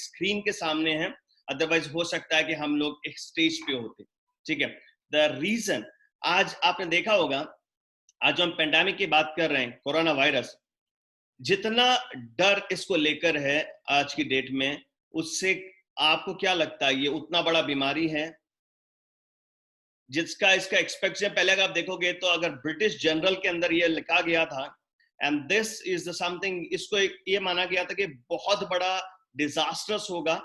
Screen के सामने हैं, अदरवाइज हो सकता है कि हम लोग एक स्टेज पे होते, ठीक है। द रीजन, आज आपने देखा होगा, आज जो हम पेंडेमिक की बात कर रहे हैं, कोरोना वायरस, जितना डर इसको लेकर है आज की डेट में, उससे आपको क्या लगता है ये उतना बड़ा बीमारी है जिसका इसका एक्सपेक्टेशन, पहले अगर आप देखोगे तो अगर ब्रिटिश जनरल के अंदर ये लिखा गया था, and this is the something, इसको ये माना गया था कि बहुत बड़ा डिजास्टर्स होगा,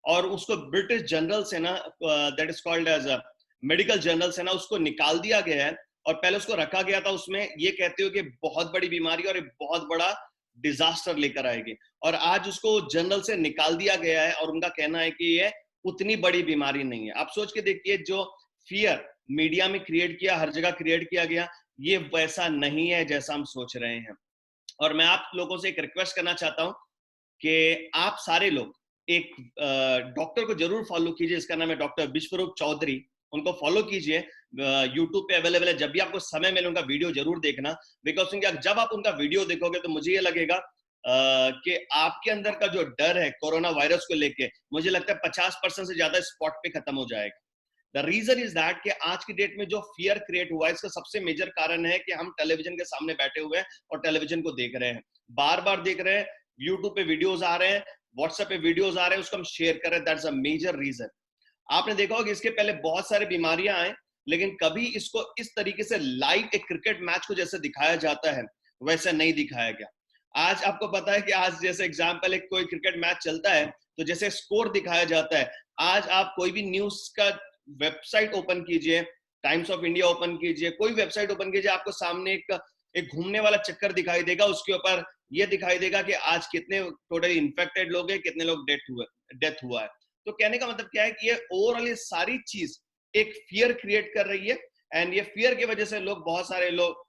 और उसको ब्रिटिश जनरल से ना, that is called as a medical journal से ना उसको निकाल दिया गया है, और पहले उसको रखा गया था उसमें ये कहते हो कि बहुत बड़ी बीमारी और एक बहुत बड़ा डिजास्टर लेकर आएगी, और आज उसको जनरल से निकाल दिया गया है, और उनका कहना है कि ये उतनी बड़ी बीमारी नहीं है। आप सोच के देखिए, जो फियर मीडिया में क्रिएट किया, हर जगह क्रिएट किया गया, ये वैसा नहीं है जैसा हम सोच रहे हैं। और मैं आप लोगों से एक रिक्वेस्ट करना चाहता हूं कि आप सारे लोग एक डॉक्टर को जरूर फॉलो कीजिए, इसका नाम है डॉक्टर विश्वरूप चौधरी, उनको फॉलो कीजिए, यूट्यूब पे अवेलेबल है, जब भी आपको समय मिले उनका वीडियो जरूर देखना, बिकॉज जब आप उनका वीडियो देखोगे तो मुझे ये लगेगा कि आपके अंदर का जो डर है कोरोना वायरस को लेके, मुझे लगता है 50% से ज्यादा स्पॉट पे खत्म हो जाएगा। द रीजन इज दैट कि आज की डेट में जो फियर क्रिएट हुआ है, इसका सबसे मेजर कारण है कि हम टेलीविजन के सामने बैठे हुए हैं और टेलीविजन को देख रहे हैं, बार बार देख रहे हैं, यूट्यूब पे वीडियोस आ रहे हैं, व्हाट्सएप पे वीडियोस आ रहे हैं, उसको हम शेयर कर रहे हैं, दैट्स अ मेजर रीजन। आपने देखा होगा इसके पहले बहुत सारी बीमारियां आए, लेकिन कभी इसको इस तरीके से लाइव एक क्रिकेट मैच को जैसे दिखाया जाता है वैसे नहीं दिखाया गया। आज आपको पता है कि आज जैसे एग्जाम्पल एक कोई क्रिकेट मैच चलता है तो जैसे स्कोर दिखाया जाता है, आज आप कोई भी न्यूज का वेबसाइट ओपन कीजिए, टाइम्स ऑफ इंडिया ओपन कीजिए, कोई वेबसाइट ओपन कीजिए, आपको सामने एक घूमने वाला चक्कर दिखाई देगा, उसके ऊपर ये दिखाई देगा कि आज कितने टोटली इन्फेक्टेड लोग हैं, कितने लोग डेथ हुआ है। तो कहने का मतलब क्या है कि ये ओवरऑल ये सारी चीज एक फियर क्रिएट कर रही है, एंड ये फियर की वजह से लोग, बहुत सारे लोग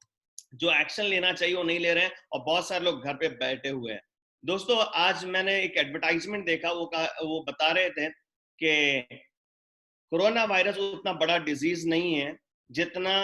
जो एक्शन लेना चाहिए वो नहीं ले रहे हैं, और बहुत सारे लोग घर पे बैठे हुए हैं। दोस्तों, आज मैंने एक एडवर्टाइजमेंट देखा, वो बता रहे थे कि कोरोना वायरस उतना बड़ा डिजीज नहीं है जितना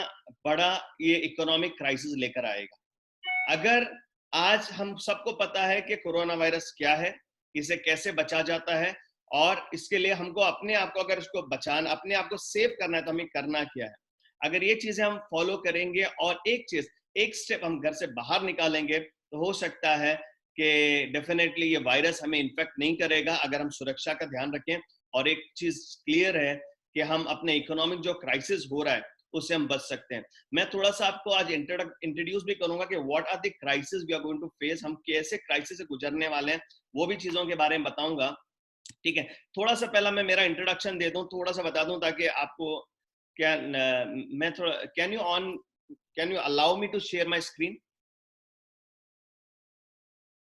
बड़ा ये इकोनॉमिक क्राइसिस लेकर आएगा। अगर आज हम सबको पता है कि कोरोना वायरस क्या है, इसे कैसे बचा जाता है, और इसके लिए हमको अपने आप को, अगर इसको बचाना, अपने आप को सेव करना है तो हमें करना क्या है, अगर ये चीजें हम फॉलो करेंगे और एक स्टेप हम घर से बाहर निकालेंगे, तो हो सकता है कि डेफिनेटली ये वायरस हमें इन्फेक्ट नहीं करेगा, अगर हम सुरक्षा का ध्यान रखें। और एक चीज क्लियर है कि हम अपने इकोनॉमिक जो क्राइसिस हो रहा है उससे हम बच सकते हैं। मैं थोड़ा सा आपको आज इंट्रोड्यूस भी करूंगा कि what are the crisis we are going to face, हम कैसे क्राइसिस से गुजरने वाले हैं, वो भी चीजों के बारे में बताऊंगा, ठीक है। थोड़ा सा पहला मैं मेरा इंट्रोडक्शन दे दूं, थोड़ा सा बता दूं, ताकि आपको क्या, मैं थोड़ा, can you allow me to share my screen?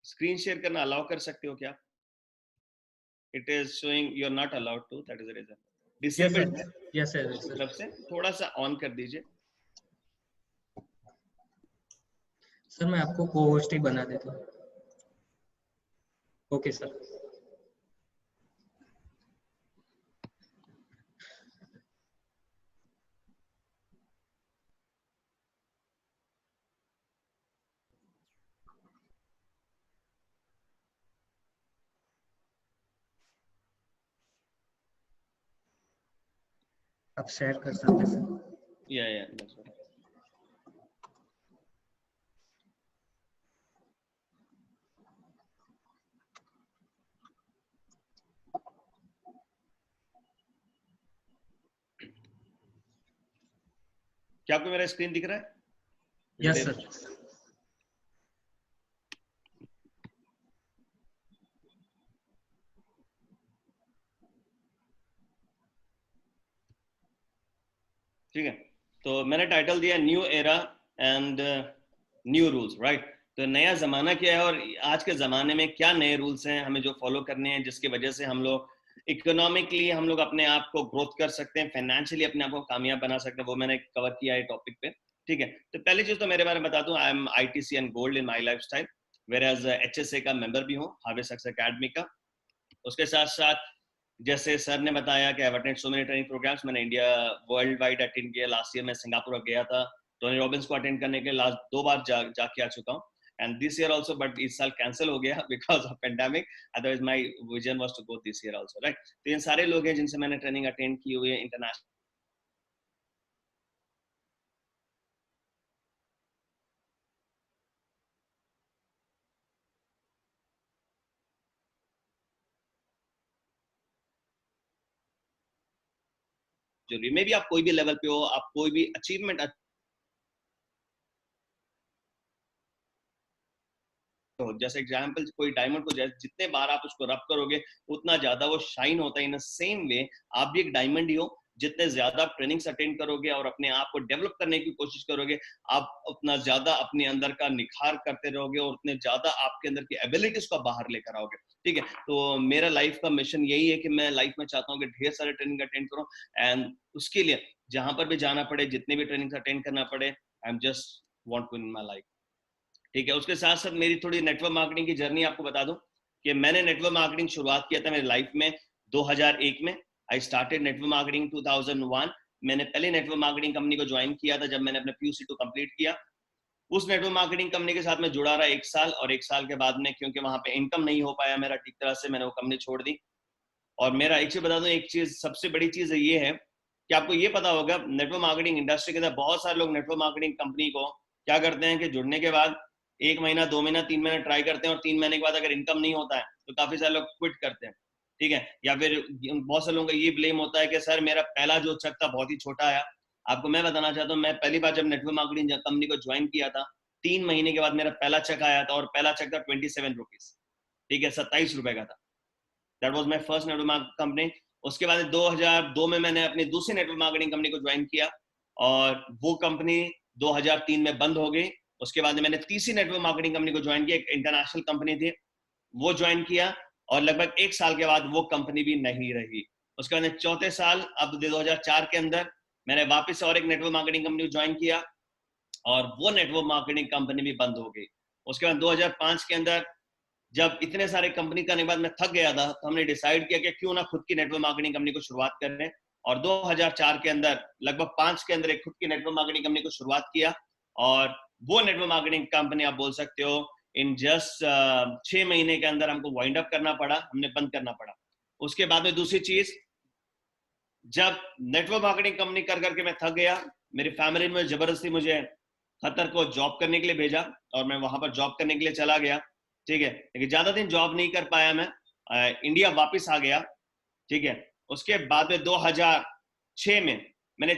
Screen share करना अलाउ कर सकते हो क्या? It is showing you are not allowed to, that is the reason. Disabled है यस सर, तरफ से, थोड़ा सा ऑन कर दीजिए। सर मैं आपको को होस्ट ही बना देता हूँ। Okay sir. आप शेयर कर सकते हैं सर। या क्या आपको मेरा स्क्रीन दिख रहा है? Yes sir. ठीक है, तो मैंने टाइटल दिया new era and new rules, right. तो नया जमाना क्या है और आज के जमाने में क्या नए रूल्स हैं हमें जो फॉलो करने हैं, जिसकी वजह से हम लोग इकोनॉमिकली हम लोग अपने आप को ग्रोथ कर सकते हैं, फाइनेंशियली अपने आप को कामयाब बना सकते हैं, वो मैंने कवर किया है टॉपिक पे, ठीक है। तो पहली चीज तो मेरे बारे में बता दूं, I am ITC and gold in my life style, whereas HSA का मेंबर भी हूँ, हार्वेस्ट सक्सेस अकेडमी का। उसके साथ साथ जैसे सर ने बताया कि I attend so many training programs, मैंने इंडिया वर्ल्ड वाइड अटेंड किया। लास्ट ईयर मैं सिंगापुर गया था टोनी रॉबिन्स को अटेंड करने के, लास्ट 2 बार जाके आ चुका हूँ। And this year also, but इस साल कैंसिल हो गया because of pandemic, otherwise my vision was to go this year also, right. तो इन सारे लोग हैं जिनसे मैंने ट्रेनिंग अटेंड की हुई है इंटरनेशनल। मे भी आप कोई भी लेवल पे हो, आप कोई भी अचीवमेंट हो, जैसे एग्जांपल कोई डायमंड को जितने बार आप उसको रब करोगे उतना ज्यादा वो शाइन होता है। इन सेम वे आप भी एक डायमंड ही हो, जितने ज्यादा ट्रेनिंग्स अटेंड करोगे और अपने आप को डेवलप करने की कोशिश करोगे, आप उतना ज्यादा अपने अंदर का निखार करते रहोगे और उतने ज्यादा आपके अंदर की एबिलिटीज को बाहर लेकर आओगे, ठीक है। तो मेरा लाइफ का मिशन यही है कि मैं लाइफ में चाहता हूँ कि ढेर सारे ट्रेनिंग अटेंड करूँ, एंड उसके लिए जहां पर भी जाना पड़े, जितने भी ट्रेनिंग अटेंड करना पड़े, I am just want to in my life, ठीक है। उसके साथ साथ मेरी थोड़ी नेटवर्क मार्केटिंग की जर्नी आपको बता दूं कि मैंने नेटवर्क मार्केटिंग शुरुआत किया था मेरी लाइफ में 2001 में। I started network marketing 2001। मैंने पहले नेटवर्क मार्केटिंग कंपनी को ज्वाइन किया था जब मैंने अपने PUC2 कंप्लीट किया। उस नेटवर्क मार्केटिंग कंपनी के साथ मैं जुड़ा रहा 1 साल, और 1 साल के बाद में क्योंकि वहां पे इनकम नहीं हो पाया मेरा ठीक तरह से, मैंने वो कंपनी छोड़ दी। और मेरा एक चीज बता दूं, एक चीज सबसे बड़ी चीज ये है कि आपको ये पता होगा नेटवर्क मार्केटिंग इंडस्ट्री के अंदर बहुत सारे लोग नेटवर्क मार्केटिंग कंपनी को क्या करते हैं कि जुड़ने के बाद 1 महीना, 2 महीना, 3 महीना ट्राई करते हैं और 3 महीने के बाद अगर इनकम नहीं होता है तो काफी सारे लोग क्विट करते हैं, ठीक है। या फिर बहुत सारे लोगों का ये ब्लेम होता है कि सर मेरा पहला जो चेक था बहुत ही छोटा आया। आपको मैं बताना चाहता हूँ, मैं पहली बार जब नेटवर्क मार्केटिंग कंपनी को ज्वाइन किया था 3 महीने के बाद मेरा पहला चेक आया था, और पहला चेक था 27 रुपीज, ठीक है, 27 रुपए का था। That was my first network marketing company. उसके बाद 2002 में मैंने अपनी दूसरी नेटवर्क मार्केटिंग कंपनी को ज्वाइन किया, और वो कंपनी 2003 में बंद हो गई। उसके बाद मैंने तीसरी नेटवर्क मार्केटिंग कंपनी को ज्वाइन किया, एक इंटरनेशनल कंपनी थी, वो ज्वाइन किया, और लगभग 1 साल के बाद वो कंपनी भी नहीं रही। उसके बाद चौथे साल, अब 2004 के अंदर मैंने वापस और एक नेटवर्क मार्केटिंग कंपनी को ज्वाइन किया, और वो नेटवर्क मार्केटिंग कंपनी भी बंद हो गई। उसके बाद 2005 के अंदर जब इतने सारे कंपनी करने के बाद मैं थक गया था, तो हमने डिसाइड किया कि क्यों ना खुद की नेटवर्क मार्केटिंग कंपनी को शुरुआत करें। और 2004 के अंदर लगभग 5 के अंदर एक खुद की नेटवर्क मार्केटिंग कंपनी को शुरुआत किया, और वो नेटवर्क मार्केटिंग कंपनी आप बोल सकते हो इन जस्ट 6 महीने के अंदर हमको वाइंड अप करना पड़ा, हमने बंद करना पड़ा। उसके बाद में दूसरी चीज, जब नेटवर्क मार्केटिंग कंपनी कर करके मैं थक गया, मेरी फैमिली में जबरदस्ती मुझे खतर को जॉब करने के लिए भेजा, और मैं वहां पर जॉब करने के लिए चला गया, ठीक है। लेकिन ज्यादा दिन जॉब नहीं कर पाया मैं, इंडिया वापस आ गया, ठीक है। उसके बाद में 2006 में मैंने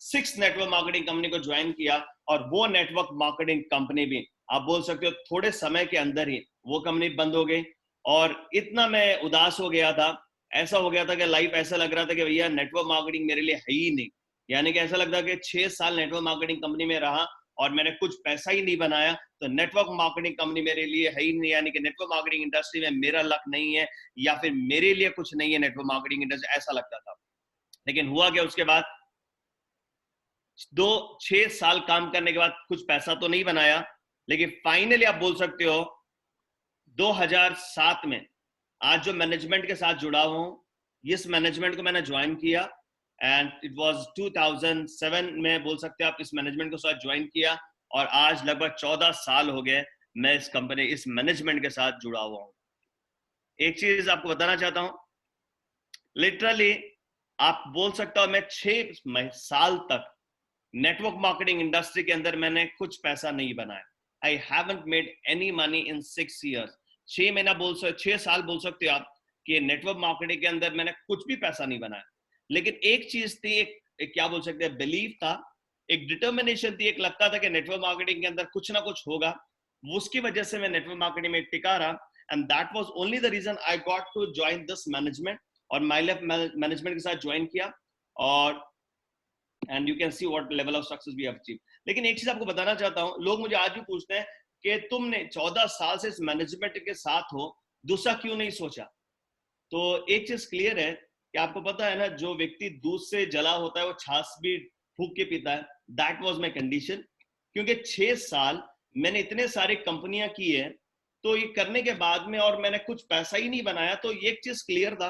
6 नेटवर्क मार्केटिंग कंपनी को ज्वाइन किया, और वो नेटवर्क मार्केटिंग कंपनी भी आप बोल सकते हो थोड़े समय के अंदर ही वो कंपनी बंद हो गई। और इतना मैं उदास हो गया था, ऐसा हो गया था कि लाइफ ऐसा लग रहा था कि भैया नेटवर्क मार्केटिंग मेरे लिए है ही नहीं। यानी कि ऐसा लगता कि 6 साल नेटवर्क मार्केटिंग कंपनी में रहा और मैंने कुछ पैसा ही नहीं बनाया, तो नेटवर्क मार्केटिंग कंपनी मेरे लिए है ही नहीं, यानी कि नेटवर्क मार्केटिंग इंडस्ट्री में मेरा लक नहीं है, या फिर मेरे लिए कुछ नहीं है नेटवर्क मार्केटिंग इंडस्ट्री, ऐसा लगता था। लेकिन हुआ क्या, उसके बाद 6 साल काम करने के बाद कुछ पैसा तो नहीं बनाया, लेकिन फाइनली आप बोल सकते हो 2007 में आज जो मैनेजमेंट के साथ जुड़ा हूं, इस मैनेजमेंट को मैंने ज्वाइन किया, एंड इट वाज 2007 में बोल सकते हैं आप इस मैनेजमेंट के साथ ज्वाइन किया, और आज लगभग 14 साल हो गए मैं इस कंपनी, इस मैनेजमेंट के साथ जुड़ा हुआ हूं। एक चीज आपको बताना चाहता हूं, लिटरली आप बोल सकते हो मैं 6 साल तक नेटवर्क मार्केटिंग इंडस्ट्री के अंदर मैंने कुछ पैसा नहीं बनाया। I haven't made any money in 6 years। 6 साल बोल सकते हो आप कि नेटवर्क मार्केटिंग के अंदर मैंने कुछ भी पैसा नहीं बनाया। लेकिन एक चीज थी, एक क्या बोल सकते हैं, बिलीव था, एक डिटर्मिनेशन थी, एक लगता था कि नेटवर्क मार्केटिंग के अंदर कुछ ना कुछ होगा। उसकी वजह से मैं नेटवर्क मार्केटिंग में टिका रहा, and that was only the reason I got to join this management, और माई लाइफ मैनेजमेंट के साथ ज्वाइन किया, और and you can see what level of success we have achieve. लेकिन एक चीज आपको बताना चाहता हूं, लोग मुझे आज भी पूछते हैं कि तुमने 14 साल से इस मैनेजमेंट के साथ हो, दूसरा क्यों नहीं सोचा। तो एक चीज क्लियर है कि आपको पता है ना, जो व्यक्ति दूध से जला होता है वो छाछ भी फूंक के पीता है। दैट वाज माय कंडीशन, क्योंकि 6 साल मैंने इतने सारी कंपनियां की है, तो ये करने के बाद में और मैंने कुछ पैसा ही नहीं बनाया। तो एक चीज क्लियर था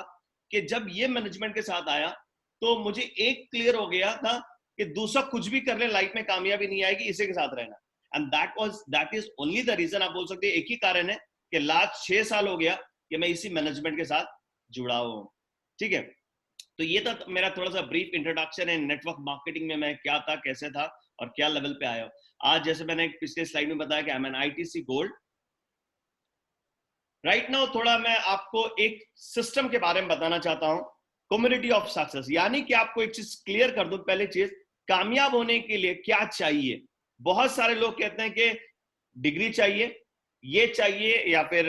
कि जब ये मैनेजमेंट के साथ आया तो मुझे एक क्लियर हो गया था कि दूसरा कुछ भी कर ले लाइफ में कामयाबी नहीं आएगी, इसी के साथ रहना। And that is only the reason, आप बोल सकते हैं एक ही कारण है कि लास्ट 6 साल हो गया कि मैं इसी मैनेजमेंट के साथ जुड़ा हुआ हूँ। ठीक है, तो ये था मेरा थोड़ा सा ब्रीफ इंट्रोडक्शन है नेटवर्क मार्केटिंग में मैं क्या था, कैसे था और क्या लेवल पे आया हूँ। आज जैसे मैंने पिछले स्लाइड में बताया कि I am an ITC gold. Right now थोड़ा मैं आपको एक सिस्टम के बारे में बताना चाहता हूं, कम्युनिटी ऑफ सक्सेस, यानी कि आपको एक चीज क्लियर कर दूं। पहले चीज, कामयाब होने के लिए क्या चाहिए। बहुत सारे लोग कहते हैं कि डिग्री चाहिए, ये चाहिए, या फिर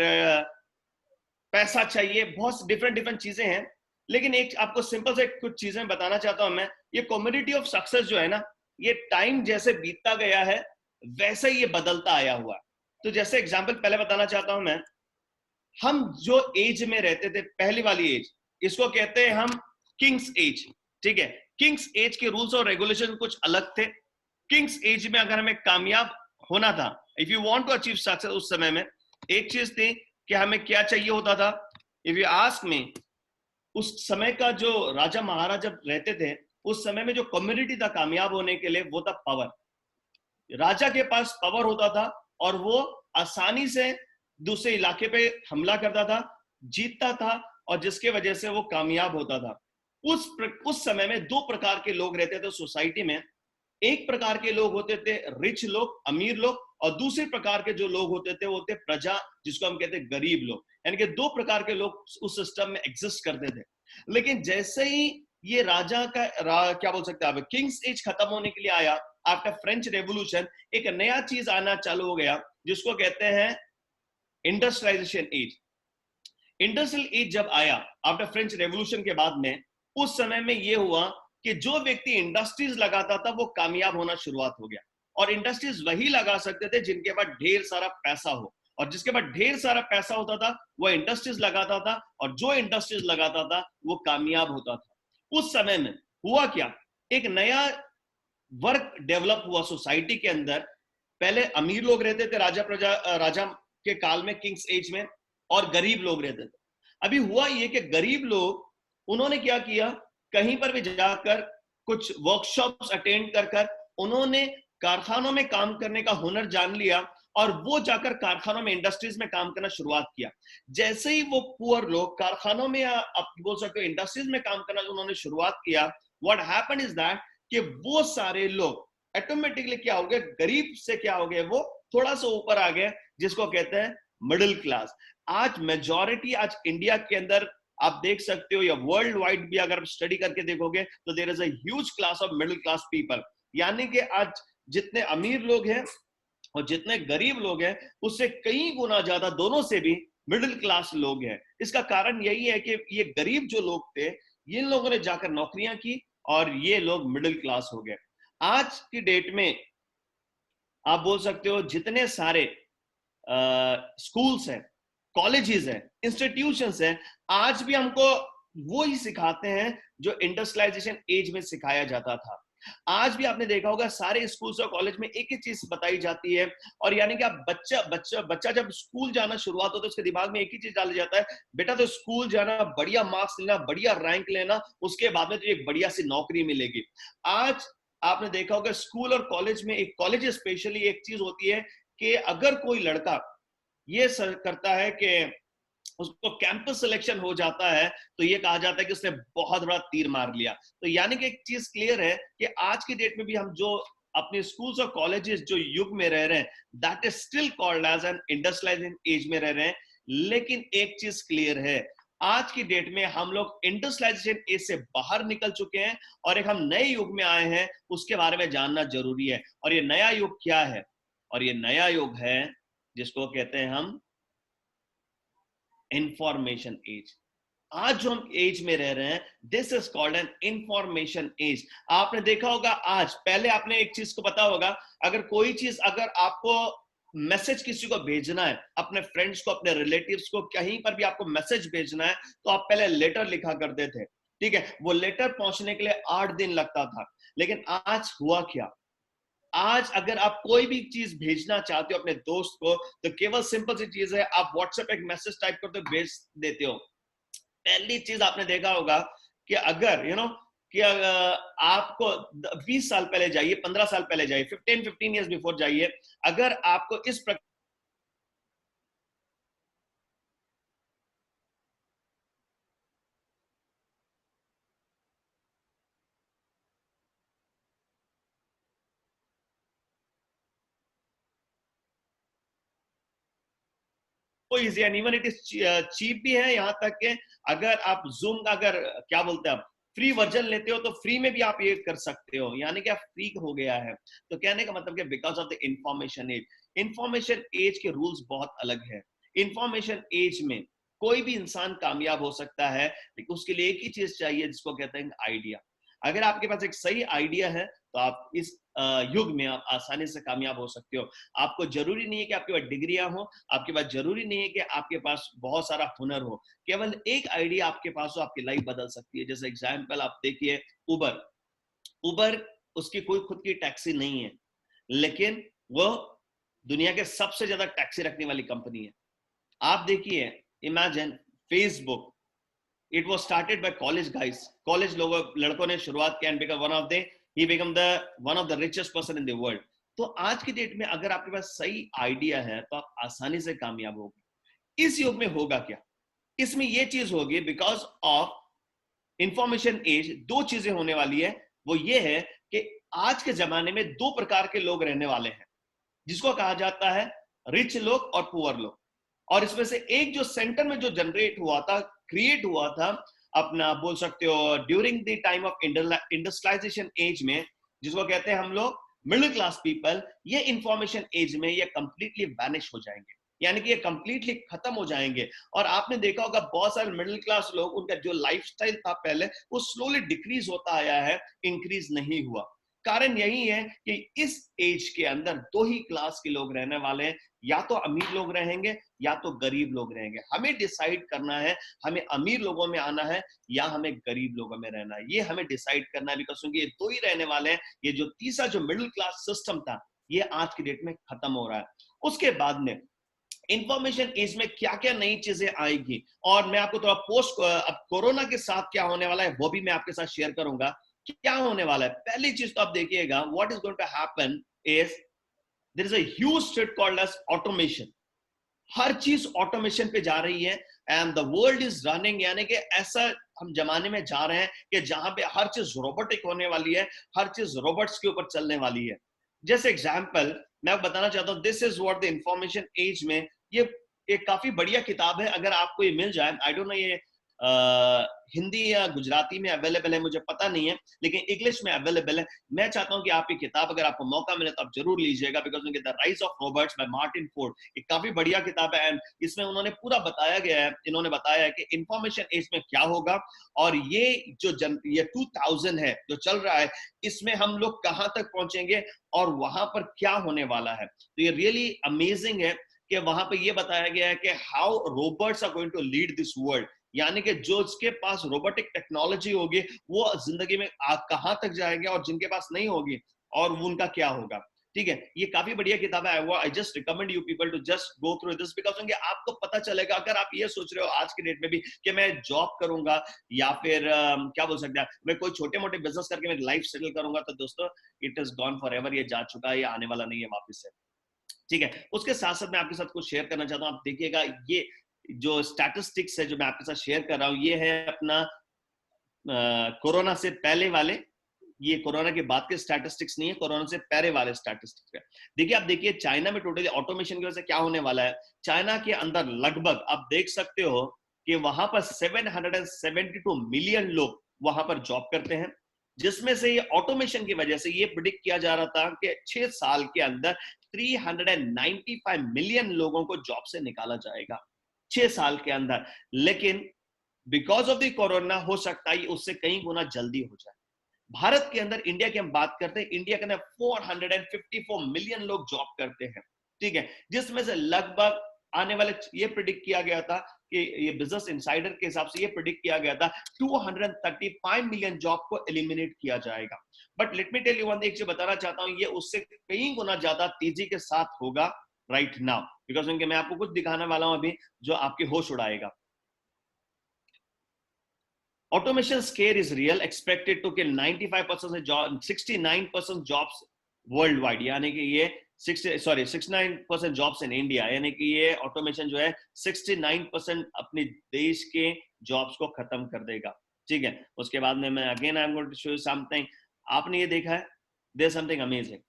पैसा चाहिए, बहुत डिफरेंट डिफरेंट चीजें हैं। लेकिन एक आपको सिंपल से कुछ चीजें बताना चाहता हूं मैं। ये कम्युनिटी ऑफ सक्सेस जो है ना, ये टाइम जैसे बीतता गया है वैसे ही ये बदलता आया हुआ है। तो जैसे एग्जांपल पहले बताना चाहता हूं मैं, हम जो एज में रहते थे, पहली वाली एज, इसको कहते हैं हम किंग्स एज। ठीक है, किंग्स एज के रूल्स और रेगुलेशन कुछ अलग थे। किंग्स एज में अगर हमें कामयाब होना था, if you want to achieve success, उस समय में एक चीज थी कि हमें क्या चाहिए होता था। इफ यू आस्क मी, उस समय का जो राजा महाराजा रहते थे, उस समय में जो कम्युनिटी था कामयाब होने के लिए, वो था पावर। राजा के पास पावर होता था और वो आसानी से दूसरे इलाके पे हमला करता था, जीतता था, और जिसके वजह से वो कामयाब होता था। उस समय में दो प्रकार के लोग रहते थे सोसाइटी में। एक प्रकार के लोग होते थे रिच लोग, अमीर लोग, और दूसरे प्रकार के जो लोग होते थे वो होते प्रजा, जिसको हम कहते हैं गरीब लोग। यानी कि दो प्रकार के लोग उस सिस्टम में एग्जिस्ट करते थे। लेकिन जैसे ही ये राजा का क्या बोल सकते हैं, किंग्स एज खत्म होने के लिए आया, आफ्टर फ्रेंच रेवोल्यूशन एक नया चीज आना चालू हो गया जिसको कहते हैं इंडस्ट्रियलाइजेशन एज। इंडस्ट्रियल एज जब आया आफ्टर फ्रेंच रेवोल्यूशन के बाद में, उस समय में यह हुआ कि जो व्यक्ति इंडस्ट्रीज लगाता था वो कामयाब होना शुरुआत हो गया। और इंडस्ट्रीज वही लगा सकते थे जिनके पास ढेर सारा पैसा हो, और जिसके पास ढेर सारा पैसा होता था वो इंडस्ट्रीज लगाता था, और जो इंडस्ट्रीज लगाता था वो कामयाब होता था। उस समय में हुआ क्या, एक नया वर्क डेवलप हुआ सोसाइटी के अंदर। पहले अमीर लोग रहते थे राजा के काल में, किंग्स एज में, और गरीब लोग रहते थे। अभी हुआ ये कि गरीब लोग उन्होंने क्या किया, कहीं पर भी जाकर कुछ वर्कशॉप्स अटेंड कर कर उन्होंने कारखानों में काम करने का हुनर जान लिया, और वो जाकर कारखानों में, इंडस्ट्रीज में काम करना शुरुआत किया। जैसे ही वो पुअर लोग कारखानों में, आप बोल सकते हो इंडस्ट्रीज में काम करना उन्होंने शुरुआत किया, व्हाट हैपेंड इज दैट कि वो सारे लोग ऑटोमेटिकली क्या हो गए, गरीब से क्या हो गए, वो थोड़ा सा ऊपर आ गए, जिसको कहते हैं मिडिल क्लास। आज मेजॉरिटी, आज इंडिया के अंदर आप देख सकते हो, या वर्ल्ड वाइड भी अगर स्टडी करके देखोगे तो there is a huge class of middle class people. यानी कि आज जितने अमीर लोग हैं और जितने गरीब लोग हैं, उससे कई गुना ज्यादा, दोनों से भी मिडिल क्लास लोग हैं। इसका कारण यही है कि ये गरीब जो लोग थे, इन लोगों ने जाकर नौकरियां की और ये लोग मिडिल क्लास हो गए। आज की डेट में आप बोल सकते हो जितने सारे स्कूल्स हैं, कॉलेजेस हैं, इंस्टीट्यूशंस हैं, आज भी हमको वो ही सिखाते हैं जो इंडस्ट्रियलाइजेशन एज में सिखाया जाता था। आज भी आपने देखा होगा सारे स्कूल्स और कॉलेज में एक ही चीज बताई जाती है, और यानी कि आप बच्चा जब स्कूल जाना शुरुआत होता है, उसके दिमाग में एक ही चीज डाला जाता है, बेटा तो स्कूल जाना, बढ़िया मार्क्स लेना, बढ़िया रैंक लेना, उसके बाद में तो एक बढ़िया सी नौकरी मिलेगी। आज आपने देखा होगा स्कूल और कॉलेज में, एक कॉलेज स्पेशली एक चीज होती है कि अगर कोई लड़का ये करता है कि उसको कैंपस सिलेक्शन हो जाता है, तो ये कहा जाता है कि उसने बहुत बड़ा तीर मार लिया। तो यानी कि एक चीज क्लियर है कि आज की डेट में भी हम जो अपने स्कूल्स और कॉलेजेस जो युग में रह रहे हैं, that is still called as an industrialization age में रह रहे हैं। लेकिन एक चीज क्लियर है, आज की डेट में हम लोग इंडस्ट्रियलाइजेशन एज से बाहर निकल चुके हैं और एक हम नए युग में आए हैं, उसके बारे में जानना जरूरी है। और ये नया युग क्या है, और ये नया युग है जिसको कहते हैं हम इंफॉर्मेशन एज। आज जो हम एज में रह रहे हैं, this is called an information age. आपने देखा होगा, आज पहले आपने एक चीज को पता होगा, अगर कोई चीज, अगर आपको मैसेज किसी को भेजना है, अपने फ्रेंड्स को, अपने रिलेटिव्स को, कहीं पर भी आपको मैसेज भेजना है, तो आप पहले लेटर लिखा करते थे। ठीक है, वो लेटर पहुंचने के लिए 8 दिन लगता था। लेकिन आज हुआ क्या, आज अगर आप कोई भी चीज भेजना चाहते हो अपने दोस्त को, तो केवल सिंपल सी चीज है, आप व्हाट्सएप एक मैसेज टाइप करते हो, भेज देते हो। पहली चीज आपने देखा होगा कि अगर कि आपको 20 साल पहले जाइए, 15 साल पहले जाइए, 15 ईयर्स बिफोर जाइए, अगर आपको इस प्रकार easy and even it is cheap भी है, यहाँ तक कि अगर आप जूम का अगर क्या बोलते हैं आप फ्री वर्जन लेते हो तो फ्री में भी आप ये कर सकते हो, यानी कि आप फ्री हो गया है। तो कहने का मतलब कि because of the information age के रूल्स बहुत अलग है। इंफॉर्मेशन एज में कोई भी इंसान कामयाब हो सकता है, लेकिन उसके लिए एक ही चीज चाहिए जिसको कहते हैं आइडिया। अगर आपके पास एक सही आइडिया है तो आप इस युग में आप आसानी से कामयाब हो सकते हो। आपको जरूरी नहीं है कि आपके पास डिग्रियां हो, आपके पास जरूरी नहीं है कि आपके पास बहुत सारा हुनर हो, केवल एक आइडिया आपके पास हो, आपकी लाइफ बदल सकती है। जैसे एग्जांपल आप देखिए उबर। उबर उसकी कोई खुद की टैक्सी नहीं है, लेकिन वो दुनिया के सबसे ज्यादा टैक्सी रखने वाली कंपनी है। आप देखिए, imagine Facebook, it was started by college guys, college लोगों लड़कों ने शुरुआत किया and become one of the richest person in the world. तो आज की डेट में अगर आपके पास सही आइडिया है तो आप आसानी से कामयाब होगे। इस युग में होगा क्या, इसमें यह चीज होगी बिकॉज ऑफ इंफॉर्मेशन एज। दो चीजें होने वाली है, वो ये है कि आज के जमाने में दो प्रकार के लोग रहने वाले हैं, जिसको कहा जाता है रिच लोग और पुअर लोग। और इसमें से एक जो सेंटर में जो जनरेट हुआ था, क्रिएट हुआ था, अपना बोल सकते हो during the time of industrialization age में, जिसको कहते हैं हम लोग मिडिल क्लास पीपल, ये इंफॉर्मेशन एज में ये कंप्लीटली वैनिश हो जाएंगे, यानी कि ये कंप्लीटली खत्म हो जाएंगे। और आपने देखा होगा बहुत सारे मिडिल क्लास लोग, उनका जो लाइफस्टाइल था पहले, वो स्लोली डिक्रीज होता आया है, इंक्रीज नहीं हुआ। कारण यही है कि इस एज के अंदर दो ही क्लास के लोग रहने वाले हैं, या तो अमीर लोग रहेंगे या तो गरीब लोग रहेंगे। हमें डिसाइड करना है, हमें अमीर लोगों में आना है या हमें गरीब लोगों में रहना है, ये हमें डिसाइड करना है। बिकॉज ये दो ही रहने वाले हैं। ये जो तीसरा जो मिडिल क्लास सिस्टम था, ये आज की डेट में खत्म हो रहा है। उसके बाद में इंफॉर्मेशन एज में क्या क्या नई चीजें आएगी, और मैं आपको थोड़ा पोस्ट अब कोरोना के साथ क्या होने वाला है वो भी मैं आपके साथ शेयर करूंगा। क्या होने वाला है, पहली चीज तो आप देखिएगा, what is going to happen is there is a huge thread called as automation. हर चीज ऑटोमेशन पे जा रही है and the world is running, यानी कि ऐसा हम जमाने में जा रहे हैं कि जहां पे हर चीज रोबोटिक होने वाली है, हर चीज रोबोट्स के ऊपर चलने वाली है। जैसे एग्जांपल मैं आपको बताना चाहता हूं, this is what the information age में, ये एक काफी बढ़िया किताब है, अगर आपको ये मिल जाए, आई डोंट नो ये हिंदी या गुजराती में अवेलेबल है मुझे पता नहीं है, लेकिन इंग्लिश में अवेलेबल है। मैं चाहता हूं कि आप ये किताब अगर आपको मौका मिले तो आप जरूर लीजिएगा, because the rise of robots by Martin Ford, एक काफी बढ़िया किताब है। एंड इसमें उन्होंने पूरा बताया गया है, इन्होंने बताया है कि इंफॉर्मेशन एज में क्या होगा, और ये ये 2000 है जो चल रहा है, इसमें हम लोग कहां तक पहुंचेंगे और वहां पर क्या होने वाला है। तो ये रियली अमेजिंग है कि वहां पे ये बताया गया है कि how robots are going to lead this world, यानी कि जो इसके पास रोबोटिक टेक्नोलॉजी होगी वो जिंदगी में कहां तक जाएंगे, और जिनके पास नहीं होगी और उनका क्या होगा। ठीक है, ये काफी बढ़िया किताब है। I just recommend you people to just go through this, because आपको पता चलेगा, अगर आप ये सोच रहे हो आज के डेट में भी कि मैं जॉब करूंगा या फिर क्या बोल सकते हैं, मैं कोई छोटे मोटे बिजनेस करके मैं लाइफ सेटल करूंगा, तो दोस्तों it is gone for ever, ये जा चुका है, ये आने वाला नहीं है वापस से। ठीक है, उसके साथ साथ मैं आपके साथ कुछ शेयर करना चाहता हूं। आप देखिएगा, ये जो स्टैटिस्टिक्स है जो मैं आपके साथ शेयर कर रहा हूं, ये है अपना कोरोना से पहले वाले, ये कोरोना के बाद के स्टैटिस्टिक्स नहीं है, कोरोना से पहले वाले स्टैटिस्टिक्स है। देखिए, आप देखिए चाइना में टोटली ऑटोमेशन की वजह से क्या होने वाला है। चाइना के अंदर लगभग आप देख सकते हो कि वहां पर 772 मिलियन लोग वहां पर जॉब करते हैं, जिसमें से ये ऑटोमेशन की वजह से ये प्रिडिक्ट किया जा रहा था कि 6 साल के अंदर 395 मिलियन लोगों को जॉब से निकाला जाएगा 6 साल के अंदर। लेकिन बिकॉज ऑफ द कोरोना हो सकता है उससे कई गुना जल्दी हो जाए। भारत के अंदर, इंडिया की हम बात करते हैं, इंडिया के अंदर 454 मिलियन लोग जॉब करते हैं। ठीक है, जिसमें से लगभग आने वाले, ये प्रिडिक्ट किया गया था कि ये बिजनेस इनसाइडर के हिसाब से ये प्रिडिक्ट किया गया था 235 मिलियन जॉब को एलिमिनेट किया जाएगा। But let me tell you one, एक चीज बताना चाहता हूं, ये उससे कई गुना ज्यादा तेजी के साथ होगा राइट नाउ, बिकॉज मैं आपको कुछ दिखाने वाला हूं अभी जो आपके होश उड़ाएगा। Automation scare is real, expected to kill 95% job, 69% jobs worldwide. यानी कि ये 69% jobs in India, यानी कि ये automation जो है 69% अपने देश के jobs को खत्म कर देगा. ठीक है. उसके बाद में मैं again I'm going to show you something. आपने ये देखा है? There's something amazing.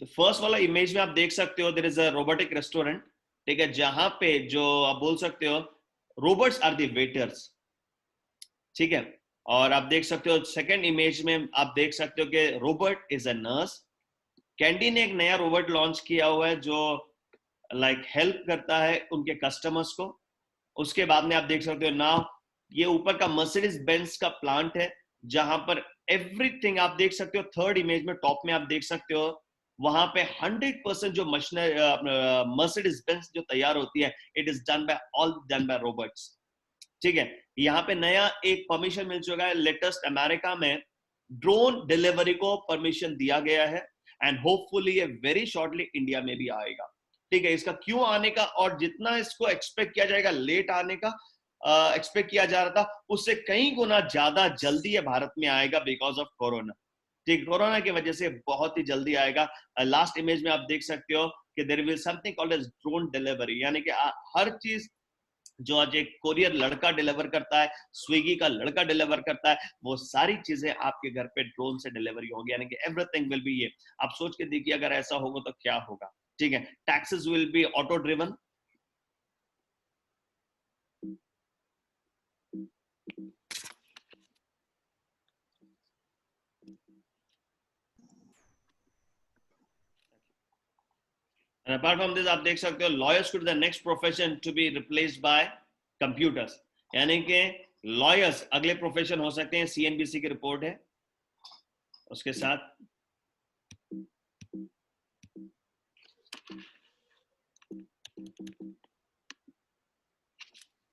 फर्स्ट वाला इमेज में आप देख सकते हो, there is a robotic restaurant. ठीक है, जहां पे जो आप बोल सकते हो रोबोट्स आर द वेटर्स. ठीक है, और आप देख सकते हो सेकंड इमेज में आप देख सकते हो कि robot is a nurse. Candy ने एक नया रोबोट लॉन्च किया हुआ है जो लाइक हेल्प करता है उनके कस्टमर्स को. उसके बाद में आप देख सकते हो नाउ ये ऊपर का मर्सिडीज बेंज का प्लांट है जहां पर एवरीथिंग आप देख सकते हो. थर्ड इमेज में टॉप में आप देख सकते हो वहां पे 100% जो मशीनरी मर्सिडीज बेंज जो तैयार होती है it is done by robots. ठीक है, यहाँ पे नया एक परमिशन मिल चुका है. लेटेस्ट अमेरिका में ड्रोन डिलीवरी को परमिशन दिया गया है एंड होपफुली ये वेरी शॉर्टली इंडिया में भी आएगा. ठीक है, इसका क्यों आने का और जितना इसको एक्सपेक्ट किया जाएगा लेट आने का एक्सपेक्ट किया जा रहा था उससे कई गुना ज्यादा जल्दी ये भारत में आएगा बिकॉज ऑफ कोरोना. ठीक, कोरोना की वजह से बहुत ही जल्दी आएगा. लास्ट इमेज में आप देख सकते हो कि there will something called as drone delivery, यानी कि हर चीज जो आज एक कोरियर लड़का डिलीवर करता है, स्विगी का लड़का डिलीवर करता है, वो सारी चीजें आपके घर पे ड्रोन से डिलीवरी होगी. यानी कि एवरीथिंग विल बी ये. आप सोच के देखिए अगर ऐसा होगा तो क्या होगा. ठीक है, taxes will be auto driven. And apart from this, आप देख सकते हो lawyers could the next profession to be replaced by computers. यानी कि lawyers अगले प्रोफेशन हो सकते हैं. CNBC की रिपोर्ट है. उसके साथ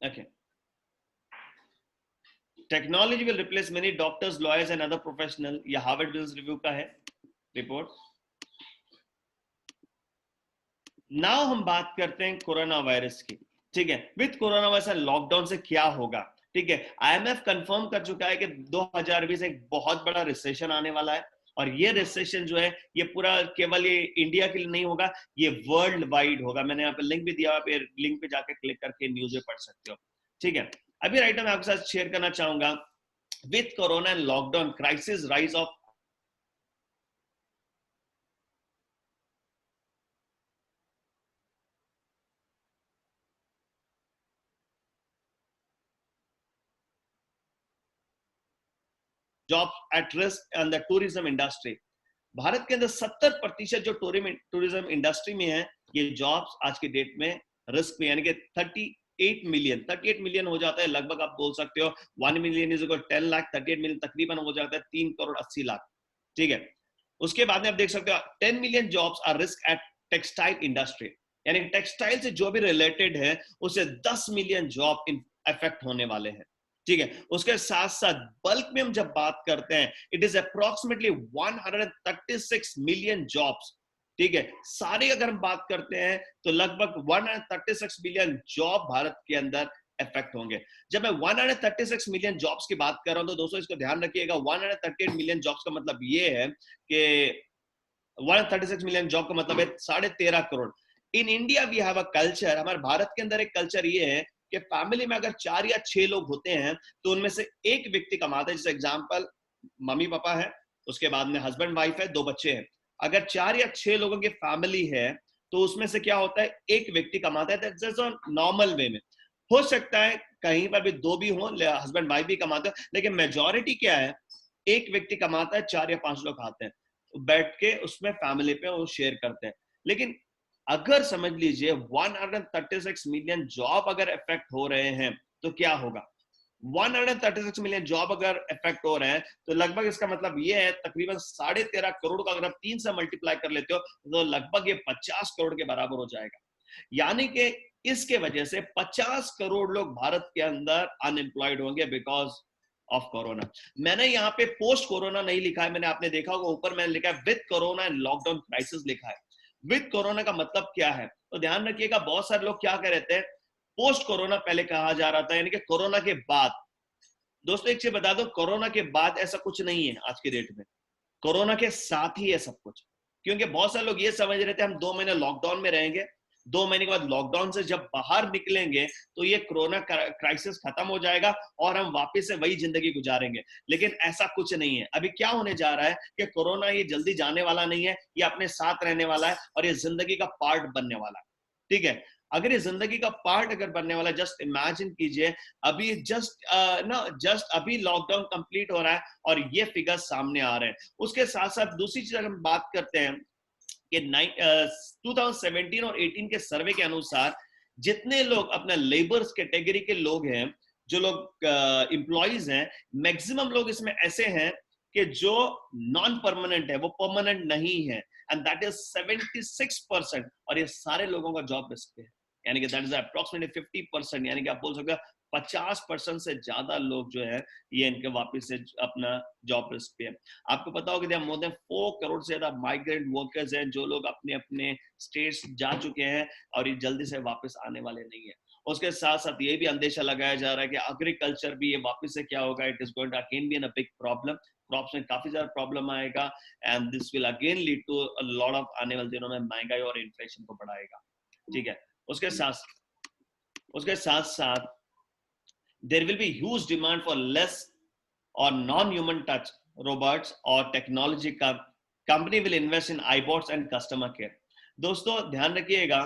okay, technology will replace many doctors, lawyers and other professionals. ये हार्वर्ड बिजनेस रिव्यू का है रिपोर्ट. नाउ हम बात करते हैं कोरोना वायरस की. ठीक है, विद कोरोना वायरस लॉकडाउन से क्या होगा. ठीक है, IMF कंफर्म कर चुका है कि 2020 एक बहुत बड़ा रिसेशन आने वाला है और ये रिसेशन जो है ये पूरा केवल ये इंडिया के लिए नहीं होगा, ये वर्ल्ड वाइड होगा. मैंने यहाँ पे लिंक भी दिया, आप लिंक पे जाकर क्लिक करके न्यूज़ पढ़ सकते हो. ठीक है, अभी राइट मैं आपके साथ शेयर करना चाहूंगा with corona and lockdown crisis rise of jobs at risk and the tourism industry. Bharat के अंदर 70% जो टूरिज्म इंडस्ट्री में है ये जॉब्स आज के डेट में रिस्क में, यानी कि 38 मिलियन हो जाता है लगभग. आप बोल सकते हो 1 million is equal 10 lakh, 38 million तकरीबन हो जाता है 3 करोड़ 80 लाख. ठीक है, उसके बाद में आप देख सकते हो 10 million jobs are risk at textile industry, यानी टेक्सटाइल से जो भी रिलेटेड है उससे 10 मिलियन जॉब इफेक्ट होने वाले हैं. ठीक है, उसके साथ साथ बल्क में हम जब बात करते हैं it is approximately 136 million jobs. ठीक है, सारे अगर हम बात करते हैं तो लगभग 136 मिलियन जॉब भारत के अंदर इफेक्ट होंगे. जब मैं 136 मिलियन जॉब्स की बात कर रहा हूं तो दोस्तों इसको ध्यान रखिएगा 138 मिलियन जॉब्स का मतलब ये है कि 136 मिलियन जॉब का मतलब है 13.5 crore. In India we have a culture, हमारे भारत के अंदर एक कल्चर ये है कि फैमिली में अगर 4 या 6 लोग होते हैं तो उनमें से एक व्यक्ति कमाता है. जैसे एग्जांपल मम्मी पापा है, उसके बाद में हस्बैंड वाइफ है, 2 बच्चे हैं. अगर 4 या 6 लोगों की फैमिली है तो उसमें से क्या होता है एक व्यक्ति कमाता है. दैट्स नॉर्मल वे में. हो सकता है कहीं पर भी 2 भी हो, हस्बैंड वाइफ भी कमाते हो, लेकिन मेजोरिटी क्या है एक व्यक्ति कमाता है, 4 या 5 लोग खाते हैं, तो बैठ के उसमें फैमिली पे वो शेयर करते हैं. लेकिन अगर समझ लीजिए 136 मिलियन जॉब अगर इफेक्ट हो रहे हैं तो क्या होगा. 136 मिलियन जॉब अगर इफेक्ट हो रहे हैं तो लगभग इसका मतलब ये है तकरीबन 13.5 करोड़ का अगर आप 3 से मल्टीप्लाई कर लेते हो तो लगभग ये 50 करोड़ के बराबर हो जाएगा. यानी कि इसके वजह से 50 करोड़ लोग भारत के अंदर अनएम्प्लॉयड होंगे बिकॉज ऑफ कोरोना. मैंने यहाँ पे पोस्ट कोरोना नहीं लिखा है, मैंने आपने देखा होगा ऊपर मैंने लिखा है with corona and lockdown crisis लिखा है. विद कोरोना का मतलब क्या है तो ध्यान रखिएगा. बहुत सारे लोग क्या कह रहे थे पोस्ट कोरोना पहले कहा जा रहा था, यानी कि कोरोना के बाद। दोस्तों एक चीज बता दो, कोरोना के बाद ऐसा कुछ नहीं है आज के डेट में, कोरोना के साथ ही है सब कुछ। क्योंकि बहुत सारे लोग ये समझ रहे थे हम 2 महीने लॉकडाउन में रहेंगे, 2 महीने के बाद लॉकडाउन से जब बाहर निकलेंगे तो ये कोरोना क्राइसिस खत्म हो जाएगा और हम वापस से वही जिंदगी गुजारेंगे। लेकिन ऐसा कुछ नहीं है। अभी क्या होने जा रहा है कि कोरोना ये जल्दी जाने वाला नहीं है, ये अपने साथ रहने वाला है और ये जिंदगी का पार्ट बनने वाला है। ठीक है, अगर ये जिंदगी का पार्ट अगर बनने वाला, जस्ट इमेजिन कीजिए, अभी जस्ट अभी लॉकडाउन कंप्लीट हो रहा है और ये फिगर सामने आ रहे हैं। उसके साथ साथ दूसरी चीज अगर हम बात करते हैं कि 2017 और 18 के सर्वे के अनुसार जितने लोग अपना लेबर्स कैटेगरी के लोग हैं, जो लोग एम्प्लॉइज हैं, मैक्सिमम लोग इसमें ऐसे हैं कि जो नॉन परमानेंट है, वो परमानेंट नहीं है, एंड दैट इज 76%। और ये सारे लोगों का जॉब रिस्क पे है, यानी कि दैट इज अप्रोक्सीमेटली 50%, यानी कि आप बोल सकते हो 50% से ज्यादा लोग जो है ये इनके वापस से अपना जॉब रिस्क पे है। आपको पता होगा मोर देन 4 करोड़ से ज्यादा माइग्रेंट वर्कर्स हैं जो लोग अपने अपने स्टेट्स जा चुके हैं और ये जल्दी से वापस आने वाले नहीं है। उसके साथ साथ ये भी अंदेशा लगाया जा रहा है कि एग्रीकल्चर भी ये वापस से क्या होगा, it is going to again be in a big problem. Crops में काफी ज्यादा प्रॉब्लम आएगा and this will again lead to a lot of, आने वाले दिनों में महंगाई और इन्फ्लेशन को बढ़ाएगा। ठीक है, उसके साथ साथ there will be huge demand for less or non-human touch robots or technology का company will invest in iBots and customer care। दोस्तों ध्यान रखिएगा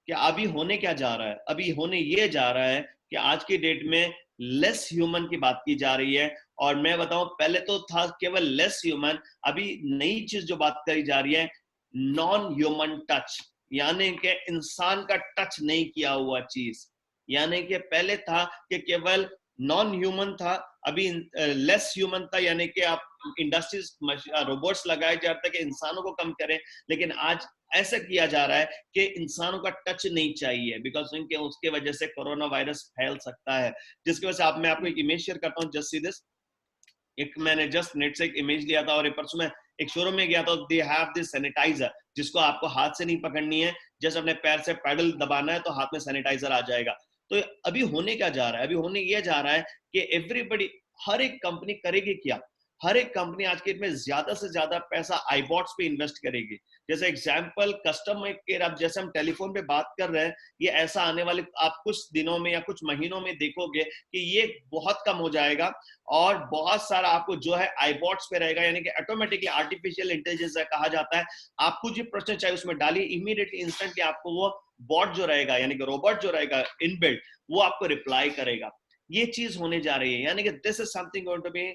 कि अभी होने क्या जा रहा है, अभी होने ये जा रहा है कि आज की डेट में लेस ह्यूमन की बात की जा रही है। और मैं बताऊं, पहले तो था केवल लेस ह्यूमन, अभी नई चीज जो बात करी जा रही है नॉन ह्यूमन टच, यानी कि इंसान का टच नहीं किया हुआ चीज। यानी कि पहले था कि केवल नॉन ह्यूमन था, अभी लेस ह्यूमन था, यानी कि आप इंडस्ट्रीज रोबोट्स लगाए जाते हैं कि इंसानों को कम करें। लेकिन आज ऐसा किया जा रहा है कि इंसानों का टच नहीं चाहिए, बिकॉज इनके उसके वजह से कोरोना वायरस फैल सकता है। जिसकी वजह से मैं आपको एक इमेज शेयर करता हूँ, जस्ट सी दिस। एक मैंने जस्ट नेट से एक इमेज लिया था और एक परसों में एक शोरूम में गया था, दे हैव दिस सैनिटाइजर जिसको आपको हाथ से नहीं पकड़नी है, जस्ट अपने पैर से पैडल दबाना है तो हाथ में सैनिटाइजर आ जाएगा। तो अभी होने क्या जा रहा है, अभी होने ये जा रहा है कि एवरीबडी, हर एक कंपनी करेगी क्या, हर एक कंपनी आज के डेट में ज्यादा से ज्यादा पैसा आईबॉट्स पे इन्वेस्ट करेगी। जैसे एग्जांपल कस्टमर केयर, अब जैसे हम टेलीफोन पे बात कर रहे हैं, ये ऐसा आने वाले आप कुछ दिनों में या कुछ महीनों में देखोगे कि ये बहुत कम हो जाएगा और बहुत सारा आपको जो है आईबॉट्स पे रहेगा, यानी कि ऑटोमेटिकली आर्टिफिशियल इंटेलिजेंस है कहा जाता है। आपको जो प्रश्न चाहिए उसमें डालिए, इमीडिएटली इंस्टेंटली आपको वो बॉट जो रहेगा, यानी कि रोबोट जो रहेगा इनबिल्ट, वो आपको रिप्लाई करेगा। ये चीज होने जा रही है, यानी कि this is something going to be,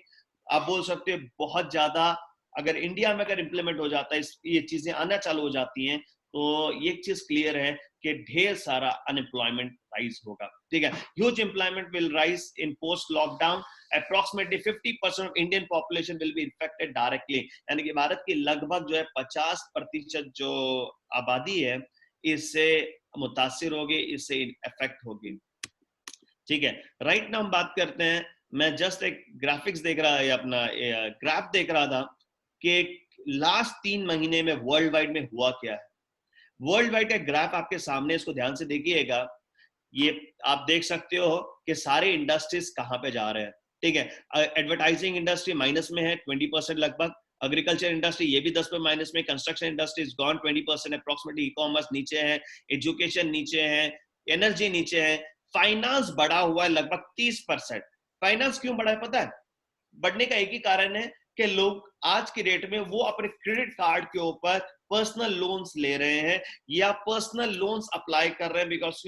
आप बोल सकते हो बहुत ज्यादा, अगर इंडिया में अगर इंप्लीमेंट हो जाता है, ये चीजें आना चालू हो जाती हैं, तो ये चीज क्लियर है कि ढेर सारा अनएम्प्लॉयमेंट राइज होगा। ठीक है, huge employment will rise in post lockdown, approximately 50% of Indian population will be infected directly, यानी कि भारत की लगभग जो है 50% जो आबादी है इससे मुतासिर होगी, इससे इफेक्ट होगी। ठीक है, राइट नाउ हम बात करते हैं, मैं जस्ट एक ग्राफिक्स देख रहा है, अपना ग्राफ देख रहा था कि लास्ट 3 महीने में वर्ल्ड वाइड में हुआ क्या है। वर्ल्ड वाइड का ग्राफ आपके सामने, इसको ध्यान से देखिएगा। ये आप देख सकते हो कि सारे इंडस्ट्रीज कहां पे जा रहे हैं। ठीक है, एडवर्टाइजिंग इंडस्ट्री माइनस में है 20% लगभग, एग्रीकल्चर इंडस्ट्री ये भी 10 पे माइनस में, construction industry is gone 20% approximately, e commerce नीचे है, एजुकेशन नीचे है, एनर्जी नीचे है, फाइनेंस बढ़ा हुआ है लगभग 30%। फाइनेंस क्यों बढ़ा है पता है? बढ़ने का एक ही कारण है कि लोग आज की डेट में वो अपने क्रेडिट कार्ड के ऊपर पर्सनल लोन्स ले रहे हैं या पर्सनल लोन्स अप्लाई कर रहे हैं, बिकॉज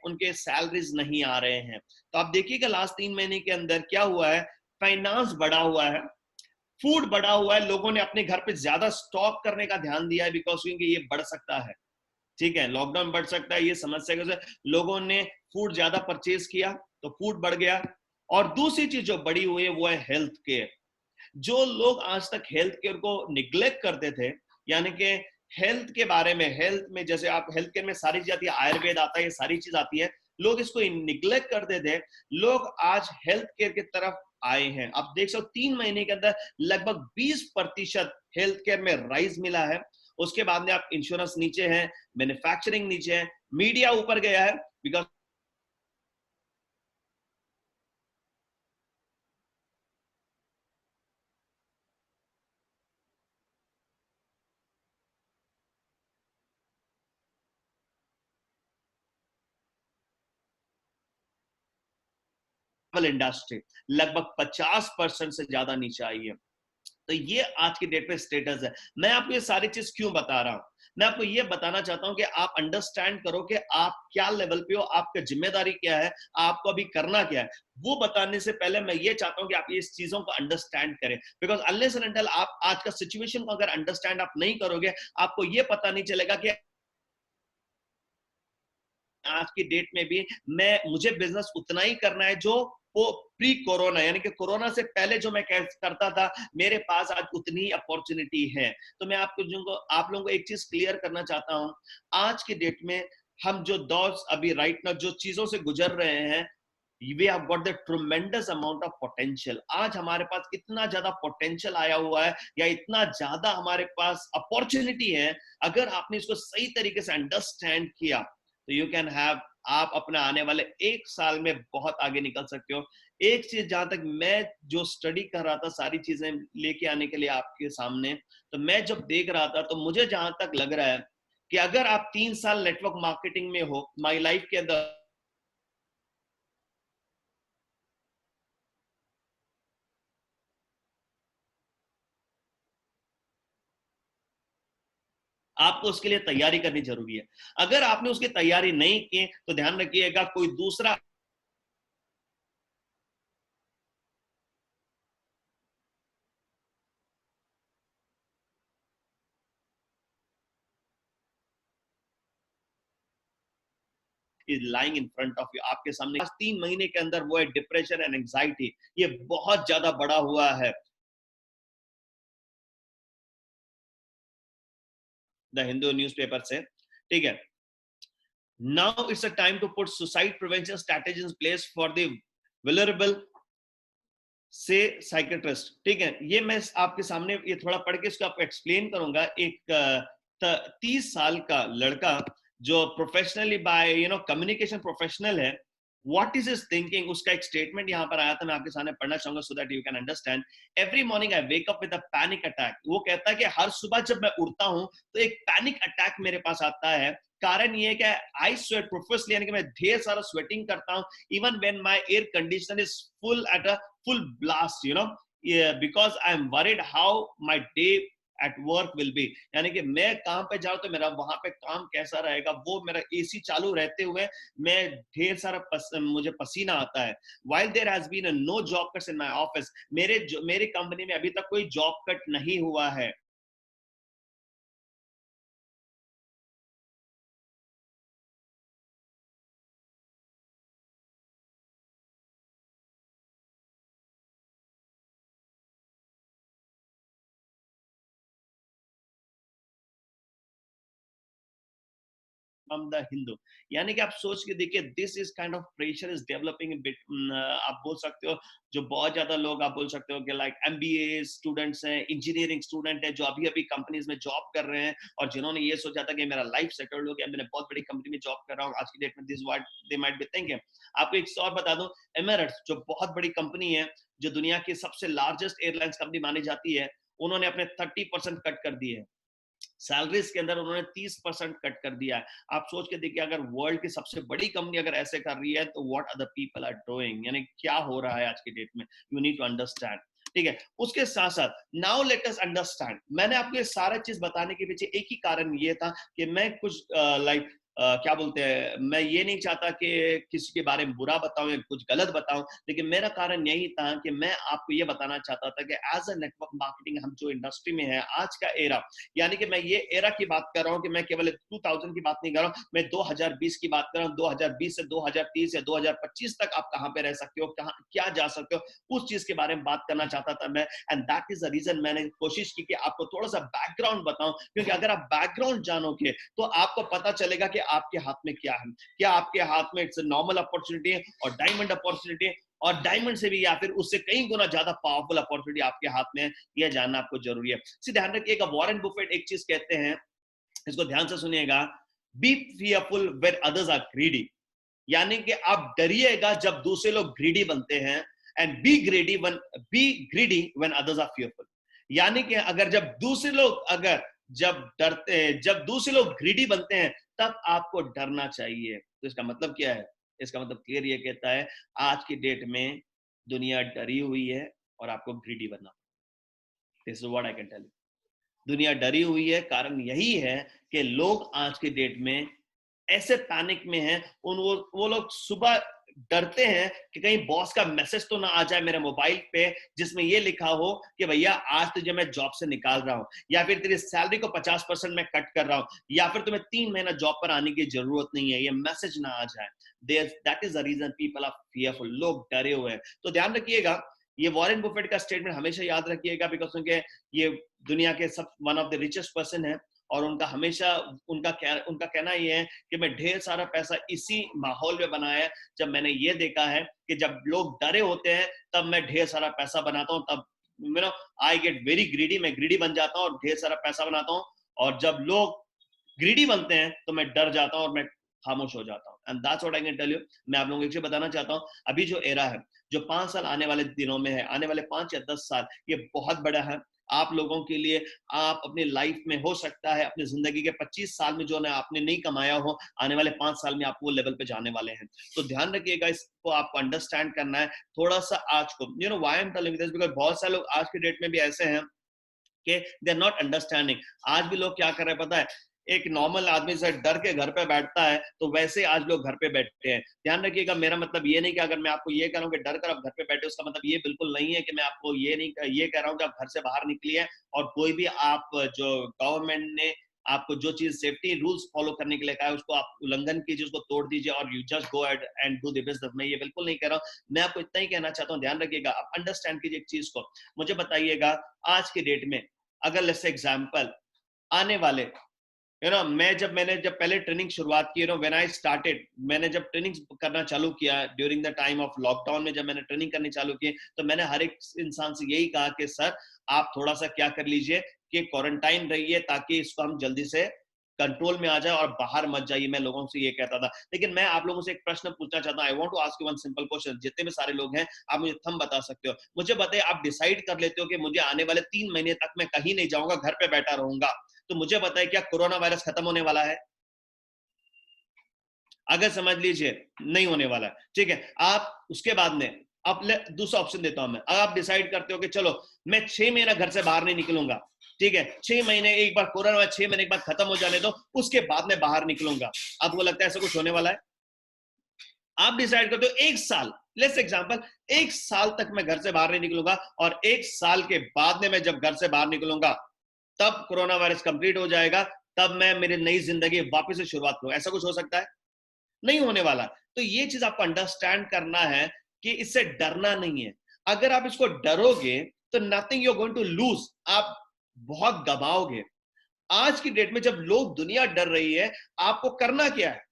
उनके सैलरीज नहीं आ रहे हैं। तो आप देखिएगा लास्ट 3 महीने के अंदर क्या हुआ है, फाइनेंस बढ़ा हुआ है, फूड बढ़ा हुआ है, लोगों ने अपने घर पे ज्यादा स्टॉक करने का ध्यान दिया है, बिकॉज ये बढ़ सकता है। ठीक है, लॉकडाउन बढ़ सकता है, ये समस्या की वजह से लोगों ने फूड ज्यादा परचेज किया तो फूड बढ़ गया। और दूसरी चीज जो बढ़ी हुई है वो है हेल्थ केयर। जो लोग आज तक हेल्थ केयर को निग्लेक्ट करते थे, यानी कि हेल्थ के बारे में, हेल्थ में जैसे आप हेल्थ केयर में सारी चीज आती है, आयुर्वेद आता है, ये सारी चीज आती है, लोग इसको निग्लेक्ट करते थे, लोग आज हेल्थ केयर की तरफ आए हैं। आप देख सकते 3 महीने के अंदर लगभग 20% हेल्थ केयर में राइज मिला है। उसके बाद में आप इंश्योरेंस नीचे है, मैन्युफैक्चरिंग नीचे है, मीडिया ऊपर गया है, बिकॉज इंडस्ट्री लगभग 50% से ज्यादा नीचे आई है। तो ये आज की डेट में स्टेटस है। मैं आपको ये सारी चीज क्यों बता रहा हूं? मैं आपको ये बताना चाहता हूं कि आप अंडरस्टैंड करो कि आप क्या लेवल पे हो, आपका जिम्मेदारी क्या है, आपको अभी करना क्या है। वो बताने से पहले मैं ये चाहता हूं कि आप इस चीजों को अंडरस्टैंड करें, बिकॉज अनलेस एंड अनटिल आप आज का सिचुएशन को अगर अंडरस्टैंड आप नहीं करोगे, आपको ये पता नहीं चलेगा कि आज की डेट में भी मुझे बिजनेस उतना ही करना है जो वो प्री कोरोना, यानी कि कोरोना से पहले जो मैं करता था, मेरे पास आज उतनी अपॉर्चुनिटी है। तो मैं आप लोगों को एक चीज क्लियर करना चाहता हूं, आज की डेट में हम जो दौर अभी राइट नाउ जो चीजों से गुजर रहे हैं, we have got the tremendous amount of potential। आज हमारे पास इतना ज्यादा पोटेंशियल आया हुआ है, या इतना ज्यादा हमारे पास अपॉर्चुनिटी है, अगर आपने इसको सही तरीके से अंडरस्टैंड किया तो यू कैन हैव, आप अपने आने वाले 1 साल में बहुत आगे निकल सकते हो। एक चीज जहां तक मैं जो स्टडी कर रहा था, सारी चीजें लेके आने के लिए आपके सामने, तो मैं जब देख रहा था तो मुझे जहां तक लग रहा है कि अगर आप 3 साल नेटवर्क मार्केटिंग में हो, माई लाइफ के अंदर आपको उसके लिए तैयारी करनी जरूरी है। अगर आपने उसकी तैयारी नहीं की तो ध्यान रखिएगा, कोई दूसरा is lying in front of you, आपके सामने 3 महीने के अंदर वो है डिप्रेशन एंड एंजाइटी, ये बहुत ज्यादा बड़ा हुआ है। द हिंदू न्यूज़पेपर से, ठीक है। Now it's a time to put suicide prevention strategies in place for the vulnerable says psychiatrist, ठीक है। ये मैं आपके सामने ये थोड़ा पढ़ के इसको आपको एक्सप्लेन करूंगा। एक 30 साल का लड़का जो प्रोफेशनली बाय कम्युनिकेशन प्रोफेशनल है, व्हाट इज हिज थिंकिंग, उसका एक स्टेटमेंट यहाँ पर आया था, मैं आपके सामने पढ़ना चाहूंगा सो that you can understand. Every morning I wake up with a panic attack. वो कहता है कि हर सुबह जब मैं उठता हूँ तो एक पैनिक अटैक मेरे पास आता है। कारण ये है कि आई स्वेट प्रोफेशनली, यानी कि मैं ढेर सारा स्वेटिंग करता हूँ, even when my air conditioner is full at a full blast, because I'm worried how my day at work will be। यानी कि मैं काम पे जाऊं तो मेरा वहां पे काम कैसा रहेगा, वो मेरा एसी चालू रहते हुए मैं ढेर सारा मुझे पसीना आता है। while there has been a no job cuts in my office, मेरे कंपनी में अभी तक कोई जॉब कट नहीं हुआ है। फ्रॉम द हिंदू, यानी कि आप सोच के देखिए, this is kind of pressure is developing bit, आप बोल सकते हो जो बहुत ज्यादा लोग, आप बोल सकते हो कि लाइक एमबीए स्टूडेंट्स हैं, इंजीनियरिंग स्टूडेंट है, जो अभी अभी कंपनीज में जॉब कर रहे हैं, और जिन्होंने ये सोचा था कि मेरा लाइफ सेटल्ड हो गया, मैंने बहुत बड़ी कंपनी में जॉब कर रहा हूँ, आज की डेट में this what they might be thinking. आपको एक और बता दूं, एमिरेट्स जो बहुत बड़ी कंपनी है, जो दुनिया की सबसे लार्जेस्ट एयरलाइंस कंपनी मानी जाती है, उन्होंने अपने 30% कट कर दिए हैं। सैलरीज के अंदर उन्होंने 30% कट कर दिया है। आप सोच के देखिए, अगर वर्ल्ड की सबसे बड़ी कंपनी अगर ऐसे कर रही है तो what other people are doing, यानी क्या हो रहा है आज की डेट में, यू नीड टू अंडरस्टैंड, ठीक है। उसके साथ साथ नाउ लेट अस अंडरस्टैंड, मैंने आपको ये सारा चीज बताने के पीछे एक ही कारण ये था कि मैं कुछ लाइक क्या बोलते हैं, मैं ये नहीं चाहता कि किसी के बारे में बुरा बताऊं या कुछ गलत बताऊं, लेकिन मेरा कारण यही था कि मैं आपको ये बताना चाहता था कि एज अ नेटवर्क मार्केटिंग, हम जो इंडस्ट्री में है आज का एरा, यानी कि मैं ये एरा की बात कर रहा हूं कि मैं केवल 2000 की बात नहीं कर रहा हूं, मैं 2020 की बात कर रहा हूं। 2020 से 2030 या 2025 तक आप कहां पे रह सकते हो, कहां क्या जा सकते हो, उस चीज के बारे में बात करना चाहता था मैं। And that is the reason मैंने कोशिश की कि आपको थोड़ा सा बैकग्राउंड बताऊं, क्योंकि अगर आप बैकग्राउंड जानोगे तो आपको पता चलेगा कि आपके हाथ में क्या है। क्या आपके हाथ में इट्स नॉर्मल अपॉर्चुनिटी है और डायमंड अपॉर्चुनिटी, और डायमंड से भी या फिर उससे कई गुना ज्यादा पावरफुल अपॉर्चुनिटी आपके हाथ में है, यह जानना आपको जरूरी है। सीधे ध्यान रखिएगा, वॉरेन बुफेट एक चीज कहते हैं, इसको ध्यान से सुनिएगा, be fearful when others are greedy, यानी कि आप डरिएगा जब दूसरे लोग ग्रीडी बनते हैं, and be greedy when others are fearful, यानी कि अगर जब दूसरे लोग अगर जब डरते हैं, जब दूसरे लोग ग्रीडी बनते हैं, तब आपको डरना चाहिए। तो इसका मतलब क्या है, इसका मतलब क्लियर ये कहता है आज की डेट में दुनिया डरी हुई है और आपको ग्रीडी बनना। This is what I can tell you. दुनिया डरी हुई है, कारण यही है कि लोग आज की डेट में ऐसे पैनिक में हैं, वो लोग सुबह डरते हैं कि कहीं बॉस का मैसेज तो ना आ जाए मेरे मोबाइल पे जिसमें ये लिखा हो कि भैया आज तुझे मैं जॉब से निकाल रहा हूं, या फिर तेरी सैलरी को 50% मैं कट कर रहा हूं, या फिर तुम्हें 3 महीना जॉब पर आने की जरूरत नहीं है, ये मैसेज ना आ जाए। That is the reason people are fearful, लोग डरे हुए हैं। तो ध्यान रखिएगा, ये वॉरेन बुफेट का स्टेटमेंट हमेशा याद रखिएगा, बिकॉज उनके ये दुनिया के सब one of the richest person है, और उनका हमेशा उनका कहना ये है कि मैं ढेर सारा पैसा इसी माहौल में बनाया है जब मैंने ये देखा है कि जब लोग डरे होते हैं तब मैं ढेर सारा पैसा बनाता हूँ, तब you know I get very greedy, मैं ग्रीडी बन जाता हूँ और ढेर सारा पैसा बनाता हूँ, और जब लोग ग्रीडी बनते हैं तो मैं डर जाता हूँ और मैं खामोश हो जाता हूँ। And that's what I can tell you. मैं आप लोगों को एक चीज बताना चाहता हूँ, अभी जो एरा है, जो 5 साल आने वाले दिनों में है, आने वाले 5 या 10 साल, ये बहुत बड़ा है आप लोगों के लिए। आप अपनी लाइफ में हो सकता है अपनी जिंदगी के 25 साल में जो ना आपने नहीं कमाया हो, आने वाले 5 साल में आप वो लेवल पे जाने वाले हैं। तो ध्यान रखिएगा, इसको आपको अंडरस्टैंड करना है थोड़ा सा आज को। You know why I am telling this, because बहुत सारे लोग आज के डेट में भी ऐसे हैं कि दे आर नॉट अंडरस्टैंडिंग। आज भी लोग क्या कर रहे हैं पता है, एक नॉर्मल आदमी से डर के घर पे बैठता है तो वैसे आज लोग घर पे बैठते हैं। ध्यान रखिएगा, मेरा मतलब ये नहीं कि अगर मैं आपको ये कह रहा हूँ कि डर कर आप घर पे बैठे, उसका मतलब ये बिल्कुल नहीं है कि मैं आपको ये कह रहा हूँ कि आप घर से बाहर निकलिए और कोई भी आप जो गवर्नमेंट ने आपको जो चीज सेफ्टी रूल्स फॉलो करने के लिए कहा है उसको आप उल्लंघन कीजिए, उसको तोड़ दीजिए और you just go ahead and do the business. मैं ये बिल्कुल नहीं कह रहा हूँ, मैं आपको इतना ही कहना चाहता हूँ, ध्यान रखिएगा, आप अंडरस्टैंड कीजिए एक चीज को। मुझे बताइएगा आज की डेट में अगर लेट्स एग्जांपल आने वाले मैंने जब पहले ट्रेनिंग शुरुआत की, व्हेन आई स्टार्टेड, मैंने जब ट्रेनिंग करना चालू किया during the time of lockdown में, जब मैंने ट्रेनिंग करनी चालू की तो मैंने हर एक इंसान से यही कहा कि सर आप थोड़ा सा क्या कर लीजिए कि क्वारंटाइन रहिए ताकि इसको हम जल्दी से कंट्रोल में आ जाए और बाहर मत जाइए। मैं लोगों से ये कहता था, लेकिन मैं आप लोगों से एक प्रश्न पूछना चाहता हूं। I want to ask you one simple question, जितने भी सारे लोग हैं आप मुझे थंब बता सकते हो, मुझे बताइए, आप डिसाइड कर लेते हो कि मुझे आने वाले 3 महीने तक मैं कहीं नहीं जाऊंगा, घर पे बैठा रहूंगा, तो मुझे बताइए क्या कोरोना वायरस खत्म होने वाला है? अगर समझ लीजिए नहीं होने वाला है, ठीक है। आप उसके बाद में अब दूसरा ऑप्शन देता हूं मैं, अगर आप डिसाइड करते हो कि चलो मैं 6 महीना घर से बाहर नहीं निकलूंगा, ठीक है, 6 महीने एक बार कोरोना 6 महीने के बाद खत्म हो जाने दो, उसके बाद में बाहर निकलूंगा, आपको लगता है ऐसा कुछ होने वाला है? आप डिसाइड करते हो 1 साल, लेट्स एग्जांपल 1 साल तक मैं घर से बाहर नहीं निकलूंगा और 1 साल के बाद में मैं जब घर से बाहर निकलूंगा तब कोरोना वायरस कंप्लीट हो जाएगा, तब मैं मेरी नई जिंदगी वापस से शुरुआत करूंगा। ऐसा कुछ हो सकता है? नहीं होने वाला। तो ये चीज आपको अंडरस्टैंड करना है कि इससे डरना नहीं है। अगर आप इसको डरोगे तो nothing you are going to lose, आप बहुत गवाओगे। आज की डेट में जब लोग दुनिया डर रही है, आपको करना क्या है?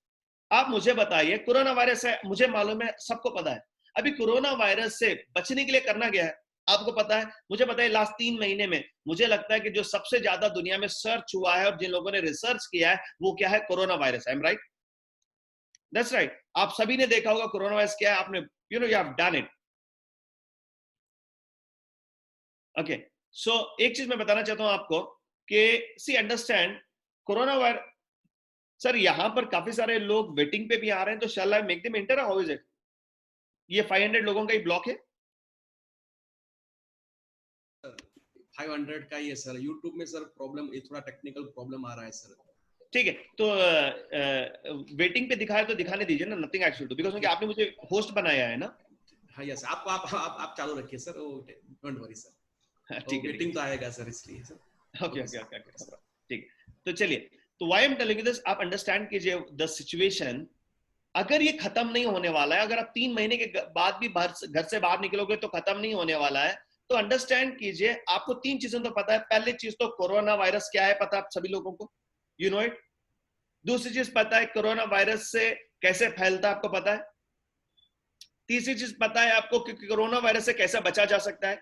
आप मुझे बताइए, कोरोना वायरस है, मुझे मालूम है, सबको पता है। अभी कोरोना वायरस से बचने के लिए करना क्या है आपको पता है? मुझे बताइए, लास्ट 3 महीने में मुझे लगता है कि जो सबसे ज्यादा दुनिया में सर्च हुआ है और जिन लोगों ने रिसर्च किया है वो क्या है? Corona virus. I am right? That's right. आप सभी ने देखा होगा कोरोना वायरस क्या है, आपने you have done it. Okay, so एक चीज मैं बताना चाहता हूं आपको कि see understand corona virus. Sir यहां पर काफी सारे लोग वेटिंग पे भी आ रहे हैं, तो shall I make them enter? How is it? ये 500 लोगों का ही ब्लॉक है? 500 का ही है सर। यूट्यूब में सर प्रॉब्लम, ये थोड़ा टेक्निकल प्रॉब्लम आ रहा है सर। ठीक है, तो वेटिंग पे दिखाया तो दिखाने दीजिए ना, nothing I should do, because आपने मुझे होस्ट बनाया है ना। हाँ यस, आप चालू रखिए सर, डोंट वरी सर। ठीक है, वेटिंग तो आएगा सर, इसलिए सर। ओके ओके ओके, ठीक। तो चलिए, तो why I am telling you this, आप अंडरस्टैंड कीजिए द सिचुएशन। अगर ये खत्म नहीं होने वाला है, अगर आप 3 महीने के बाद भी घर से बाहर निकलोगे तो खत्म नहीं होने वाला है, तो अंडरस्टैंड कीजिए, आपको 3 चीजें तो पता है। पहली चीज तो कोरोना वायरस क्या है पता है आप सभी लोगों को, यू नो इट। दूसरी चीज पता है कोरोना वायरस से कैसे फैलता है, आपको पता है। तीसरी चीज पता है आपको कि कोरोना वायरस से कैसे बचा जा सकता है।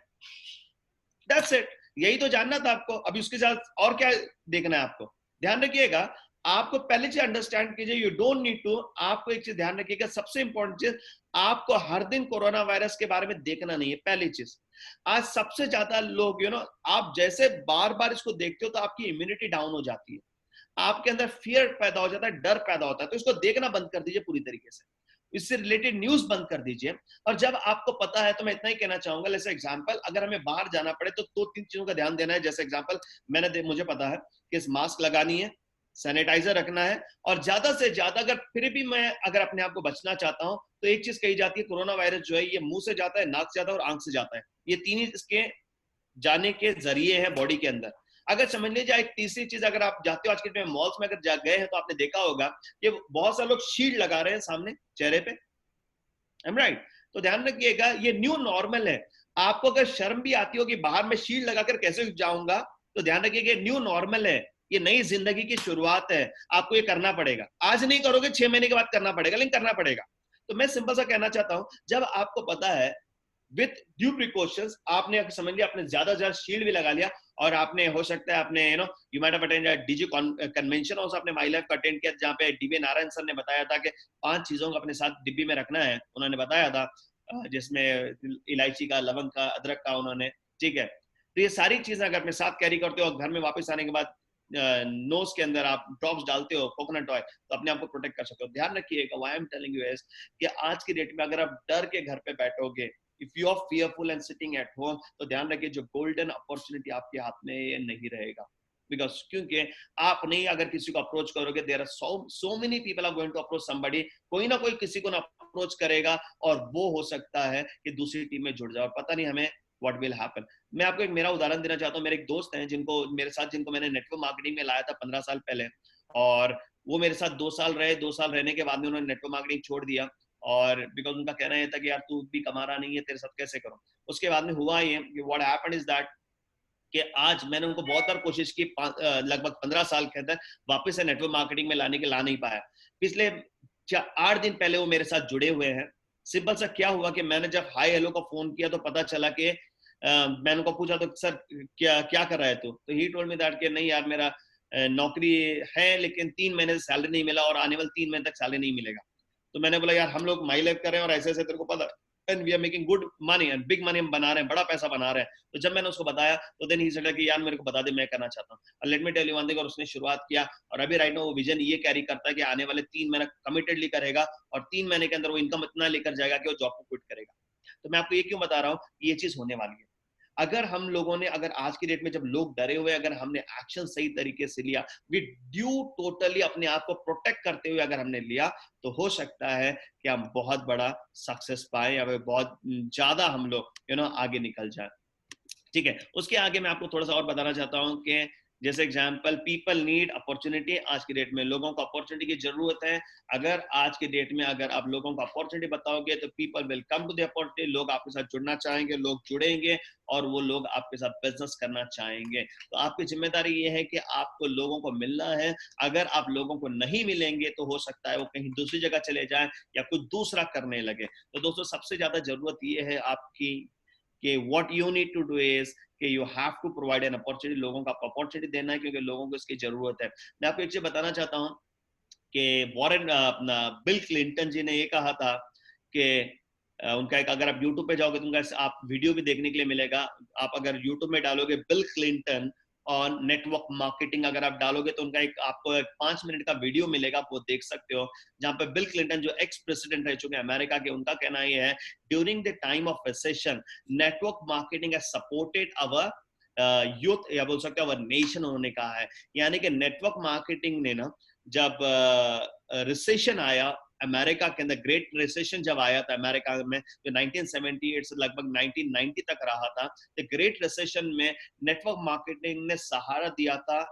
दैट्स इट, यही तो जानना था आपको। अभी उसके साथ और क्या देखना है आपको? ध्यान रखिएगा, आपको पहले चीज अंडरस्टैंड कीजिए, यू डोंट नीड टू। आपको एक चीज ध्यान रखिएगा, सबसे इंपॉर्टेंट चीज, आपको हर दिन कोरोना वायरस के बारे में देखना नहीं है। पहली चीज, आज सबसे ज्यादा लोग आप जैसे बार बार इसको देखते हो तो आपकी इम्यूनिटी डाउन हो जाती है, आपके अंदर फियर पैदा हो जाता है, डर पैदा होता है, तो इसको देखना बंद कर दीजिए पूरी तरीके से। इससे रिलेटेड न्यूज बंद कर दीजिए। और जब आपको पता है, तो मैं इतना ही कहना चाहूंगा, जैसे एग्जांपल, अगर हमें बाहर जाना पड़े तो 2-3 चीजों का ध्यान देना है। जैसे एग्जांपल, मुझे पता है कि मास्क लगानी है, सैनिटाइजर रखना है, और ज्यादा से ज्यादा अगर फिर भी मैं अगर अपने आप को बचना चाहता हूं, तो एक चीज कही जाती है, कोरोना वायरस जो है ये मुंह से जाता है, नाक से जाता है और आंख से जाता है। ये तीन ही इसके जाने के जरिए हैं बॉडी के अंदर। अगर समझ लीजिए एक तीसरी चीज, अगर आप जाते हो आज के दिन मॉल्स में अगर जा गए हैं तो आपने देखा होगा कि बहुत सारे लोग शील्ड लगा रहे हैं सामने चेहरे पे, राइट? तो ध्यान रखिएगा, ये न्यू नॉर्मल है। आपको अगर शर्म भी आती हो कि बाहर में शील्ड लगाकर कैसे जाऊंगा, तो ध्यान रखिएगा न्यू नॉर्मल है, ये नई जिंदगी की शुरुआत है। आपको ये करना पड़ेगा, आज नहीं करोगे 6 महीने के बाद करना पड़ेगा, लेकिन करना पड़ेगा। तो मैं सिंपल सा कहना चाहता हूं, जब आपको पता है विथ ड्यू प्रिकॉशंस, आपने समझ लिया, आपने ज्यादा से ज्यादा शील्ड भी लगा लिया, और आपने हो सकता है आपने you might have attended DG convention, और आपने माई लाइफ का अटेंड किया, जहां पे डीबी नारायण सर ने बताया था कि 5 चीजों को अपने साथ डिब्बी में रखना है, उन्होंने बताया था, जिसमें इलायची का, लवंग का, अदरक का उन्होंने, ठीक है? तो ये सारी चीजें अगर अपने साथ कैरी करते हो, और घर में वापस आने के बाद नोज के अंदर आप ड्रॉप्स डालते हो कोकोनट ऑयल, तो अपने आप को प्रोटेक्ट कर सकते हो। ध्यान रखिएगा, why I am telling you is कि आज की डेट में अगर आप डर के घर पे बैठोगे, if you are fearful and sitting at home, तो ध्यान रखिए जो गोल्डन अपॉर्चुनिटी आपके हाथ में ये नहीं रहेगा। बिकॉज क्योंकि आप नहीं अगर किसी को अप्रोच करोगे, there are so many people are going to approach somebody, कोई ना कोई किसी को ना अप्रोच करेगा, और वो हो सकता है कि दूसरी टीम में जुड़ जाए, और पता नहीं हमें व्हाट विल हैपन। मैं आपको एक मेरा उदाहरण देना चाहता हूँ। मेरे एक दोस्त हैं जिनको मैंने नेटवर्क मार्केटिंग में लाया था 15 साल पहले, और वो मेरे साथ 2 साल रहे। 2 साल रहने के बाद में उन्होंने नेटवर्क मार्केटिंग छोड़ दिया, और बिकॉज उनका कहना ये था कि यार तू भी कमा रहा नहीं है, तेरे साथ कैसे करूं। उसके बाद में हुआ ये कि व्हाट हैपेंड इज दैट कि आज मैंने उनको बहुत बार कोशिश की, लगभग 15 साल के अंदर वापस से नेटवर्क मार्केटिंग में लाने के, ला नहीं पाया। पिछले 8 दिन पहले वो मेरे साथ जुड़े हुए हैं। सिंपल सा क्या हुआ कि मैंने जब हाई हेलो का फोन किया, तो पता चला कि मैंने उनको पूछा, तो सर क्या क्या कर रहा है तू? तो ही टोल्ड मी दैट कि नहीं यार, मेरा नौकरी है, लेकिन 3 महीने से सैलरी नहीं मिला, और आने वाले 3 महीने तक सैलरी नहीं मिलेगा। तो मैंने बोला यार, हम लोग माई लाइफ कर रहे हैं, और ऐसे ऐसे तेरे को पता, and we are making good money and big money हम बना रहे हैं, बड़ा पैसा बना रहे हैं। तो जब मैंने उसको बताया, तो देन ही सेड कि यार मेरे को बता दे, मैं करना चाहता हूँ, और let me tell you one thing. और उसने शुरुआत किया, और अभी राइट नाउ वो विजन ये कैरी करता है कि आने वाले 3 महीने कमिटेडली करेगा, और 3 महीने के अंदर वो इनकम इतना लेकर जाएगा कि वो जॉब को क्विट करेगा। तो मैं आपको ये क्यों बता रहा हूँ, ये चीज होने वाली है। अगर हम लोगों ने, अगर आज की डेट में जब लोग डरे हुए, अगर हमने एक्शन सही तरीके से लिया, विद ड्यू टोटली अपने आप को प्रोटेक्ट करते हुए अगर हमने लिया, तो हो सकता है कि हम बहुत बड़ा सक्सेस पाए, या फिर बहुत ज्यादा हम लोग आगे निकल जाए। ठीक है, उसके आगे मैं आपको थोड़ा सा और बताना चाहता हूं कि जैसे एग्जांपल, पीपल नीड अपॉर्चुनिटी। आज की डेट में लोगों को अपॉर्चुनिटी की जरूरत है। अगर आज की डेट में अगर आप लोगों को अपॉर्चुनिटी बताओगे, तो people will come to the opportunity. लोग आपके साथ जुड़ना चाहेंगे, लोग जुड़ेंगे, और वो लोग आपके साथ बिजनेस करना चाहेंगे। तो आपकी जिम्मेदारी ये है कि आपको लोगों को मिलना है। अगर आप लोगों को नहीं मिलेंगे, तो हो सकता है वो कहीं दूसरी जगह चले जाएं, या कुछ दूसरा करने लगे। तो दोस्तों, सबसे ज्यादा जरूरत ये है आपकी कि what you need to do is कि you have to provide an opportunity। लोगों को आपको अपॉर्चुनिटी देना है, क्योंकि लोगों को इसकी जरूरत है। मैं आपको एक चीज बताना चाहता हूँ कि बिल क्लिंटन जी ने ये कहा था कि उनका एक, अगर आप यूट्यूब पे जाओगे तो उनका आप वीडियो भी देखने के लिए मिलेगा। आप अगर यूट्यूब में डालोगे बिल क्लिंटन और नेटवर्क मार्केटिंग, अगर आप डालोगे, तो उनका आपको 5 मिनट का वीडियो मिलेगा, आप वो देख सकते हो, जहां पे बिल क्लिंटन जो एक्स प्रेसिडेंट रह चुके हैं अमेरिका के, उनका कहना ये है, during the time of recession network marketing has supported our youth, या बोल सकते हैं अवर नेशन, उन्होंने कहा है। यानी कि नेटवर्क मार्केटिंग ने ना, जब रिसेशन आया अमेरिका के अंदर, ग्रेट रिसेशन जब आया था अमेरिका में, जो 1978 से लगभग 1990 तक रहा था, तो ग्रेट रिसेशन में नेटवर्क मार्केटिंग ने सहारा दिया था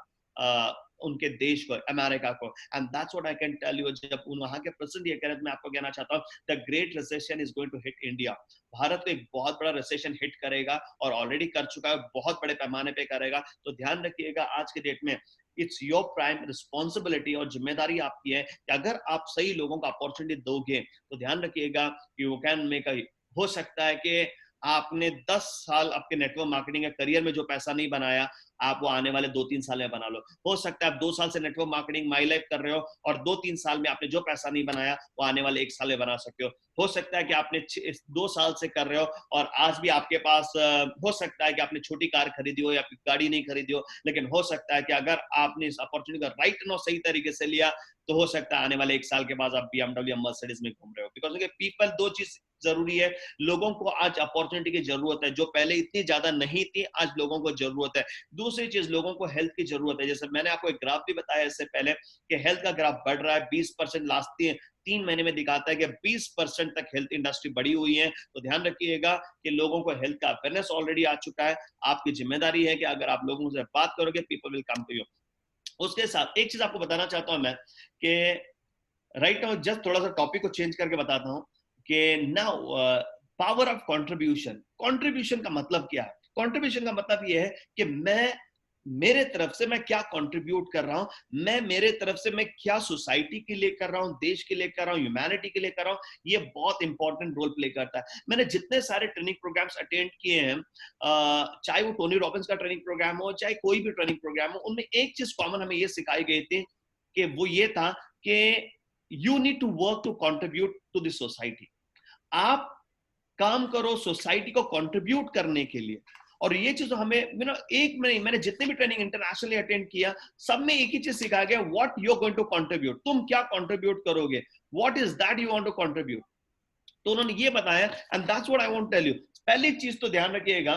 उनके देश को, अमेरिका को। And that's what I can tell you. जब वहां के प्रेसिडेंट ये कह रहे थे, मैं आपको कहना चाहता हूँ, the great recession is going to hit India. Bharat को एक बहुत बड़ा रिसेशन हिट करेगा, और ऑलरेडी कर चुका है, बहुत बड़े पैमाने पे करेगा। तो ध्यान रखिएगा, आज के डेट में इट्स योर प्राइम रिस्पॉन्सिबिलिटी, और जिम्मेदारी आपकी है कि अगर आप सही लोगों को अपॉर्चुनिटी दोगे, तो ध्यान रखिएगा यू कैन मेक अ, हो सकता है कि आपने 10 साल आपके नेटवर्क मार्केटिंग के करियर में जो पैसा नहीं बनाया, आप वो आने वाले 2-3 साल में बना लो। हो सकता है आप 2 साल से नेटवर्क मार्केटिंग माई लाइफ कर रहे हो और 2-3 साल में आपने जो पैसा नहीं बनाया वो आने वाले 1 साल में बना सकते हो सकता है कि आपने 2 साल से कर रहे हो और आज भी आपके पास हो सकता है कि आपने छोटी कार खरीदी हो या गाड़ी नहीं खरीदी हो, लेकिन हो सकता है कि अगर आपने इस अपॉर्चुनिटी का राइट नो सही तरीके से लिया तो हो सकता है आने वाले 1 साल के बाद आप BMW या मर्सिडीज में घूम रहे हो। बिकॉज पीपल, 2 चीज जरूरी है, लोगों को आज अपॉर्चुनिटी की जरूरत है जो पहले इतनी ज्यादा नहीं थी, आज लोगों को जरूरत है। दूसरी चीज, लोगों को हेल्थ की जरूरत है। जैसे मैंने आपको एक ग्राफ भी बताया इससे पहले कि हेल्थ का ग्राफ बढ़ रहा है, 20% लास्ट 3 महीने में दिखाता है कि 20% तक हेल्थ इंडस्ट्री बढ़ी हुई है। तो ध्यान रखिएगा कि लोगों को हेल्थ का अवेयरनेस ऑलरेडी आ चुका है। आपकी जिम्मेदारी है कि अगर आप लोगों से बात करोगे, people will come to you. उसके साथ एक चीज आपको बताना चाहता हूं मैं कि राइट नाउ जस्ट थोड़ा सा टॉपिक को चेंज करके बताता हूं कि now power of contribution. Contribution का मतलब क्या है? कंट्रीब्यूशन का मतलब यह है कि मैं मेरे तरफ से मैं क्या कंट्रीब्यूट कर रहा हूं, मैं मेरे तरफ से मैं क्या सोसाइटी के लिए कर रहा हूं, देश के लिए कर रहा हूं, ह्यूमैनिटी के लिए कर रहा हूं। ये बहुत इंपॉर्टेंट रोल प्ले करता है। मैंने जितने सारे ट्रेनिंग प्रोग्राम्स अटेंड किए हैं, चाहे वो टोनी रॉबिन्स का ट्रेनिंग प्रोग्राम हो, चाहे कोई भी ट्रेनिंग प्रोग्राम हो, उनमें एक चीज कॉमन हमें ये सिखाई गई थी कि वो ये था कि you need to work to contribute to the society. आप काम करो सोसाइटी को कंट्रीब्यूट करने के लिए। और ये चीज हमें एक में नहीं, मैंने जितने भी ट्रेनिंग इंटरनेशनली अटेंड किया, सब में एक ही चीज सिखाया गया, what you are going to contribute. तुम क्या कंट्रीब्यूट करोगे, what is that you want to contribute. तो उन्होंने ये बताया, and that's what I want to tell you. पहली चीज तो ध्यान रखिएगा,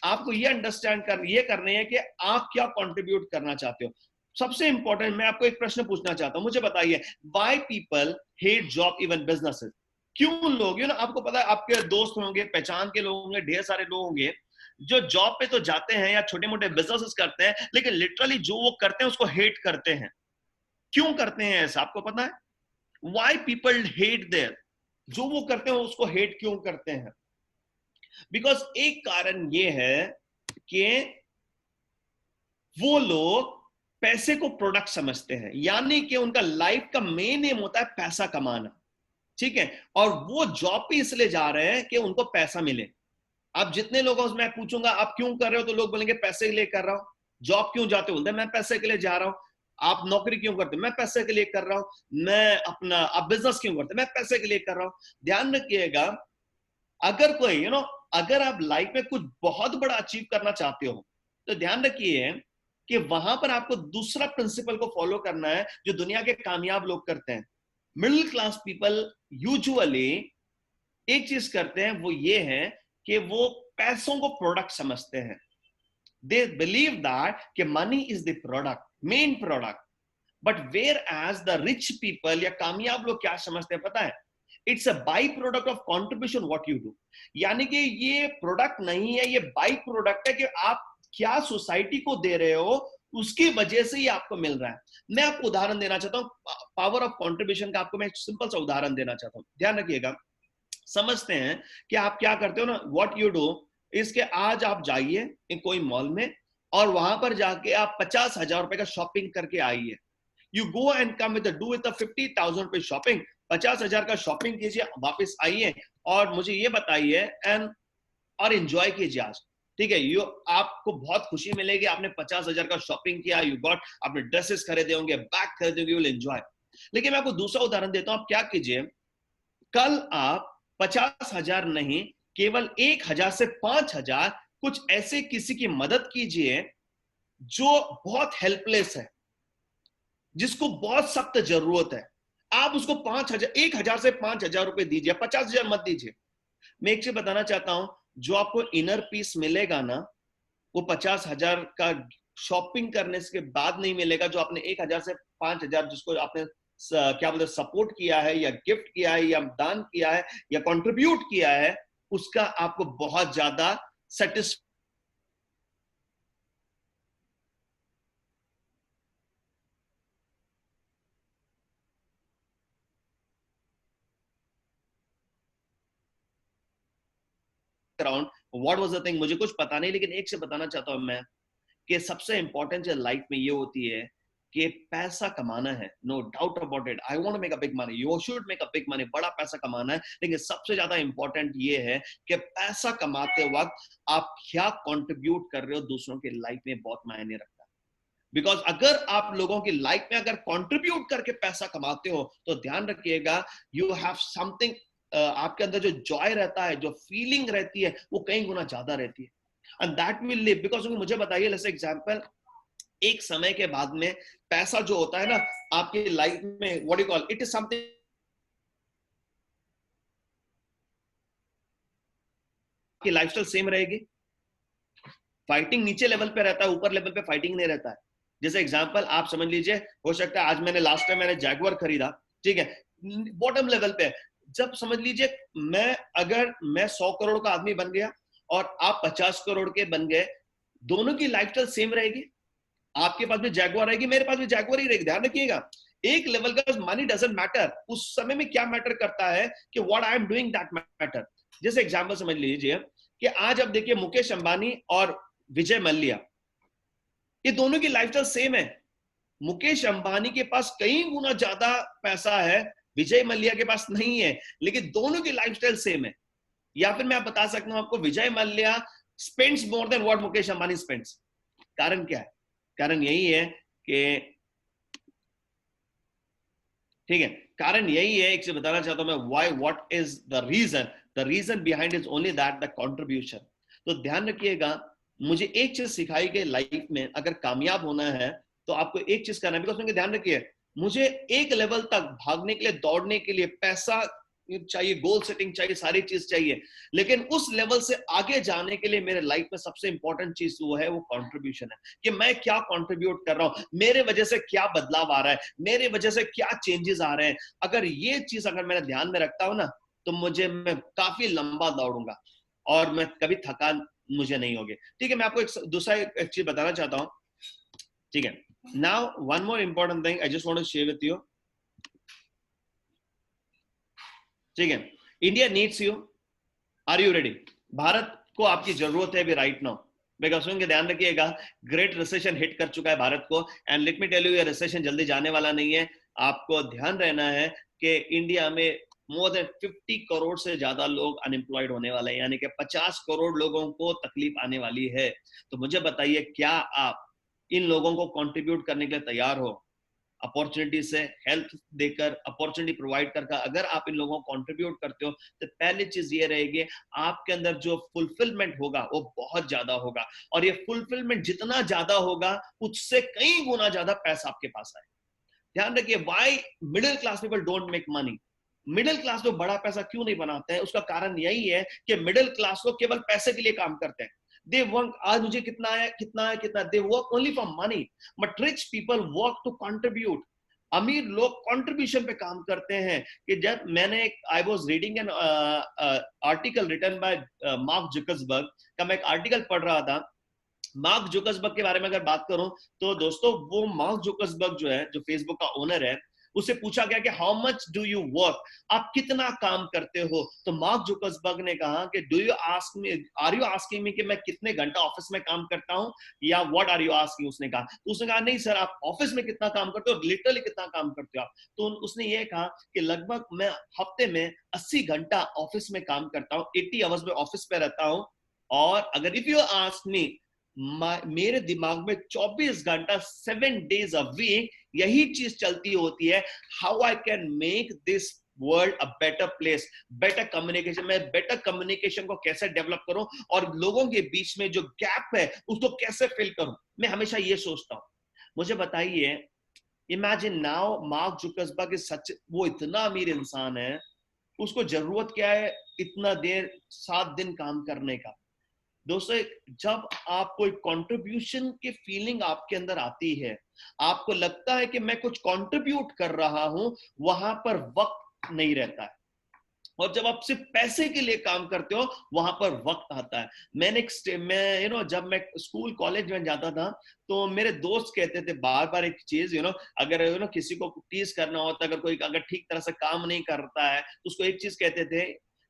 आपको ये अंडरस्टैंड करने है कि आप क्या कंट्रीब्यूट करना चाहते हो। सबसे इंपॉर्टेंट, मैं आपको एक प्रश्न पूछना चाहता हूं, मुझे बताइए, why people hate job even businesses? क्यों लोग, आपको पता है, आपके दोस्त होंगे, पहचान के लोग होंगे, ढेर सारे लोग होंगे जो जॉब पे तो जाते हैं या छोटे मोटे बिजनेसेस करते हैं, लेकिन लिटरली जो वो करते हैं उसको हेट करते हैं। क्यों करते हैं ऐसा, आपको पता है? व्हाई पीपल हेट देयर, जो वो करते हैं उसको हेट क्यों करते हैं? बिकॉज एक कारण ये है कि वो लोग पैसे को प्रोडक्ट समझते हैं, यानी कि उनका लाइफ का मेन एम होता है पैसा कमाना, ठीक है? और वो जॉब पे इसलिए जा रहे हैं कि उनको पैसा मिले। आप जितने लोगों से मैं पूछूंगा आप क्यों कर रहे हो, तो लोग बोलेंगे पैसे के लिए कर रहा हूं। जॉब क्यों जाते हो, बोलते हैं मैं पैसे के लिए जा रहा हूं। आप नौकरी क्यों करते हो, मैं पैसे के लिए कर रहा हूं। मैं अपना, आप बिजनेस क्यों करते हो, मैं पैसे के लिए कर रहा हूं। ध्यान रखिएगा, अगर कोई अगर आप लाइफ में कुछ बहुत बड़ा अचीव करना चाहते हो, तो ध्यान रखिए कि वहां पर आपको दूसरा प्रिंसिपल को फॉलो करना है जो दुनिया के कामयाब लोग करते हैं। मिडिल क्लास पीपल यूजुअली एक चीज करते हैं, वो ये है कि वो पैसों को प्रोडक्ट समझते हैं। दे बिलीव दैट कि money is the product, main product. But where as the rich people या कामयाब लोग क्या समझते हैं पता है? It's a by product of contribution what you do. यानी कि ये प्रोडक्ट नहीं है, ये बाई प्रोडक्ट है कि आप क्या सोसाइटी को दे रहे हो, उसकी वजह से ही आपको मिल रहा है। मैं आपको उदाहरण देना चाहता हूं, पावर ऑफ कॉन्ट्रीब्यूशन का आपको मैं सिंपल सा उदाहरण देना चाहता हूं। ध्यान रखिएगा, समझते हैं कि आप क्या करते हो ना, व्हाट यू डू, इसके आज आप जाइए कोई मॉल में और वहां पर जाके आप 50,000 रुपए का शॉपिंग करके आइए। You go and come with do with 50,000 रुपए शॉपिंग, 50,000 का शॉपिंग कीजिए, वापस आइए और मुझे ये बताइए एंड और एंजॉय कीजिए आज, ठीक है? आपको बहुत खुशी मिलेगी, आपने 50,000 का शॉपिंग किया, यू गॉट, आपने ड्रेसेस खरीदे होंगे, बैग खरीदे होंगे, यू विल एंजॉय। लेकिन मैं आपको दूसरा उदाहरण देता हूं, आप क्या कीजिए, कल आप 50,000 नहीं, केवल 1,000 से 5,000 कुछ ऐसे किसी की मदद कीजिए जो बहुत हेल्पलेस है, जिसको बहुत सख्त जरूरत है। आप उसको 5,000, 1,000 से 5,000 रुपए दीजिए, 50,000 मत दीजिए। मैं एक चीज बताना चाहता हूं, जो आपको इनर पीस मिलेगा ना, वो 50,000 का शॉपिंग करने के बाद नहीं मिलेगा, जो आपने 1,000 से 5,000 जिसको आपने क्या बोलते सपोर्ट किया है या गिफ्ट किया है या दान किया है या कंट्रीब्यूट किया है, उसका आपको बहुत ज्यादा satisfy around what was the thing, मुझे कुछ पता नहीं, लेकिन एक से बताना चाहता हूं मैं कि सबसे इंपॉर्टेंट चीज लाइफ में ये होती है कि पैसा कमाना है, no doubt about it, I want to make a big money, you should make a big money, बड़ा पैसा कमाना है, लेकिन सबसे ज्यादा इंपॉर्टेंट ये है कि पैसा कमाते वक्त आप क्या कंट्रीब्यूट कर रहे हो दूसरों की लाइफ में, बहुत मायने रखता है। बिकॉज अगर आप लोगों की लाइफ में अगर कंट्रीब्यूट करके पैसा कमाते हो तो ध्यान रखिएगा, यू हैव समथिंग, आपके अंदर जो जॉय रहता है, जो फीलिंग रहती है, वो कई गुना ज्यादा रहती है, and that will live. Because मुझे बताइए, जैसे एग्जांपल, एक समय के बाद में पैसा जो होता है ना आपकी लाइफ में, what you call it, is something, की लाइफस्टाइल सेम रहेगी, फाइटिंग नीचे लेवल पे रहता है, ऊपर लेवल पे फाइटिंग नहीं रहता है। जैसे एग्जांपल आप समझ लीजिए, हो सकता है आज मैंने लास्ट टाइम मैंने जैगुआर खरीदा, ठीक है, बॉटम लेवल पे, जब समझ लीजिए अगर मैं 100 करोड़ का आदमी बन गया और आप 50 करोड़ के बन गए, दोनों की लाइफस्टाइल सेम रहेगी, आपके पास भी जैगुआर रहेगी, मेरे पास भी जैगुआर ही रहेगी। ध्यान रखिएगा, एक लेवल का मनी डजंट मैटर, उस समय में क्या मैटर करता है कि what I am doing that matter. जैसे एग्जांपल समझ लीजिए कि आज आप देखिए मुकेश अंबानी और विजय मल्ल्या, ये दोनों की लाइफस्टाइल सेम है। मुकेश अंबानी के पास कई गुना ज्यादा पैसा है, विजय मल्ल्या के पास नहीं है, लेकिन दोनों की लाइफस्टाइल सेम है। या फिर मैं बता सकता हूं आपको, Vijay Mallya spends more than what Mukesh Ambani spends. कारण क्या है? कारण यही है कि, ठीक है, कारण यही है, एक से बताना चाहता हूं मैं, why, what is the reason behind is only that the contribution. तो ध्यान रखिएगा, मुझे एक चीज सिखाई गई लाइफ में, अगर कामयाब होना है तो आपको एक चीज करना है। बिकॉज ध्यान रखिए, मुझे एक लेवल तक भागने के लिए, दौड़ने के लिए पैसा चाहिए, गोल सेटिंग चाहिए, सारी चीज चाहिए, लेकिन उस लेवल से आगे जाने के लिए मेरे लाइफ में सबसे इंपॉर्टेंट चीज वो है, वो कंट्रीब्यूशन है, कि मैं क्या कंट्रीब्यूट कर रहा हूं, मेरे वजह से क्या बदलाव आ रहा है, मेरे वजह से क्या चेंजेस आ रहे हैं। अगर ये चीज अगर मैं ध्यान में रखता हूं ना, तो मैं काफी लंबा दौड़ूंगा और मैं कभी थकान मुझे नहीं होगी। ठीक है, मैं आपको एक दूसरा एक चीज बताना चाहता हूं, ठीक है। Now one more important thing I just want to share with you, ठीक है। India needs you, are you ready? Bharat को आपकी जरूरत है अभी राइट नाउ, बिकॉज सुन ध्यान रखिएगा, ग्रेट रिसेशन हिट कर चुका है भारत को, and let me tell you, ये रिसेशन जल्दी जाने वाला नहीं है। आपको ध्यान रहना है कि इंडिया में मोर देन 50 करोड़ से ज्यादा लोग अनएम्प्लॉयड होने वाले हैं, यानी कि 50 करोड़ लोगों को तकलीफ आने वाली है। तो मुझे बताइए, क्या आप इन लोगों को कंट्रीब्यूट करने के लिए तैयार हो? अपॉर्चुनिटी से, हेल्थ देकर, अपॉर्चुनिटी प्रोवाइड करके अगर आप इन लोगों को कंट्रीब्यूट करते हो, तो पहली चीज ये रहेगी, आपके अंदर जो फुलफिलमेंट होगा वो बहुत ज्यादा होगा, और ये फुलफिलमेंट जितना ज्यादा होगा, उससे कई गुना ज्यादा पैसा आपके पास आए। ध्यान रखिए, why middle class people don't make money. Middle class लोग बड़ा पैसा क्यों नहीं बनाते हैं? उसका कारण यही है कि मिडिल क्लास लोग केवल पैसे के लिए काम करते हैं। दे वर्क, आज मुझे कितना है, कितना है, कितना, they work only for money, but rich people work to contribute. अमीर लोग कंट्रीब्यूशन पे काम करते हैं। कि जब मैंने I was reading an article written by Mark Zuckerberg का, मैं एक आर्टिकल पढ़ रहा था मार्क जुकर्सबर्ग के बारे में। अगर बात करूं तो दोस्तों, वो मार्क जुकर्सबर्ग जो है, जो फेसबुक का ओनर है, उससे पूछा गया कि how much do you work, आप कितना काम करते हो? तो मार्क जुकर्सबर्ग ने कहा कि do you ask me, are you asking me कि मैं कितने घंटा ऑफिस में काम करता हूं, या व्हाट आर यू आस्किंग? उसने कहा, तो उसने कहा नहीं सर, आप ऑफिस में कितना काम करते हो, लिटरली कितना काम करते हो आप? तो उसने ये कहा कि लगभग मैं हफ्ते में 80 घंटा ऑफिस में काम करता हूं, 80 आवर्स में ऑफिस पे रहता हूं। और अगर इफ यू आस्क मी, मेरे दिमाग में 24 घंटा 7 डेज अ वीक यही चीज चलती होती है, how I can make this world a better place, better communication, मैं बेटर कम्युनिकेशन को कैसे डेवलप करूं, और लोगों के बीच में जो गैप है उसको कैसे फिल करूं। मैं हमेशा ये सोचता हूं। मुझे बताइए, imagine now, Mark Zuckerberg is such, वो इतना अमीर इंसान है, उसको जरूरत क्या है इतना देर 7 दिन काम करने का? दोस्तों, जब आप कोई कंट्रीब्यूशन की फीलिंग आपके अंदर आती है, आपको लगता है कि मैं कुछ कंट्रीब्यूट कर रहा हूं, वहां पर वक्त नहीं रहता है। और जब आप सिर्फ पैसे के लिए काम करते हो, वहां पर वक्त आता है। मैं जब मैं स्कूल कॉलेज में जाता था, तो मेरे दोस्त कहते थे बार बार एक चीज, अगर किसी को टीज करना होता, अगर कोई अगर ठीक तरह से काम नहीं करता है, तो उसको एक चीज कहते थे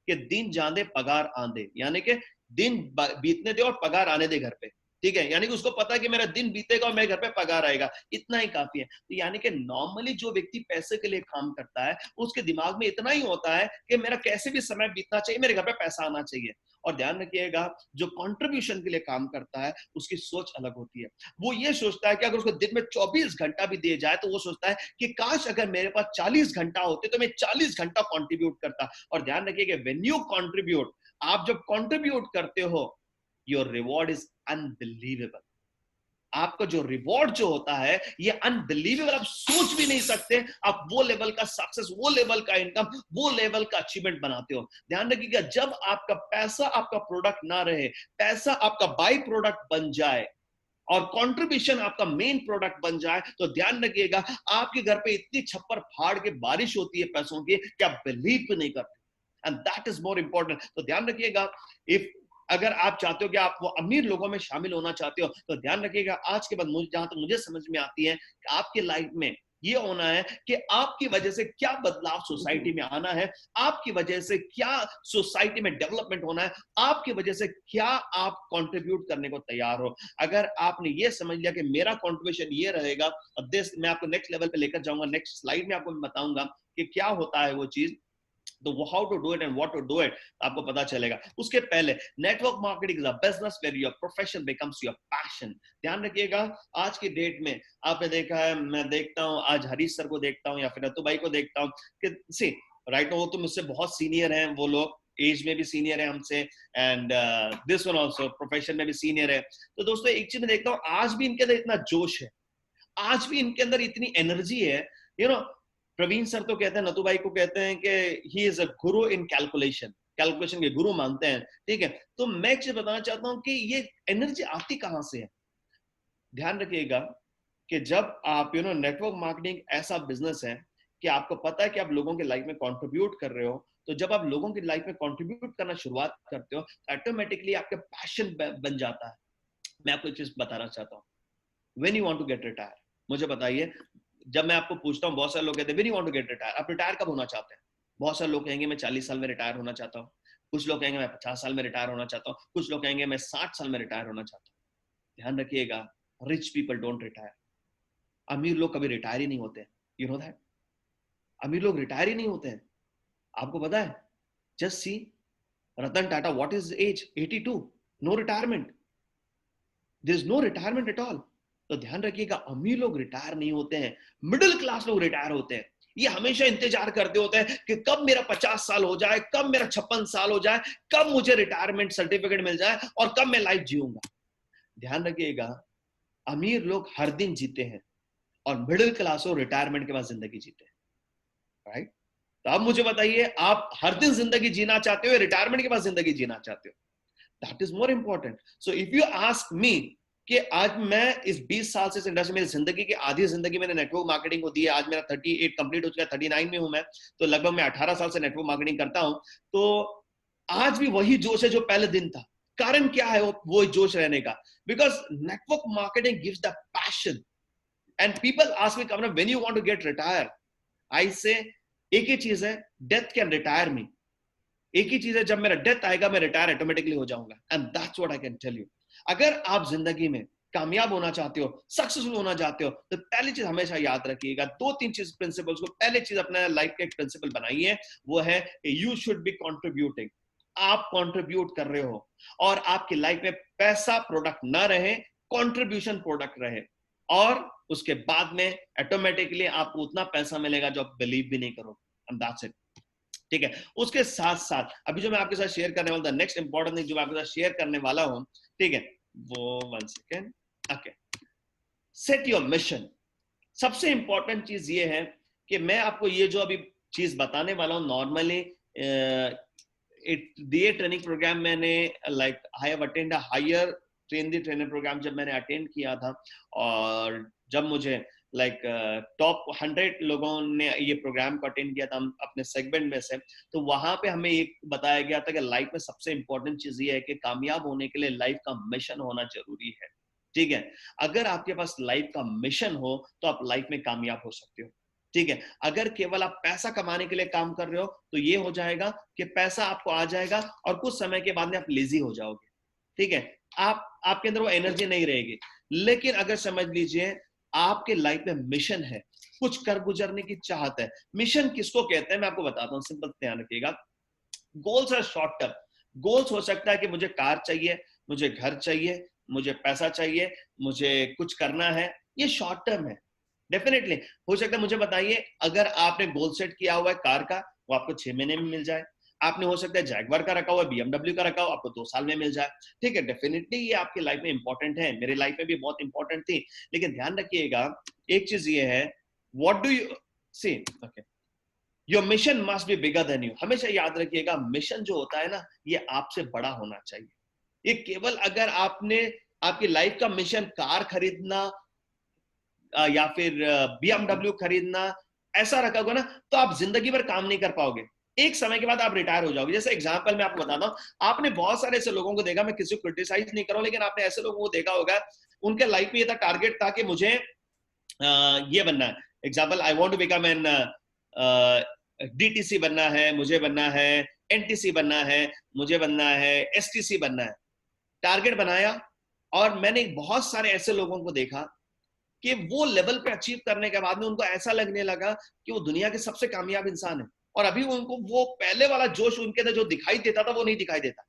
कि दिन जाने पगार आंदे, यानी कि दिन बीतने दे और पगार आने दे घर पे। ठीक है, यानी कि उसको पता है कि मेरा दिन बीतेगा और मेरे घर पे पगार आएगा, इतना ही काफी है। तो यानी कि नॉर्मली जो व्यक्ति पैसे के लिए काम करता है, उसके दिमाग में इतना ही होता है कि मेरा कैसे भी समय बीतना चाहिए, मेरे घर पे पैसा आना चाहिए। और ध्यान रखिएगा, जो कंट्रीब्यूशन के लिए काम करता है उसकी सोच अलग होती है। वो ये सोचता है कि अगर उसको दिन में 24 घंटा भी दिए जाए तो वो सोचता है कि काश अगर मेरे पास 40 घंटा होते तो मैं 40 घंटा कंट्रीब्यूट करता। और ध्यान रखिएगा, व्हेन यू कंट्रीब्यूट, आप जब कंट्रीब्यूट करते हो, योर रिवॉर्ड इज अनबिलीवेबल। आपका जो रिवॉर्ड जो होता है ये अनबिलीवेबल, आप सोच भी नहीं सकते। आप वो लेवल का सक्सेस, वो लेवल का इनकम, वो लेवल का अचीवमेंट बनाते हो। ध्यान रखिएगा, जब आपका पैसा आपका प्रोडक्ट ना रहे, पैसा आपका बाई प्रोडक्ट बन जाए और कंट्रीब्यूशन आपका मेन प्रोडक्ट बन जाए, तो ध्यान रखिएगा आपके घर पे इतनी छप्पर फाड़ के बारिश होती है पैसों की कि आप बिलीव भी नहीं करते। And that is more important. तो ध्यान रखिएगा, इफ अगर आप चाहते हो कि आप वो अमीर लोगों में शामिल होना चाहते हो, तो ध्यान रखिएगा आज के बाद जहां तक मुझे समझ में आती है कि आपकी लाइफ में ये होना है कि आपकी वजह से क्या बदलाव सोसाइटी में आना है, आपकी वजह से क्या सोसाइटी में डेवलपमेंट होना है, आपकी वजह से क्या आप कंट्रीब्यूट करने को तैयार हो। अगर आपने ये समझ लिया कि मेरा कंट्रीब्यूशन ये रहेगा, और दिस मैं आपको नेक्स्ट लेवल पे लेकर जाऊंगा, नेक्स्ट स्लाइड में आपको बताऊंगा कि क्या होता है वो चीज, तो how to do it and what to do it आपको पता चलेगा। उसके पहले, network marketing is a business where your profession becomes your passion. ध्यान रखिएगा, आज की डेट में आपने देखा है, मैं देखता हूं आज हरीश सर को देखता हूं या फिर रतु भाई को देखता हूं कि सी राइट वो तो मुझसे बहुत सीनियर हैं, वो लोग एज में भी सीनियर है हमसे, and this one also profession में भी सीनियर है। तो दोस्तों एक चीज मैं देखता हूं, आज भी इनके अंदर इतना जोश है, आज भी इनके अंदर इतनी एनर्जी है। यू नो, प्रवीण सर तो कहते हैं, नतु भाई को कहते हैं कि he is a Guru in calculation, calculation के गुरु मानते हैं। ठीक है, तो मैं एक चीज बताना चाहता हूं कि ये एनर्जी आती कहां से है। ध्यान रखिएगा कि जब आप नेटवर्क मार्केटिंग ऐसा बिजनेस है कि आपको पता है कि आप लोगों के लाइफ में कंट्रीब्यूट कर रहे हो, तो जब आप लोगों की लाइफ में कंट्रीब्यूट करना शुरुआत करते हो तो ऑटोमेटिकली आपका पैशन बन जाता है। मैं आपको एक चीज बताना चाहता हूँ, when you want to get retire, मुझे बताइए, जब मैं आपको पूछता हूँ, बहुत सारे लोग कहते हैं when you want to get retire, आप रिटायर कब होना चाहते हैं। बहुत सारे लोग कहेंगे मैं 40 साल में रिटायर होना चाहता हूँ, कुछ लोग कहेंगे मैं 50 साल में रिटायर होना चाहता हूँ, कुछ लोग कहेंगे मैं 60 साल में रिटायर होना चाहता हूँ। ध्यान रखिएगा, रिच पीपल डोंट रिटायर। अमीर लोग कभी रिटायर ही नहीं होते, यू नो दैट। अमीर लोग रिटायर ही नहीं होते हैं, आपको पता है। Just see Ratan Tata, what is age, 82, no retirement, there is no retirement at all. तो ध्यान रखिएगा, अमीर लोग रिटायर नहीं होते हैं, मिडिल क्लास लोग रिटायर होते हैं। ये हमेशा इंतजार करते होते हैं कि कब मेरा 50 साल हो जाए, कब मेरा 56 साल हो जाए, कब मुझे रिटायरमेंट सर्टिफिकेट मिल जाए और कब मैं लाइफ जीऊंगा। ध्यान रखिएगा, अमीर लोग हर दिन जीते हैं और मिडिल क्लास लोग रिटायरमेंट के बाद जिंदगी जीते हैं, राइट। तो अब मुझे बताइए, आप हर दिन जिंदगी जीना चाहते हो या रिटायरमेंट के बाद जिंदगी जीना चाहते हो। That is more important. So if you ask मी कि आज मैं इस 20 साल से इंडस्ट्री, मेरी जिंदगी की आधी जिंदगी मैंने नेटवर्क मार्केटिंग को दी है, आज मेरा 38 कंप्लीट हो चुका है, 39 में हूं मैं, तो लगभग मैं 18 साल से नेटवर्क मार्केटिंग करता हूं। तो आज भी वही जोश है जो पहले दिन था। कारण क्या है वो जोश रहने का? Because network marketing gives the passion. And people ask me कमना, when you want to get retire, I say एक ही चीज है, डेथ कैन रिटायर मी। एक ही चीज है, जब मेरा डेथ आएगा मैं रिटायर ऑटोमेटिकली हो जाऊंगा। And that's what I can tell you. अगर आप जिंदगी में कामयाब होना चाहते हो, सक्सेसफुल होना चाहते हो, तो पहली चीज हमेशा याद रखिएगा, दो तीन चीज प्रिंसिपल्स को पहले चीज अपने लाइफ का एक प्रिंसिपल बनाइए, वो है यू शुड बी कंट्रीब्यूटिंग। आप कंट्रीब्यूट कर रहे हो और आपकी लाइफ में पैसा प्रोडक्ट ना रहे, कंट्रीब्यूशन प्रोडक्ट रहे, और उसके बाद में ऑटोमेटिकली आपको उतना पैसा मिलेगा जो आप बिलीव भी नहीं करोगे। And that's it. ठीक है, उसके साथ साथ अभी जो मैं आपके साथ शेयर करने वाला था, नेक्स्ट इंपॉर्टेंट थिंग जो मैं आपके साथ शेयर करने वाला हूं, ठीक है, वो 1 second, okay, set your mission. सबसे इंपॉर्टेंट चीज ये है कि मैं आपको ये जो अभी चीज बताने वाला हूं, नॉर्मली दिए ट्रेनिंग प्रोग्राम मैंने like I have attend a higher train the trainer program जब मैंने अटेंड किया था, और जब मुझे लाइक टॉप 100 लोगों ने ये प्रोग्राम को अटेंड किया था अपने सेगमेंट में से, तो वहां पे हमें एक बताया गया था कि लाइफ में सबसे इंपॉर्टेंट चीज ये है कि कामयाब होने के लिए लाइफ का मिशन होना जरूरी है। ठीक है, अगर आपके पास लाइफ का मिशन हो तो आप लाइफ में कामयाब हो सकते हो। ठीक है, अगर केवल आप पैसा कमाने के लिए काम कर रहे हो तो ये हो जाएगा कि पैसा आपको आ जाएगा और कुछ समय के बाद में आप लेजी हो जाओगे। ठीक है, आपके अंदर वो एनर्जी नहीं रहेगी। लेकिन अगर समझ लीजिए आपके लाइफ में मिशन है, कुछ कर गुजरने की चाहत है। मिशन किसको कहते हैं मैं आपको बताता हूँ, सिंपल ध्यान रखिएगा। Goals are short term. Goals हो सकता है कि मुझे कार चाहिए, मुझे घर चाहिए, मुझे पैसा चाहिए, मुझे कुछ करना है, ये शॉर्ट टर्म है। डेफिनेटली हो सकता है, मुझे बताइए अगर आपने गोल सेट किया हुआ है कार का, वो आपको 6 महीने में मिल जाए। आपने हो सकता है जैगवार का रखा हुआ है, BMW का रखा हुआ, आपको 2 साल में मिल जाए। ठीक है, डेफिनेटली ये आपकी लाइफ में इंपॉर्टेंट है, मेरी लाइफ में भी बहुत इंपॉर्टेंट थी। लेकिन ध्यान रखिएगा एक चीज ये है, what do you see, okay, your mission must be bigger than you. हमेशा याद रखिएगा मिशन जो होता है ना, ये आपसे बड़ा होना चाहिए। ये केवल अगर आपने आपकी लाइफ का मिशन कार खरीदना या फिर BMW खरीदना ऐसा रखा होगा ना, तो आप जिंदगी भर काम नहीं कर पाओगे। एक समय के बाद आप रिटायर हो जाओगे। जैसे एग्जांपल मैं आपको बताता हूँ, आपने बहुत सारे ऐसे लोगों को देखा, मैं किसी को क्रिटिसाइज नहीं कर रहा हूं, लेकिन आपने ऐसे लोगों को देखा होगा, उनके लाइफ में ये था, टारगेट था कि मुझे ये बनना है। Example, I want to become an DTC बनना है, मुझे बनना है NTC बनना है, मुझे बनना है STC बनना है। टारगेट बनाया, और मैंने बहुत सारे ऐसे लोगों को देखा कि वो लेवल पे अचीव करने के बाद में उनको ऐसा लगने लगा कि वो दुनिया के सबसे कामयाब इंसान है, और अभी उनको वो पहले वाला जोश उनके अंदर जो दिखाई देता था वो नहीं दिखाई देता।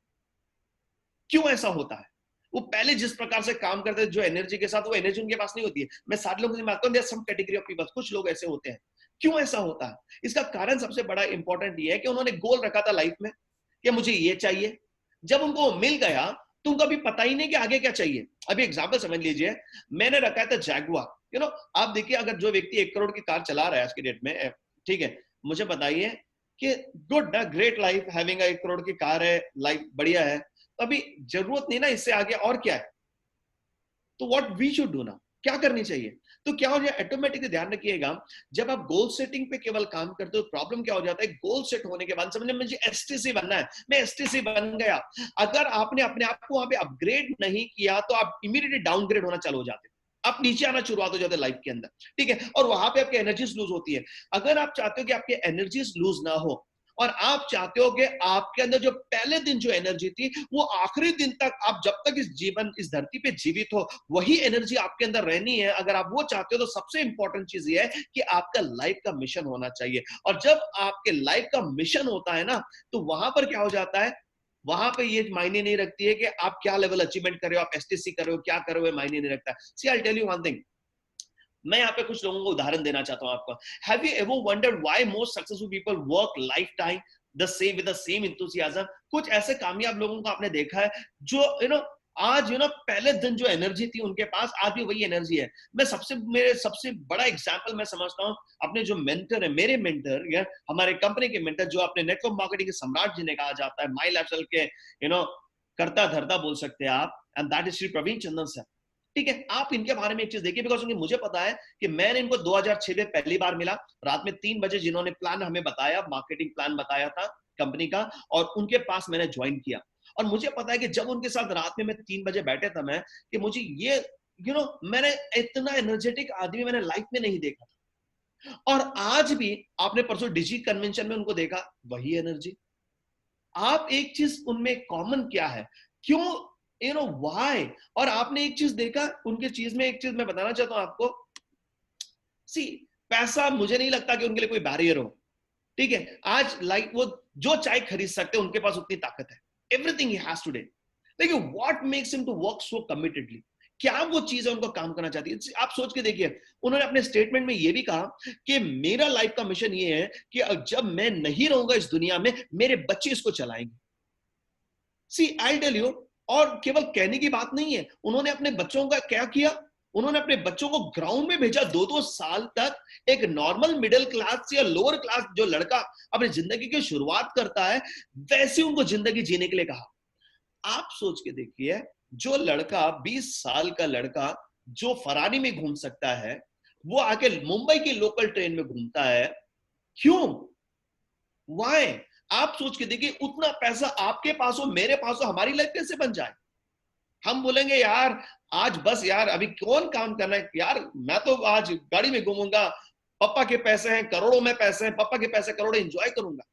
क्यों ऐसा होता है? वो पहले जिस प्रकार से काम करते थे, जो एनर्जी के साथ, वो एनर्जी उनके पास नहीं होती है। मैं सारे लोगों से मानता हूं, there some category of people, कुछ लोग ऐसे होते हैं। क्यों ऐसा होता है? इसका कारण सबसे बड़ा इंपॉर्टेंट ये है कि उन्होंने गोल रखा था लाइफ में कि मुझे ये चाहिए। जब उनको मिल गया तो उनको अभी पता ही नहीं कि आगे क्या चाहिए। अभी एग्जांपल समझ लीजिए, मैंने रखा था जैगुआर। आप देखिए, अगर जो व्यक्ति 1 करोड़ की कार चला रहा है आज की डेट में, ठीक है, मुझे बताइए कि गुड ना, ग्रेट लाइफ, हैविंग 1 करोड़ की कार है, लाइफ बढ़िया है, तो अभी जरूरत नहीं ना इससे आगे और क्या है। तो व्हाट वी शुड डू ना, क्या करनी चाहिए? तो क्या हो जाए, ऑटोमेटिकली ध्यान रखिएगा, जब आप गोल सेटिंग पे केवल काम करते हो, प्रॉब्लम क्या हो जाता है, गोल सेट होने के बाद समझ मुझे STC बनना है, मैं STC बन गया। अगर आपने अपने आप को वहां पे अपग्रेड नहीं किया तो आप इमीडिएटली डाउनग्रेड होना चालू हो जाते, आप नीचे आना शुरुआत हो जाते हैं लाइफ के अंदर। ठीक है, और वहां पे आपकी एनर्जीज लूज होती है। अगर आप चाहते हो कि आपकी एनर्जीज लूज ना हो, और आप चाहते हो कि आपके अंदर जो पहले दिन जो एनर्जी थी, वो आखिरी दिन तक, आप जब तक इस धरती पे जीवित हो, वही एनर्जी आपके अंदर रहनी है। अगर आप वो चाहते हो तो सबसे इंपॉर्टेंट चीज ये है कि आपका लाइफ का मिशन होना चाहिए। और जब आपके लाइफ का मिशन होता है ना, तो वहां पर क्या हो जाता है, वहां पे ये मायने नहीं रखती है कि आप क्या लेवल अचीवमेंट कर रहे हो, आप STC कर रहे हो, क्या कर रहे हो, मायने नहीं रखता। See I tell you one thing, मैं यहाँ पे कुछ लोगों को उदाहरण देना चाहता हूँ आपको। Have you ever wondered why most successful people work life time the same with the same enthusiasm? कुछ ऐसे कामयाब लोगों को आपने देखा है जो आज पहले दिन जो एनर्जी थी उनके पास, आज भी वही एनर्जी है। मेरे सबसे बड़ा एग्जांपल मैं समझता हूँ अपने जो मेंटर है, मेरे मेंटर या हमारे कंपनी के मेंटर, जो अपने नेटवर्क मार्केटिंग के सम्राट जिन्हें कहा जाता है, माई लाइफस्टाइल के करता धरता बोल सकते हैं आप, and that is Shri Praveen Chandan sir. ठीक है, आप इनके बारे में एक चीज देखिए, बिकॉज मुझे पता है कि मैंने इनको 2006 में पहली बार मिला, रात में 3 बजे, जिन्होंने प्लान हमें बताया, मार्केटिंग प्लान बताया था कंपनी का, और उनके पास मैंने ज्वाइन किया। और मुझे पता है कि जब उनके साथ रात में मैं 3 बजे बैठे था, मैं कि मुझे ये मैंने इतना एनर्जेटिक आदमी मैंने लाइफ में नहीं देखा था। और आज भी आपने परसों डिजी कन्वेंशन में उनको देखा, वही एनर्जी। आप एक चीज उनमें कॉमन क्या है, क्यों व्हाई? और आपने एक चीज देखा उनके चीज में, एक चीज मैं बताना चाहता हूं आपको, सी, पैसा मुझे नहीं लगता कि उनके लिए कोई बैरियर हो। ठीक है, आज लाइक वो जो चाय खरीद सकते हैं, उनके पास उतनी ताकत है, एवरीथिंग ही हैज टुडे। लेकिन what makes him to work so committedly? क्या वो चीज है उनको काम करना चाहती है? आप सोच के देखिए, उन्होंने अपने स्टेटमेंट में ये भी कहा कि मेरा लाइफ का मिशन ये है कि जब मैं नहीं रहूंगा इस दुनिया में, मेरे बच्चे इसको चलाएंगे। सी आई टेल यू, और केवल कहने की बात नहीं है, उन्होंने अपने बच्चों का क्या किया, उन्होंने अपने बच्चों को ग्राउंड में भेजा 2-2 साल तक। एक नॉर्मल मिडिल क्लास या लोअर क्लास जो लड़का अपनी जिंदगी की शुरुआत करता है, वैसे उनको जिंदगी जीने के लिए कहा। आप सोच के देखिए, जो लड़का 20 साल का लड़का जो फरारी में घूम सकता है, वो आके मुंबई की लोकल ट्रेन में घूमता है। क्यों? व्हाई? आप सोच के देखिए, उतना पैसा आपके पास हो, मेरे पास हो, हमारी लाइफ कैसे बन जाए? हम बोलेंगे यार आज बस यार, अभी कौन काम करना है यार, मैं तो आज गाड़ी में घूमूंगा, पापा के पैसे हैं, करोड़ों में पैसे हैं, पापा के पैसे करोड़ों एंजॉय करूंगा।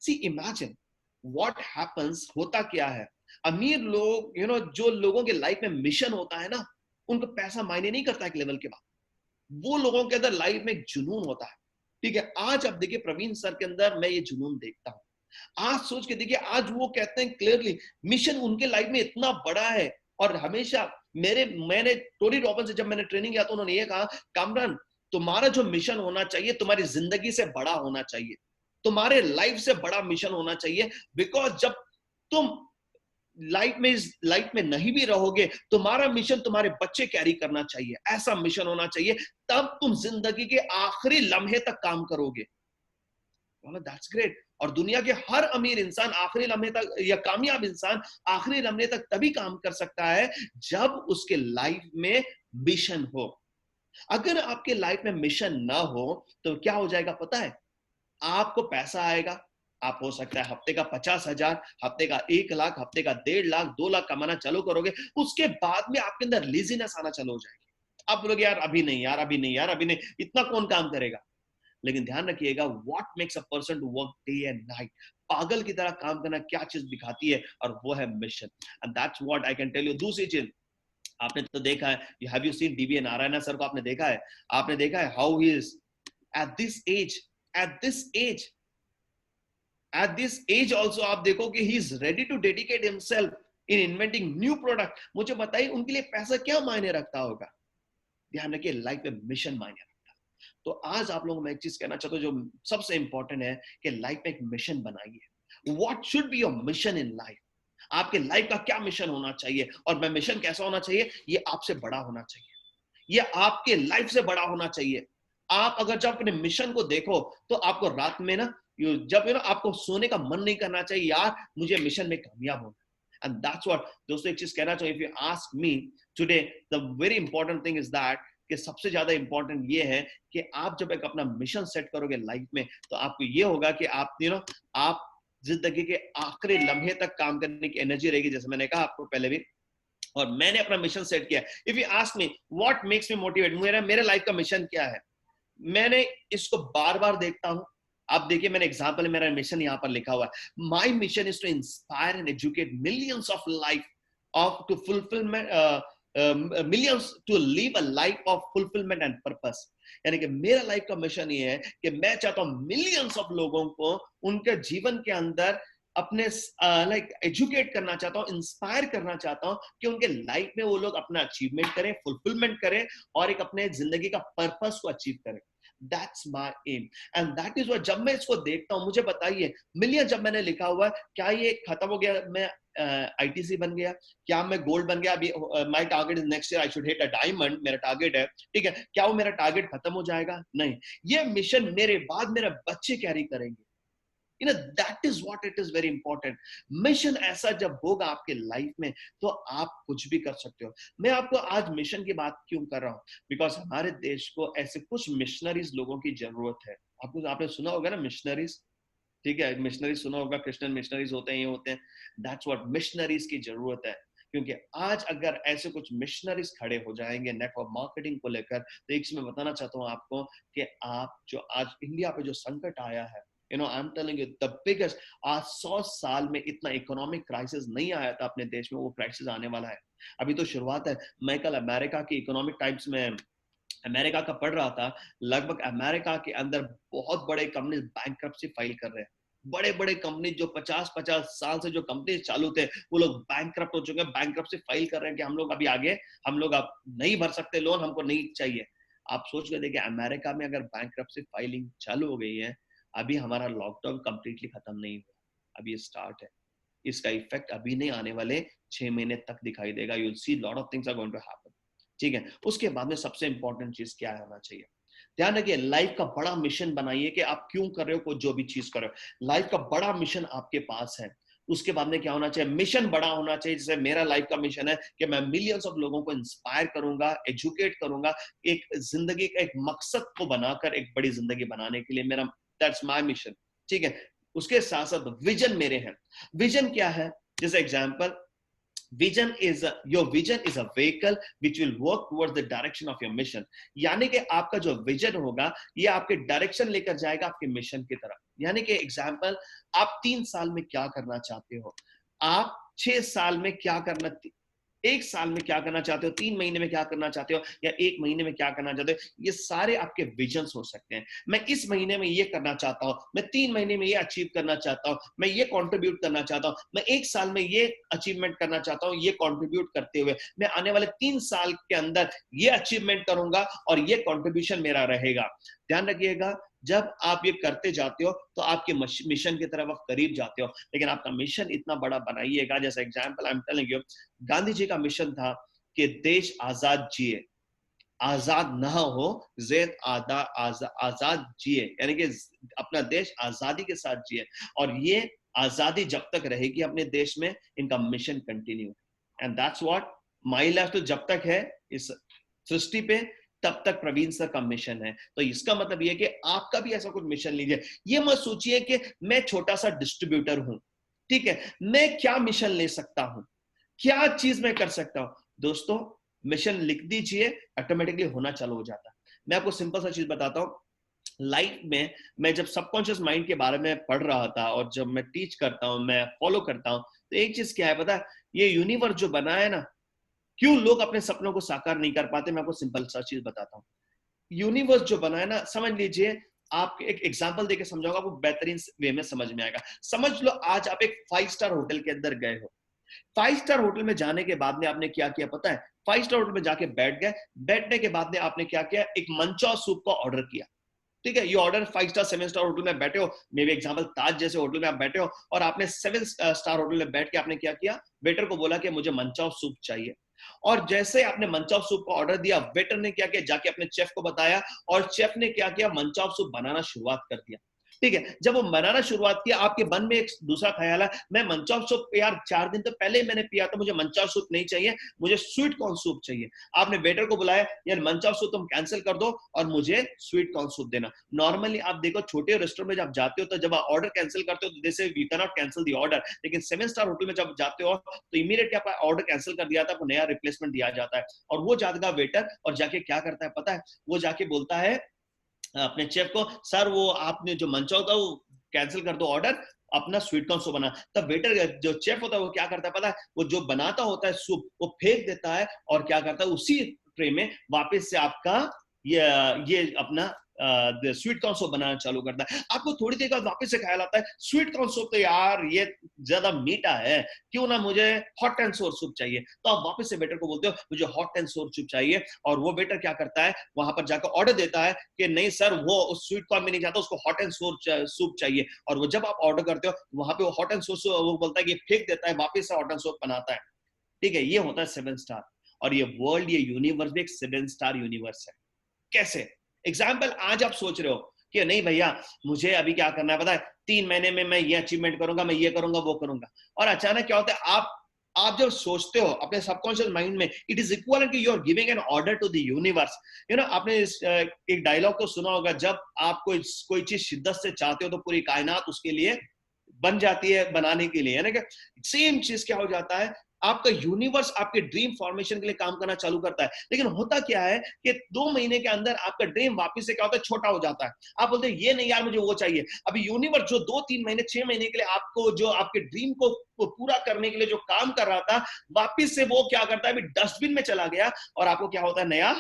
सी इमेजिन व्हाट हैपेंस, होता क्या है, अमीर लोग जो लोगों के लाइफ में मिशन होता है ना, उनको पैसा मायने नहीं करता एक लेवल के बाद, वो लोगों के अंदर लाइफ में एक जुनून होता है। ठीक है, आज आप देखिए प्रवीण सर के अंदर मैं ये जुनून देखता हूं। आज सोच के देखिए, आज वो कहते हैं क्लियरली मिशन उनके लाइफ में इतना बड़ा है। और हमेशा मैंने टोनी रॉबिन्स से जब मैंने ट्रेनिंग किया तो उन्होंने ये कहा, कामरान तुम्हारा जो मिशन होना चाहिए तुम्हारी जिंदगी से बड़ा होना चाहिए, तुम्हारे लाइफ से बड़ा मिशन होना चाहिए। बिकॉज जब तुम लाइफ में नहीं भी रहोगे, तुम्हारा मिशन तुम्हारे बच्चे कैरी करना चाहिए, ऐसा मिशन होना चाहिए, तब तुम जिंदगी के आखिरी लम्हे तक काम करोगे। That's great. और दुनिया के हर अमीर इंसान आखिरी लम्हे तक, या कामयाब इंसान आखिरी लम्हे तक तभी काम कर सकता है जब उसके लाइफ में मिशन हो। अगर आपके लाइफ में मिशन ना हो तो क्या हो जाएगा पता है? आपको पैसा आएगा, आप हो सकता है हफ्ते का 50,000, हफ्ते का 1 लाख, हफ्ते का 1.5 लाख, 2 लाख कमाना चालू करोगे, उसके बाद में आपके अंदर लेजीनेस आना चालू हो जाएगी। आप बोलोगे यार अभी नहीं, यार अभी नहीं, यार अभी नहीं, इतना कौन काम करेगा। लेकिन ध्यान रखिएगा, what makes a person to work day and night, पागल की तरह काम करना क्या चीज दिखाती है, और वो है mission. And that's what I can tell you. दूसरी चीज आपने तो देखा है, have you seen DV Narayan sir को? आपने देखा है how he is at this age also. आप देखो कि he is ready to dedicate himself in inventing new product. मुझे बताइए उनके लिए पैसा क्या मायने रखता होगा? ध्यान रखिए, लाइफ में मिशन मायने रखता है। तो आज आप लोगों को मैं एक चीज कहना चाहता हूं जो सबसे इंपॉर्टेंट है, कि लाइफ में एक मिशन बनाइए। What should be your mission in life? आपके लाइफ का क्या मिशन होना चाहिए? और मैं मिशन कैसा होना चाहिए? ये आपसे बड़ा होना चाहिए, ये आपके लाइफ से बड़ा होना चाहिए। आप अगर जब अपने मिशन को देखो तो आपको रात में ना, जब आपको सोने का मन नहीं करना चाहिए, यार मुझे मिशन में कामयाब होना। एंड दैट्स व्हाट दोस्तों, एक चीज कहना चाहिए, if you ask me today, the very important thing is that, कि सबसे ज्यादा इंपॉर्टेंट ये है कि आप जब एक अपना मिशन सेट करोगे लाइफ में, तो आपको ये होगा कि आप आप जिंदगी के आखिरी लम्हे तक काम करने की एनर्जी रहेगी, जैसे मैंने कहा आपको पहले भी। और मैंने अपना मिशन सेट किया। If you ask me what makes me motivate, मेरे लाइफ का मिशन क्या है, मैंने इसको बार बार देखता हूं। आप देखिए, मैंने एग्जांपल, मेरा मिशन यहां पर लिखा हुआ है, my mission is to inspire and educate millions of life of to fulfilment, millions to live a life of fulfilment and purpose. यानी कि मेरा लाइफ का मिशन ये है कि मैं चाहता हूं मिलियंस ऑफ लोगों को उनके जीवन के अंदर अपने एजुकेट करना चाहता हूं, इंस्पायर करना चाहता हूं, कि उनके लाइफ में वो लोग अपना अचीवमेंट करें, फुलफिलमेंट करें, और एक अपने जिंदगी का पर्पस को अचीव करें। That's my aim and that is what, जब मैं इसको देखता हूं, मुझे बताइए मिलियन जब मैंने लिखा हुआ है, क्या ये खत्म हो गया? मैं आईटीसी बन गया? क्या मैं गोल्ड बन गया? अभी my target is next year I should hit a diamond, मेरा टारगेट है, ठीक है। क्या वो मेरा टारगेट खत्म हो जाएगा? नहीं, ये मिशन मेरे बाद मेरे बच्चे कैरी करेंगे। that is what it is very important। Mission ऐसा जब होगा आपके लाइफ में, तो आप कुछ भी कर सकते हो। मैं आपको आज मिशन की बात क्यों कर रहा हूं? बिकॉज हमारे देश को ऐसे कुछ मिशनरीज लोगों की जरूरत है। आपने सुना होगा ना मिशनरीज, ठीक है, मिशनरीज सुना होगा, क्रिश्चियन मिशनरीज होते हैं, ये होते हैं। दैट्स व्हाट मिशनरीज की जरूरत है। क्योंकि आज अगर ऐसे कुछ मिशनरीज खड़े हो जाएंगे नेटवर्क मार्केटिंग को लेकर, तो एक चीज मैं बताना चाहता हूं आपको, कि आप जो आज इंडिया पे जो संकट आया है, I'm telling you the biggest, आज 100 साल में इतना इकोनॉमिक क्राइसिस नहीं आया था अपने देश में, वो क्राइसिस आने वाला है। अभी तो शुरुआत है। मैं कल अमेरिका की इकोनॉमिक टाइम्स में अमेरिका का पढ़ रहा था। लगभग अमेरिका के अंदर बहुत बड़े कंपनी बैंकरप्सी फाइल कर रहे हैं। बड़े बड़े कंपनी जो 50-50 साल से जो कंपनी चालू थे, वो लोग बैंकरप्ट हो चुके हैं, बैंकरप्सी फाइल कर रहे हैं कि हम लोग अभी आगे, हम लोग अब नहीं भर सकते लोन, हमको नहीं चाहिए। आप सोच के देखिए, अमेरिका में अगर बैंकरप्सी फाइलिंग चालू हो गई है, अभी हमारा लॉकडाउन कंप्लीटली खत्म नहीं हुआ, अभी ये स्टार्ट है। इसका इफेक्ट अभी नहीं, आने वाले 6 महीने तक दिखाई देगा। You will see lot of things are going to happen, ठीक है। उसके बाद में सबसे इंपॉर्टेंट चीज क्या होना चाहिए? ध्यान रखिए, लाइफ का बड़ा मिशन बनाइए कि आप क्यों कर रहे हो, जो भी चीज कर रहे हो, लाइफ का बड़ा मिशन आपके पास है। उसके बाद में क्या होना चाहिए? मिशन बड़ा होना चाहिए। जैसे मेरा लाइफ का मिशन है कि मैं मिलियंस ऑफ लोगों को इंस्पायर करूंगा, एजुकेट करूंगा, एक जिंदगी का एक मकसद को बनाकर एक बड़ी जिंदगी बनाने के लिए, मेरा दैट्स माय मिशन, ठीक है। उसके साथ साथ विजन मेरे हैं। विजन क्या है? जैसे example, your vision is a vehicle which will work towards the direction of your mission। यानी कि आपका जो विजन होगा, ये आपके डायरेक्शन लेकर जाएगा आपके मिशन की तरफ। यानी कि एग्जांपल, आप 3 साल में क्या करना चाहते हो? आप 6 साल में क्या करना, 1 साल में क्या करना चाहते हो, 3 महीने में क्या करना चाहते हो, या 1 महीने में क्या करना चाहते हो, ये सारे आपके विजन्स हो सकते हैं। मैं इस महीने में ये करना चाहता हूँ, मैं 3 महीने में ये अचीव करना चाहता हूँ, मैं ये कंट्रीब्यूट करना चाहता हूँ, मैं 1 साल में ये अचीवमेंट करना चाहता हूँ, ये कंट्रीब्यूट करते हुए मैं आने वाले 3 साल के अंदर ये अचीवमेंट करूंगा और ये कंट्रीब्यूशन मेरा रहेगा। ध्यान रखिएगा, जब आप ये करते जाते हो तो आपके मिशन की तरफ आप करीब जाते हो, लेकिन आपका मिशन इतना बड़ा बनाइएगा। जैसे example I am telling you, Gandhi ji का मिशन था कि देश आजाद जिए, आजाद ना हो, जेद आजाद जिए, यानी कि अपना देश आजादी के साथ जिए, और ये आजादी जब तक रहेगी अपने देश में, इनका mission continue. And that's what my life, तो जब तक है इस सृष्टि पे तब तक प्रवीण सर का मिशन है। तो इसका मतलब ये कि आपका भी ऐसा कुछ मिशन लीजिए। ये मत सोचिए कि मैं छोटा सा डिस्ट्रीब्यूटर हूं, ठीक है, मैं क्या मिशन ले सकता हूं, क्या चीज मैं कर सकता हूं। दोस्तों, मिशन लिख दीजिए, ऑटोमेटिकली होना चालू हो जाता है। मैं आपको सिंपल सा चीज बताता हूं। लाइफ में मैं जब सबकॉन्शियस माइंड के बारे में पढ़ रहा था और जब मैं टीच करता हूं, मैं फॉलो करता हूं, तो एक चीज क्या है पता है, ये यूनिवर्स जो बना है ना, क्यों लोग अपने सपनों को साकार नहीं कर पाते, मैं आपको सिंपल सा चीज बताता हूँ। यूनिवर्स जो बना है ना, समझ लीजिए, आप एक एग्जांपल देके समझाऊंगा, आपको बेहतरीन वे में समझ में आएगा। समझ लो आज आप एक 5 स्टार होटल के अंदर गए हो। 5 स्टार होटल में जाने के बाद में आपने क्या किया पता है, 5 स्टार होटल में जाके बैठ गए, बैठने के बाद में आपने क्या किया, एक मंचाव सूप का ऑर्डर किया। ठीक है, ये ऑर्डर 5 स्टार 7 स्टार होटल में बैठे हो, मे बी एग्जांपल ताज जैसे होटल में आप बैठे हो, और आपने 7 स्टार होटल में बैठ के आपने क्या किया, वेटर को बोला कि मुझे मंचाव सूप चाहिए। और जैसे आपने मंचाव सूप का ऑर्डर दिया, वेटर ने क्या किया, जाके अपने शेफ को बताया, और शेफ ने क्या किया, मंचाव सूप बनाना शुरुआत कर दिया। ठीक है, जब वो बनाना शुरुआत किया, आपके मन में एक दूसरा ख्याल है, मैं मंचाव सूप यार 4 दिन तो पहले ही मैंने पिया था, मुझे मंचाव सूप नहीं चाहिए, मुझे स्वीट कॉर्न सूप चाहिए। आपने वेटर को बुलाया, यार मंचाव सूप तुम कैंसिल कर दो और मुझे स्वीट कॉर्न सूप देना। नॉर्मली आप देखो छोटे रेस्टोरेंट में जब जाते हो तो जब आप ऑर्डर कैंसिल करते हो तो जैसे we can not cancel the order, लेकिन 7 स्टार होटल में जब जाते हो तो इमीडिएटली आपका ऑर्डर कैंसिल कर दिया था, आपको नया रिप्लेसमेंट दिया जाता है। और वो जाएगा वेटर और जाके क्या करता है पता है, वो जाके बोलता है अपने शेफ को, सर वो आपने जो मंचाव था वो कैंसिल कर दो ऑर्डर, अपना स्वीट कॉर्न सूप बना। तब वेटर जो शेफ होता है वो क्या करता है पता है, वो जो बनाता होता है सूप वो फेंक देता है, और क्या करता है उसी ट्रे में वापस से आपका ये अपना स्वीट कॉर्न सूप बनाना चालू करता है। आपको थोड़ी देर बाद वापस से ख्याल आता है, स्वीट कॉर्न सूप तो यार ये ज्यादा मीठा है, क्यों ना मुझे हॉट एंड सोर सूप चाहिए। तो आप वापस से वेटर को बोलते हो मुझे हॉट एंड सोर सूप चाहिए, और वो वेटर क्या करता है, वहां पर जाकर ऑर्डर देता है कि नहीं सर वो उस स्वीट कॉर्न में नहीं चाहता, उसको हॉट एंड सोर सूप चाहिए। और वो जब आप ऑर्डर करते हो वहां पे वो हॉट एंड सोर वो बोलता है कि फेंक देता है, वापस से हॉट एंड सोर बनाता है। ठीक है, ये होता है 7 स्टार। और ये वर्ल्ड, ये यूनिवर्स भी एक 7 स्टार यूनिवर्स है। कैसे? एग्जाम्पल, आज आप सोच रहे हो कि नहीं भैया मुझे अभी क्या करना है पता है, 3 महीने में मैं ये अचीवमेंट करूंगा, मैं ये करूंगा वो करूंगा, और अचानक क्या होता है, आप जब सोचते हो अपने सबकॉन्शियस माइंड में, इट इज इक्वल कि you are giving an order to the universe. You know, आपने एक डायलॉग तो सुना होगा, जब आप कोई चीज शिद्दत से चाहते हो तो पूरी कायनात उसके लिए बन जाती है बनाने के लिए, है ना। सेम चीज क्या हो जाता है, आपका यूनिवर्स आपके ड्रीम फॉर्मेशन के लिए काम करना चालू करता है। लेकिन होता क्या है कि 2 महीने के अंदर आपका ड्रीम वापस से क्या होता है, छोटा हो जाता है। आप बोलते हैं ये नहीं यार मुझे वो चाहिए। अभी यूनिवर्स जो 2-3 महीने 6 महीने के लिए आपको जो आपके ड्रीम को पूरा करने के लिए जो काम कर रहा था, वापस से वो क्या करता है, अभी डस्टबिन में चला गया, और आपको क्या होता है, नया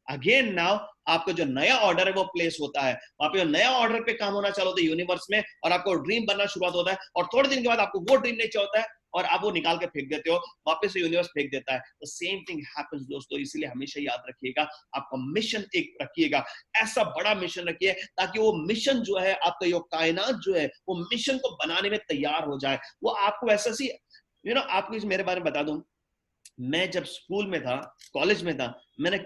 अगेन नाउ आपका जो नया ऑर्डर है वो प्लेस होता है। वहां पे नया ऑर्डर पे काम होना चालू होता है यूनिवर्स में, और आपको ड्रीम बनना शुरुआत होता है, और थोड़े दिन के बाद आपको वो ड्रीम नहीं चाहिए है और आप वो निकाल के फेंक देते हो, वापस से यूनिवर्स फेंक देता है। तो सेम थिंग हैपेंस दोस्तों। इसलिए हमेशा याद रखिएगा, आपका मिशन एक रखिएगा, ऐसा बड़ा मिशन रखिए ताकि वो मिशन जो है आपका, ये कायनात जो है वो मिशन को बनाने में तैयार हो जाए। वो आपको ऐसा सी आपको मेरे बारे में बता दूं, मैं जब स्कूल में था, कॉलेज में था, मैंने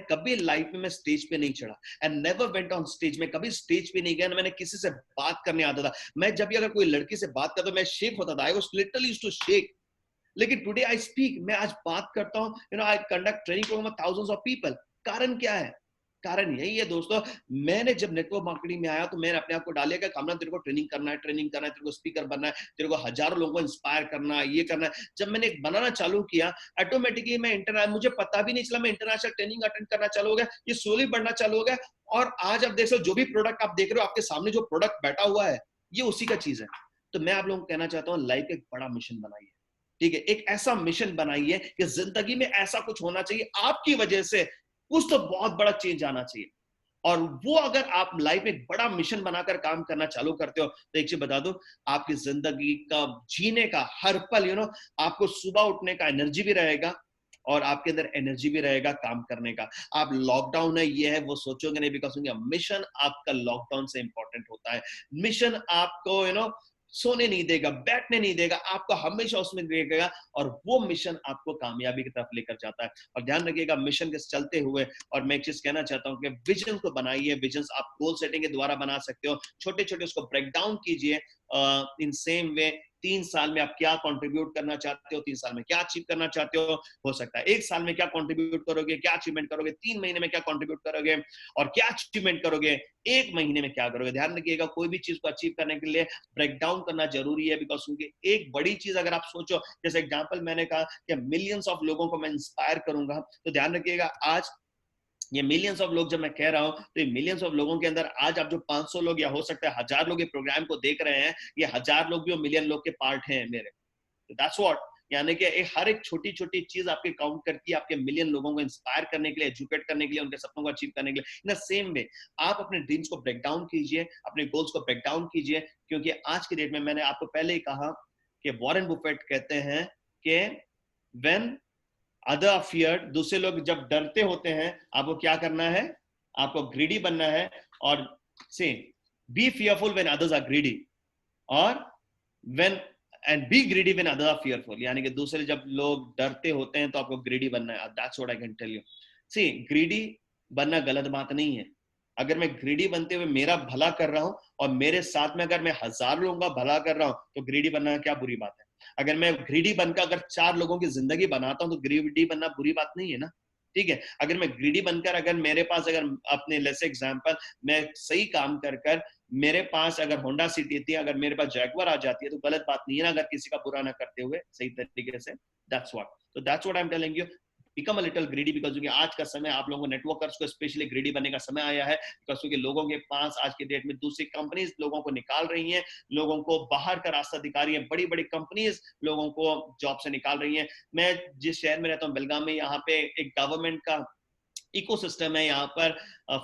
कभी लाइफ में मैं स्टेज पे नहीं चढ़ा, and never went on stage. मैं कभी स्टेज पे नहीं गया, मैंने किसी से बात करने आता था। मैं जब भी अगर कोई लड़की से बात करता, मैं शेक होता था, I was literally used to shake. लेकिन टुडे आई स्पीक, मैं आज बात करता हूँ, I conduct training program thousands of people. कारण क्या है? कारण यही है दोस्तों, मैंने जब नेटवर्क मार्केटिंग में आया तो मैंने अपने आप को डालिया कि कामना तेरे को ट्रेनिंग करना है, तेरे को स्पीकर बनना है, तेरे को हजारों लोगों को इंस्पायर करना है, ये करना है। जब मैंने बनाना चालू किया, ऑटोमेटिकली मैं मुझे पता भी नहीं चला, मैं इंटरनेशनल ट्रेनिंग अटेंड करना चालू हो गया, ये स्लोली बढ़ना चालू हो गया। और आज आप देख लो, जो भी प्रोडक्ट आप देख रहे हो, आपके सामने जो प्रोडक्ट बैठा हुआ है, ये उसी का चीज है। तो मैं आप लोगों को कहना चाहता हूं, लाइफ एक बड़ा मिशन बनाइए, ठीक है, एक ऐसा मिशन बनाइए कि जिंदगी में ऐसा कुछ होना चाहिए, आपकी वजह से कुछ तो बहुत बड़ा चेंज आना चाहिए। और वो अगर आप लाइफ में एक बड़ा मिशन बनाकर काम करना चालू करते हो, तो एक चीज बता दूं, आपकी जिंदगी का जीने का हर पल आपको सुबह उठने का एनर्जी भी रहेगा और आपके अंदर एनर्जी भी रहेगा काम करने का। आप लॉकडाउन है ये है वो सोचोगे नहीं, बिकॉज मिशन आपका लॉकडाउन से इंपॉर्टेंट होता है। मिशन आपको सोने नहीं देगा, बैठने नहीं देगा, आपको हमेशा उसमें देगा, और वो मिशन आपको कामयाबी की तरफ लेकर जाता है। और ध्यान रखिएगा मिशन के चलते हुए, और मैं एक चीज कहना चाहता हूं कि विजन को बनाइए। विजन आप गोल सेटिंग के द्वारा बना सकते हो, छोटे छोटे उसको ब्रेक डाउन कीजिए। इन सेम वे 3 साल में आप क्या कंट्रीब्यूट करना चाहते हो, 3 साल में क्या अचीव करना चाहते हो सकता है 1 साल में क्या कंट्रीब्यूट करोगे, क्या अचीवमेंट करोगे, 3 महीने में क्या कंट्रीब्यूट करोगे, और क्या अचीवमेंट करोगे 1 महीने में क्या करोगे। ध्यान रखिएगा कोई भी चीज को अचीव करने के लिए ब्रेक डाउन करना जरूरी है, बिकॉज क्योंकि एक बड़ी चीज अगर आप सोचो, जैसे एग्जांपल मैंने कहा कि मिलियंस ऑफ लोगों को मैं इंस्पायर करूंगा, तो ध्यान रखिएगा आज ये मिलियंस ऑफ लोग जब मैं कह रहा हूं, तो ये मिलियंस ऑफ लोगों के अंदर आज आप जो 500 लोग या हो सकता है 1000 लोग ये प्रोग्राम को देख रहे हैं, ये 1000 लोग भी वो मिलियन लोग के पार्ट हैं मेरे। दैट्स व्हाट, यानी कि हर एक छोटी छोटी चीज आपके काउंट करती है, आपके मिलियन लोगों को इंस्पायर करने के लिए, एजुकेट करने के लिए, उनके सपनों को अचीव करने के लिए। इन द सेम वे आप अपने ड्रीम्स को ब्रेक डाउन कीजिए, अपने गोल्स को ब्रेक डाउन कीजिए, क्योंकि आज की डेट में मैंने आपको पहले ही कहा कि वॉरेन बुफेट कहते हैं कि व्हेन अदर आर फियर्ड, दूसरे लोग जब डरते होते हैं, आपको क्या करना है, आपको ग्रीडी बनना है। और say be fearful when others are greedy, और when and be greedy when others are fearful, यानी कि दूसरे जब लोग डरते होते हैं तो आपको ग्रीडी बनना है। That's what I can tell you. See greedy बनना गलत बात नहीं है। अगर मैं ग्रीडी बनते हुए मेरा भला कर रहा हूं और मेरे साथ में अगर मैं 1000 लोगों का भला कर रहा हूं, तो ग्रीडी बनना क्या बुरी बात है। अगर मैं ग्रीडी बनकर अगर 4 लोगों की जिंदगी बनाता हूं, तो ग्रीडी बनना बुरी बात नहीं है ना, ठीक है। अगर मैं ग्रीडी बनकर, अगर मेरे पास, अगर अपने लेट्स एग्जांपल मैं सही काम कर कर मेरे पास अगर होंडा सिटी थी, अगर मेरे पास जैगुआर आ जाती है, तो गलत बात नहीं है ना, अगर किसी का बुरा ना करते हुए सही तरीके से। That's what I am telling you, become a little greedy, because क्योंकि आज का समय आप लोगों को नेटवर्कर्स को स्पेशली ग्रीडी बनने का समय आया है, बिकॉज क्योंकि लोगों के पास आज के डेट में दूसरी कंपनीज लोगों को निकाल रही हैं, लोगों को बाहर का रास्ता दिखा रही है, बड़ी बड़ी कंपनीज लोगों को जॉब से निकाल रही हैं। मैं जिस शहर में रहता हूँ बेलगाम में, यहाँ पे एक गवर्नमेंट का इकोसिस्टम है, यहाँ पर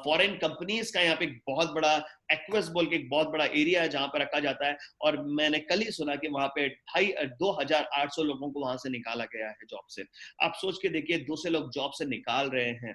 फॉरेन कंपनीज का यहाँ पे एक बहुत बड़ा एक्वेस बोल के एक बहुत बड़ा एरिया है जहाँ पर रखा जाता है। और मैंने कल ही सुना कि वहां पे 2800 लोगों को वहां से निकाला गया है जॉब से। आप सोच के देखिए, दूसरे लोग जॉब से निकाल रहे हैं।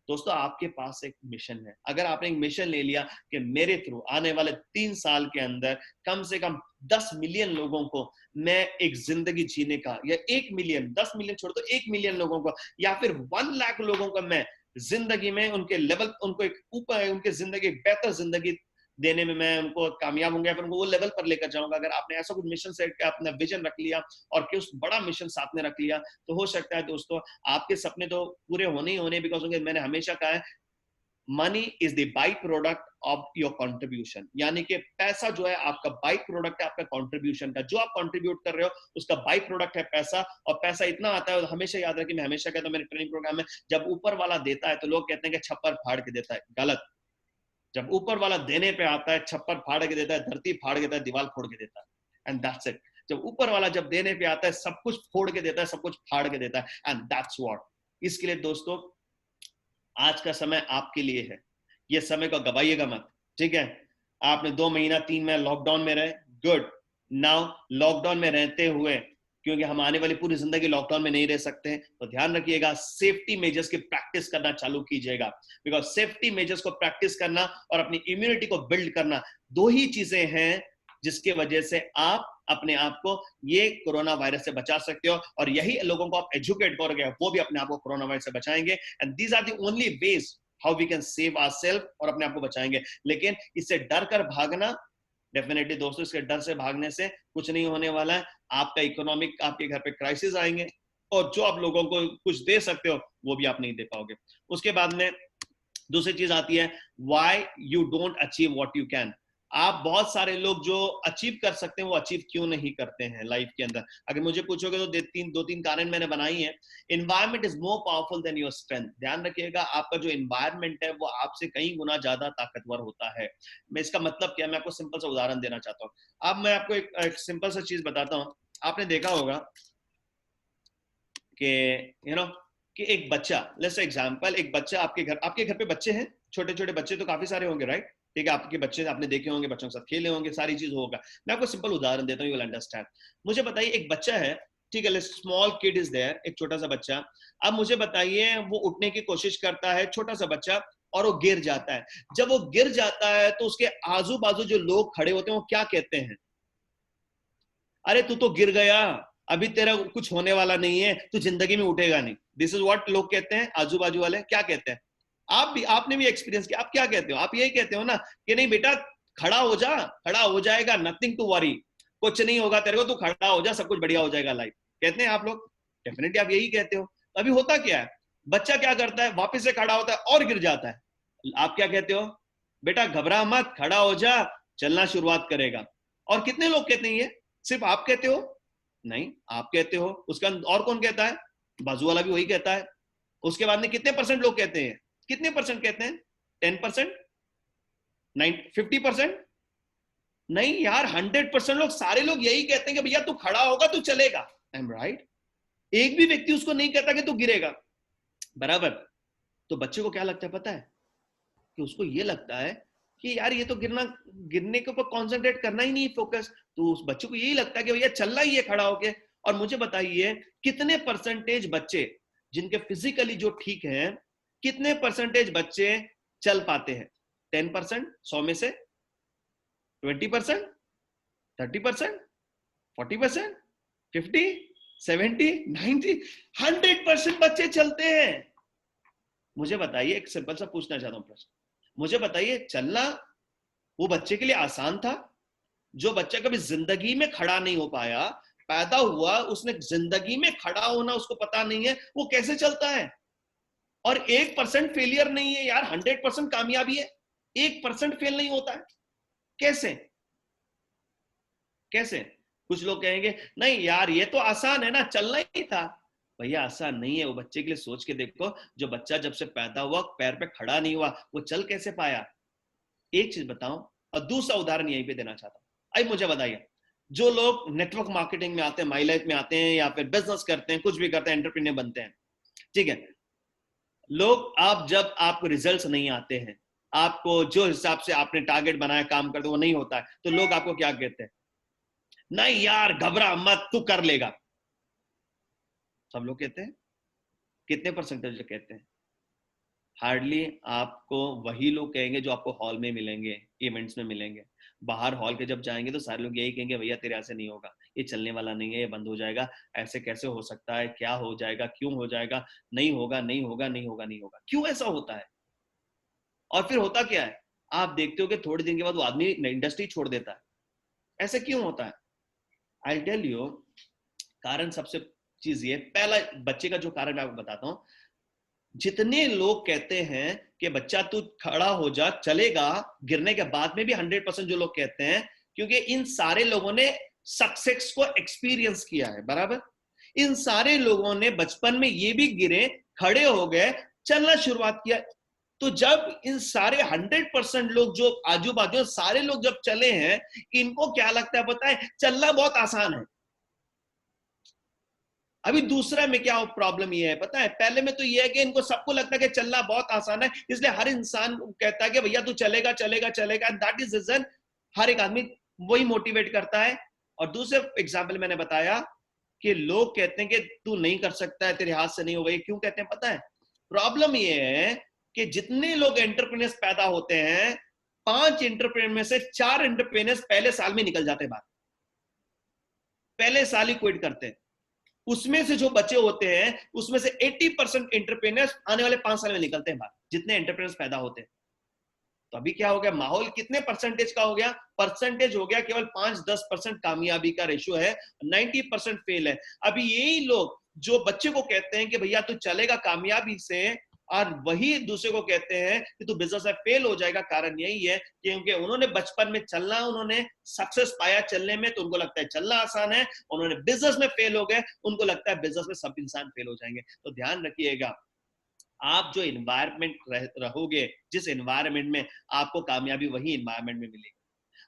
दोस्तों आपके पास एक मिशन है। अगर आपने एक मिशन ले लिया कि मेरे थ्रू आने वाले 3 साल के अंदर कम से कम 10 मिलियन लोगों को मैं एक जिंदगी जीने का, या 1 मिलियन, 10 मिलियन छोड़ दो, 1 मिलियन लोगों को, या फिर 1 लाख लोगों को मैं जिंदगी में उनके लेवल, उनको एक ऊपर, उनके जिंदगी एक बेहतर जिंदगी देने में मैं उनको कामयाब होंगे, फिर उनको वो लेवल पर लेकर जाऊंगा। अगर आपने ऐसा कुछ मिशन सेट किया, अपना विजन रख लिया और कि उस बड़ा मिशन साथ में रख लिया, तो हो सकता है दोस्तों आपके सपने तो पूरे होने ही होने। बिकॉज मैंने हमेशा कहा है, money is the by product of your contribution, यानी कि पैसा जो है आपका बाई प्रोडक्ट है आपका कंट्रीब्यूशन का। जो आप कंट्रीब्यूट कर रहे हो उसका बाई प्रोडक्ट है पैसा। और पैसा इतना आता है, हमेशा याद रखिए, मैं हमेशा कहता हूं मेरे ट्रेनिंग प्रोग्राम में, जब ऊपर वाला देता है तो लोग कहते हैं कि छप्पर फाड़ के देता है। गलत। जब ऊपर वाला देने पे आता है, छप्पर फाड़ के देता है, धरती फाड़ के देता है, दीवार फोड़ के देता है, एंड दैट्स इट। जब ऊपर वाला जब देने पे आता है, सब कुछ फोड़ के देता है, सब कुछ फाड़ के देता है, एंड दैट्स व्हाट। इसके लिए दोस्तों आज का समय आपके लिए है, ये समय को गवाइएगा मत, ठीक है। आपने 2 महीना 3 महीना लॉकडाउन में रहे, गुड। नाउ लॉकडाउन में रहते हुए, क्योंकि हम आने वाली पूरी जिंदगी लॉकडाउन में नहीं रह सकते हैं, तो ध्यान रखिएगा सेफ्टी मेजर्स की प्रैक्टिस करना चालू कीजिएगा। बिकॉज सेफ्टी मेजर्स को प्रैक्टिस करना और अपनी इम्यूनिटी को बिल्ड करना, 2 ही चीजें हैं जिसके वजह से आप अपने आप को ये कोरोना वायरस से बचा सकते हो। और यही लोगों को आप एजुकेट करोगे, वो भी अपने आप को कोरोना वायरस से बचाएंगे। And these are the only ways how we can save ourselves, और अपने आप को बचाएंगे। लेकिन इससे डर कर भागना, डेफिनेटली दोस्तों इसके डर से भागने से कुछ नहीं होने वाला है। आपका इकोनॉमिक, आपके घर पे क्राइसिस आएंगे, और जो आप लोगों को कुछ दे सकते हो वो भी आप नहीं दे पाओगे। उसके बाद में दूसरी चीज आती है, why you don't achieve what you can. आप बहुत सारे लोग जो अचीव कर सकते हैं वो अचीव क्यों नहीं करते हैं लाइफ के अंदर? अगर मुझे पूछोगे तो दो तीन कारण मैंने बनाई है। Environment is more powerful than your strength. ध्यान रखिएगा, आपका जो एनवायरमेंट है वो आपसे कई गुना ज्यादा ताकतवर होता है। मैं इसका मतलब क्या, मैं आपको सिंपल सा उदाहरण देना चाहता हूँ। अब मैं आपको एक सिंपल सा चीज बताता हूँ। आपने देखा होगा कि कि एक बच्चा, लेट्स एग्जांपल, एक बच्चा आपके घर पे बच्चे हैं, छोटे छोटे बच्चे तो काफी सारे होंगे, राइट? ठीक है, आपके बच्चे आपने देखे होंगे, बच्चों के साथ खेले होंगे, सारी चीज होगा। मैं आपको सिंपल उदाहरण देता हूँ, यू विल अंडरस्टैंड। मुझे बताइए, एक बच्चा है, ठीक है, स्मॉल किड इज देयर, एक छोटा सा बच्चा। अब मुझे बताइए, वो उठने की कोशिश करता है, छोटा सा बच्चा, और वो गिर जाता है। जब वो गिर जाता है तो उसके आजू बाजू जो लोग खड़े होते हैं वो क्या कहते हैं? अरे तू तो गिर गया, अभी तेरा कुछ होने वाला नहीं है, तू जिंदगी में उठेगा नहीं। दिस इज व्हाट लोग कहते हैं, आजू बाजू वाले क्या कहते हैं? आपने भी एक्सपीरियंस किया। आप क्या कहते हो? आप यही कहते हो ना कि नहीं बेटा, खड़ा हो जा, खड़ा हो जाएगा, नथिंग टू वरी, कुछ नहीं होगा तेरे को, तू खड़ा हो जा, सब कुछ बढ़िया हो जाएगा लाइफ। कहते हैं आप लोग? डेफिनेटली आप यही कहते हो। अभी होता क्या है, बच्चा क्या करता है, वापस से खड़ा होता है और गिर जाता है। आप क्या कहते हो? बेटा घबरा मत, खड़ा हो जा, चलना शुरुआत करेगा। और कितने लोग कहते हैं ये? सिर्फ आप कहते हो? नहीं, आप कहते हो, उसका और कौन कहता है? बाजू वाला भी वही कहता है। उसके बाद में कितने परसेंट लोग कहते हैं? कितने परसेंट कहते हैं? 10%? 50%? नहीं यार, 100% लोग, सारे लोग यही कहते हैं कि भैया तू खड़ा होगा तो चलेगा। I am right? एक भी व्यक्ति उसको नहीं कहता कि तू गिरेगा, बराबर? तो बच्चे को क्या लगता है पता है? कि उसको ये लगता है कि यार ये तो गिरने के ऊपर कॉन्सेंट्रेट करना ही नहीं, फोकस। तो उस बच्चे को यही लगता है कि भैया चलना ही है खड़ा होके। और मुझे बताइए, कितने परसेंटेज बच्चे जिनके फिजिकली जो ठीक हैं, कितने परसेंटेज बच्चे चल पाते हैं? 10%? 100 में से 20%? 30%? 40%? 50? 70? 90? 100% बच्चे चलते हैं। मुझे बताइए, एक सिंपल सा पूछना चाहता हूं प्रश्न, मुझे बताइए, चलना वो बच्चे के लिए आसान था? जो बच्चा कभी जिंदगी में खड़ा नहीं हो पाया, पैदा हुआ, उसने जिंदगी में खड़ा होना उसको पता नहीं है, वो कैसे चलता है? और 1% फेलियर नहीं है यार, 100% कामयाबी है। 1% फेल नहीं होता है। कैसे? कैसे? कुछ लोग कहेंगे नहीं यार ये तो आसान है ना, चलना ही था। भैया आसान नहीं है। वो बच्चे के लिए सोच के देखो, जो बच्चा जब से पैदा हुआ पैर पे खड़ा नहीं हुआ, वो चल कैसे पाया? एक चीज बताऊं, और दूसरा उदाहरण यहीं पे देना चाहता हूं। आई मुझे बताइए, जो लोग नेटवर्क मार्केटिंग में आते हैं, माई लाइफ में आते हैं, या फिर बिजनेस करते हैं, कुछ भी करते हैं, एंटरप्रेन्योर बनते हैं, ठीक है, लोग, आप जब आपको रिजल्ट्स नहीं आते हैं, आपको जो हिसाब से आपने टारगेट बनाया काम करते वो नहीं होता है, तो लोग आपको क्या कहते हैं? नहीं यार घबरा मत, तू कर लेगा। सब लोग कहते हैं। कितने परसेंटेज कहते हैं? हार्डली आपको वही लोग कहेंगे जो आपको हॉल में मिलेंगे, इवेंट्स में मिलेंगे। बाहर हॉल के जब जाएंगे तो सारे लोग यही कहेंगे भैया तेरे ऐसे नहीं होगा, ये चलने वाला नहीं है, ये बंद हो जाएगा, ऐसे कैसे हो सकता है, क्या हो जाएगा, क्यों हो जाएगा, नहीं होगा नहीं होगा नहीं होगा नहीं होगा। क्यों ऐसा होता है? और फिर होता क्या है, आप देखते हो कि थोड़े दिन के बाद वो आदमी इंडस्ट्री छोड़ देता है। ऐसे क्यों होता है? आई टेल यू कारण। सबसे चीज ये, पहला बच्चे का जो कारण मैं आपको बताता हूं, जितने लोग कहते हैं कि बच्चा तू खड़ा हो जा चलेगा, गिरने के बाद में भी 100% जो लोग कहते हैं, क्योंकि इन सारे लोगों ने सक्सेस को एक्सपीरियंस किया है, बराबर? इन सारे लोगों ने बचपन में ये भी गिरे, खड़े हो गए, चलना शुरुआत किया। तो जब इन सारे 100% लोग जो आजू बाजू सारे लोग जब चले हैं, इनको क्या लगता है पता है? चलना बहुत आसान है। अभी दूसरा में क्या प्रॉब्लम ये है पता है? पहले में तो ये है कि इनको सबको लगता है कि चलना बहुत आसान है, इसलिए हर इंसान कहता है कि भैया तू चलेगा चलेगा चलेगा। दैट इज रीजन हर एक आदमी वही मोटिवेट करता है। और दूसरे एग्जाम्पल मैंने बताया कि लोग कहते हैं कि तू नहीं कर सकता है, तेरे हाथ से नहीं होगा। ये क्यों कहते हैं पता है? प्रॉब्लम ये है कि जितने लोग एंटरप्रेन्योर्स पैदा होते हैं, 5 एंटरप्रेन्योर में से 4 एंटरप्रेन्योर्स पहले साल में निकल जाते हैं बाहर, पहले साल ही क्विट करते हैं। उसमें से जो बचे होते हैं, उसमें से 80% एंटरप्रेन्योर्स आने वाले 5 साल में निकलते हैं बाहर, जितने एंटरप्रेन्योर्स पैदा होते हैं। तो अभी क्या हो गया, माहौल कितने परसेंटेज का हो गया? परसेंटेज हो गया केवल 5-10% कामयाबी का रेशियो है, 90% फेल है। अभी यही लोग जो बच्चे को कहते हैं कि भैया तू चलेगा कामयाबी से, और वही दूसरे को कहते हैं कि तू बिजनेस में फेल हो जाएगा। कारण यही है क्योंकि उन्होंने बचपन में चलना, उन्होंने सक्सेस पाया चलने में, तो उनको लगता है चलना आसान है। उन्होंने बिजनेस में फेल हो गए, उनको लगता है बिजनेस में सब इंसान फेल हो जाएंगे। तो ध्यान रखिएगा, आप जो इन्वायरमेंट रहोगे, जिस इन्वायरमेंट में, आपको कामयाबी वही इन्वायरमेंट में मिलेगी।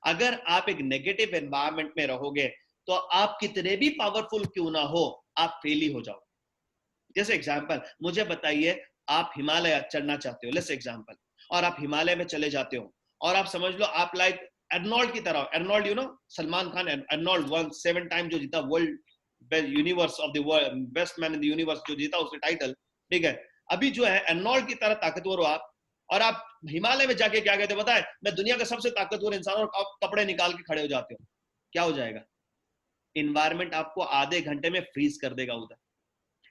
अगर आप एक नेगेटिव एनवायरनमेंट में रहोगे तो आप कितने भी पावरफुल क्यों ना हो, आप फेल ही हो जाओगे। जैसे एग्जांपल मुझे बताइए, आप हिमालय चढ़ना चाहते हो, लेट्स एग्जांपल, और आप हिमालय में चले जाते हो और आप समझ लो आप लाइक अर्नोल्ड की तरह, Arnold you know Salman Khan, Arnold 7 time जो जीता world universe of the world best man in the universe, जो जीता उसने टाइटल, ठीक है। अभी जो है अर्नोल्ड की तरह ताकतवर हो आप, और आप हिमालय में जाके क्या कहते हो बताए, मैं दुनिया का सबसे ताकतवर इंसान, और आप कपड़े निकाल के खड़े हो जाते हो, क्या हो जाएगा? इन्वायरमेंट आपको आधे घंटे में फ्रीज कर देगा उधर।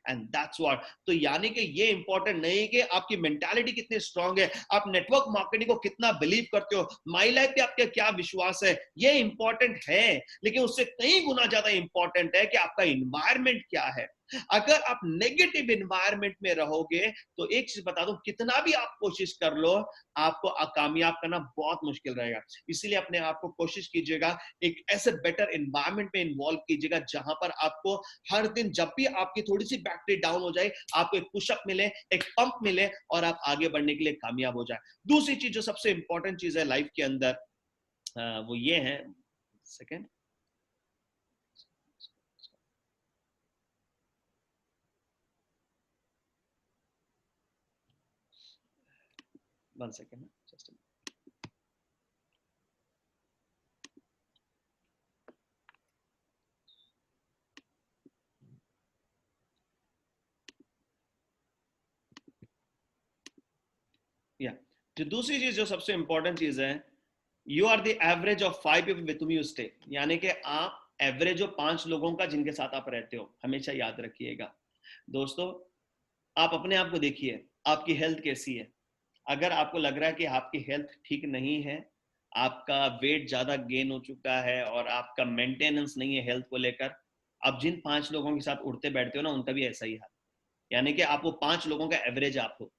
एंड दैट्स व्हाट, तो यानी कि ये इंपॉर्टेंट नहीं कि आपकी मेंटालिटी कितनी स्ट्रांग है, आप नेटवर्क मार्केटिंग को कितना बिलीव करते हो, माई लाइफ पे आपका क्या विश्वास है, ये इंपॉर्टेंट है, लेकिन उससे कई गुना ज्यादा इंपॉर्टेंट है कि आपका इन्वायरमेंट क्या है। अगर आप नेगेटिव इन्वायरमेंट में रहोगे तो एक चीज बता दूं, कितना भी आप कोशिश कर लो, आपको कामयाब करना बहुत मुश्किल रहेगा। इसीलिए अपने आप को कोशिश कीजिएगा एक ऐसे बेटर इन्वायरमेंट में इन्वॉल्व कीजिएगा जहां पर आपको हर दिन जब भी आपकी थोड़ी सी बैटरी डाउन हो जाए, आपको एक पुशअप मिले, एक पंप मिले, और आप आगे बढ़ने के लिए कामयाब हो जाए। दूसरी चीज जो सबसे इंपॉर्टेंट चीज है लाइफ के अंदर, वो ये है, सेकेंड, वन सेकेंड, जस्ट या जो दूसरी चीज जो सबसे इंपॉर्टेंट चीज है, you are the average of 5 people with whom you stay, यानी कि आप एवरेज हो 5 लोगों का जिनके साथ आप रहते हो। हमेशा याद रखिएगा दोस्तों, आप अपने आप को देखिए, आपकी हेल्थ कैसी है। अगर आपको लग रहा है कि आपकी हेल्थ ठीक नहीं है, आपका वेट ज्यादा गेन हो चुका है और आपका मेंटेनेंस नहीं है हेल्थ को लेकर, आप जिन 5 लोगों के साथ उठते बैठते हो ना, उनका भी ऐसा ही हाल, यानी कि आप वो 5 लोगों का एवरेज आप हो।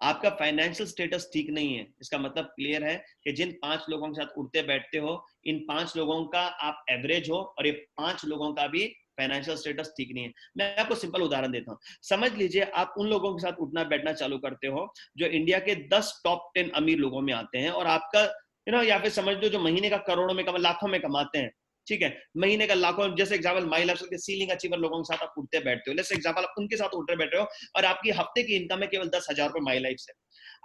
आपका फाइनेंशियल स्टेटस ठीक नहीं है, इसका मतलब क्लियर है कि जिन 5 लोगों के साथ उठते बैठते हो, इन 5 लोगों का आप एवरेज हो, और ये 5 लोगों का भी फाइनेंशियल स्टेटस ठीक नहीं है। मैं आपको सिंपल उदाहरण देता हूँ। समझ लीजिए आप उन लोगों के साथ उठना बैठना चालू करते हो जो इंडिया के 10 टॉप 10 अमीर लोगों में आते हैं, और आपका या फिर समझ लो जो महीने का करोड़ों में लाखों में कमाते हैं, ठीक है, महीने का लाखों, जैसे एग्जाम्पल माई लाइफ के सीलिंग अचीवर लोगों के साथ आप उठते बैठते हो, जैसे एग्जाम्पल आप उनके साथ उठते बैठे हो, और आपकी हफ्ते की इनकम है केवल 10,000 रुपए माई लाइफ से।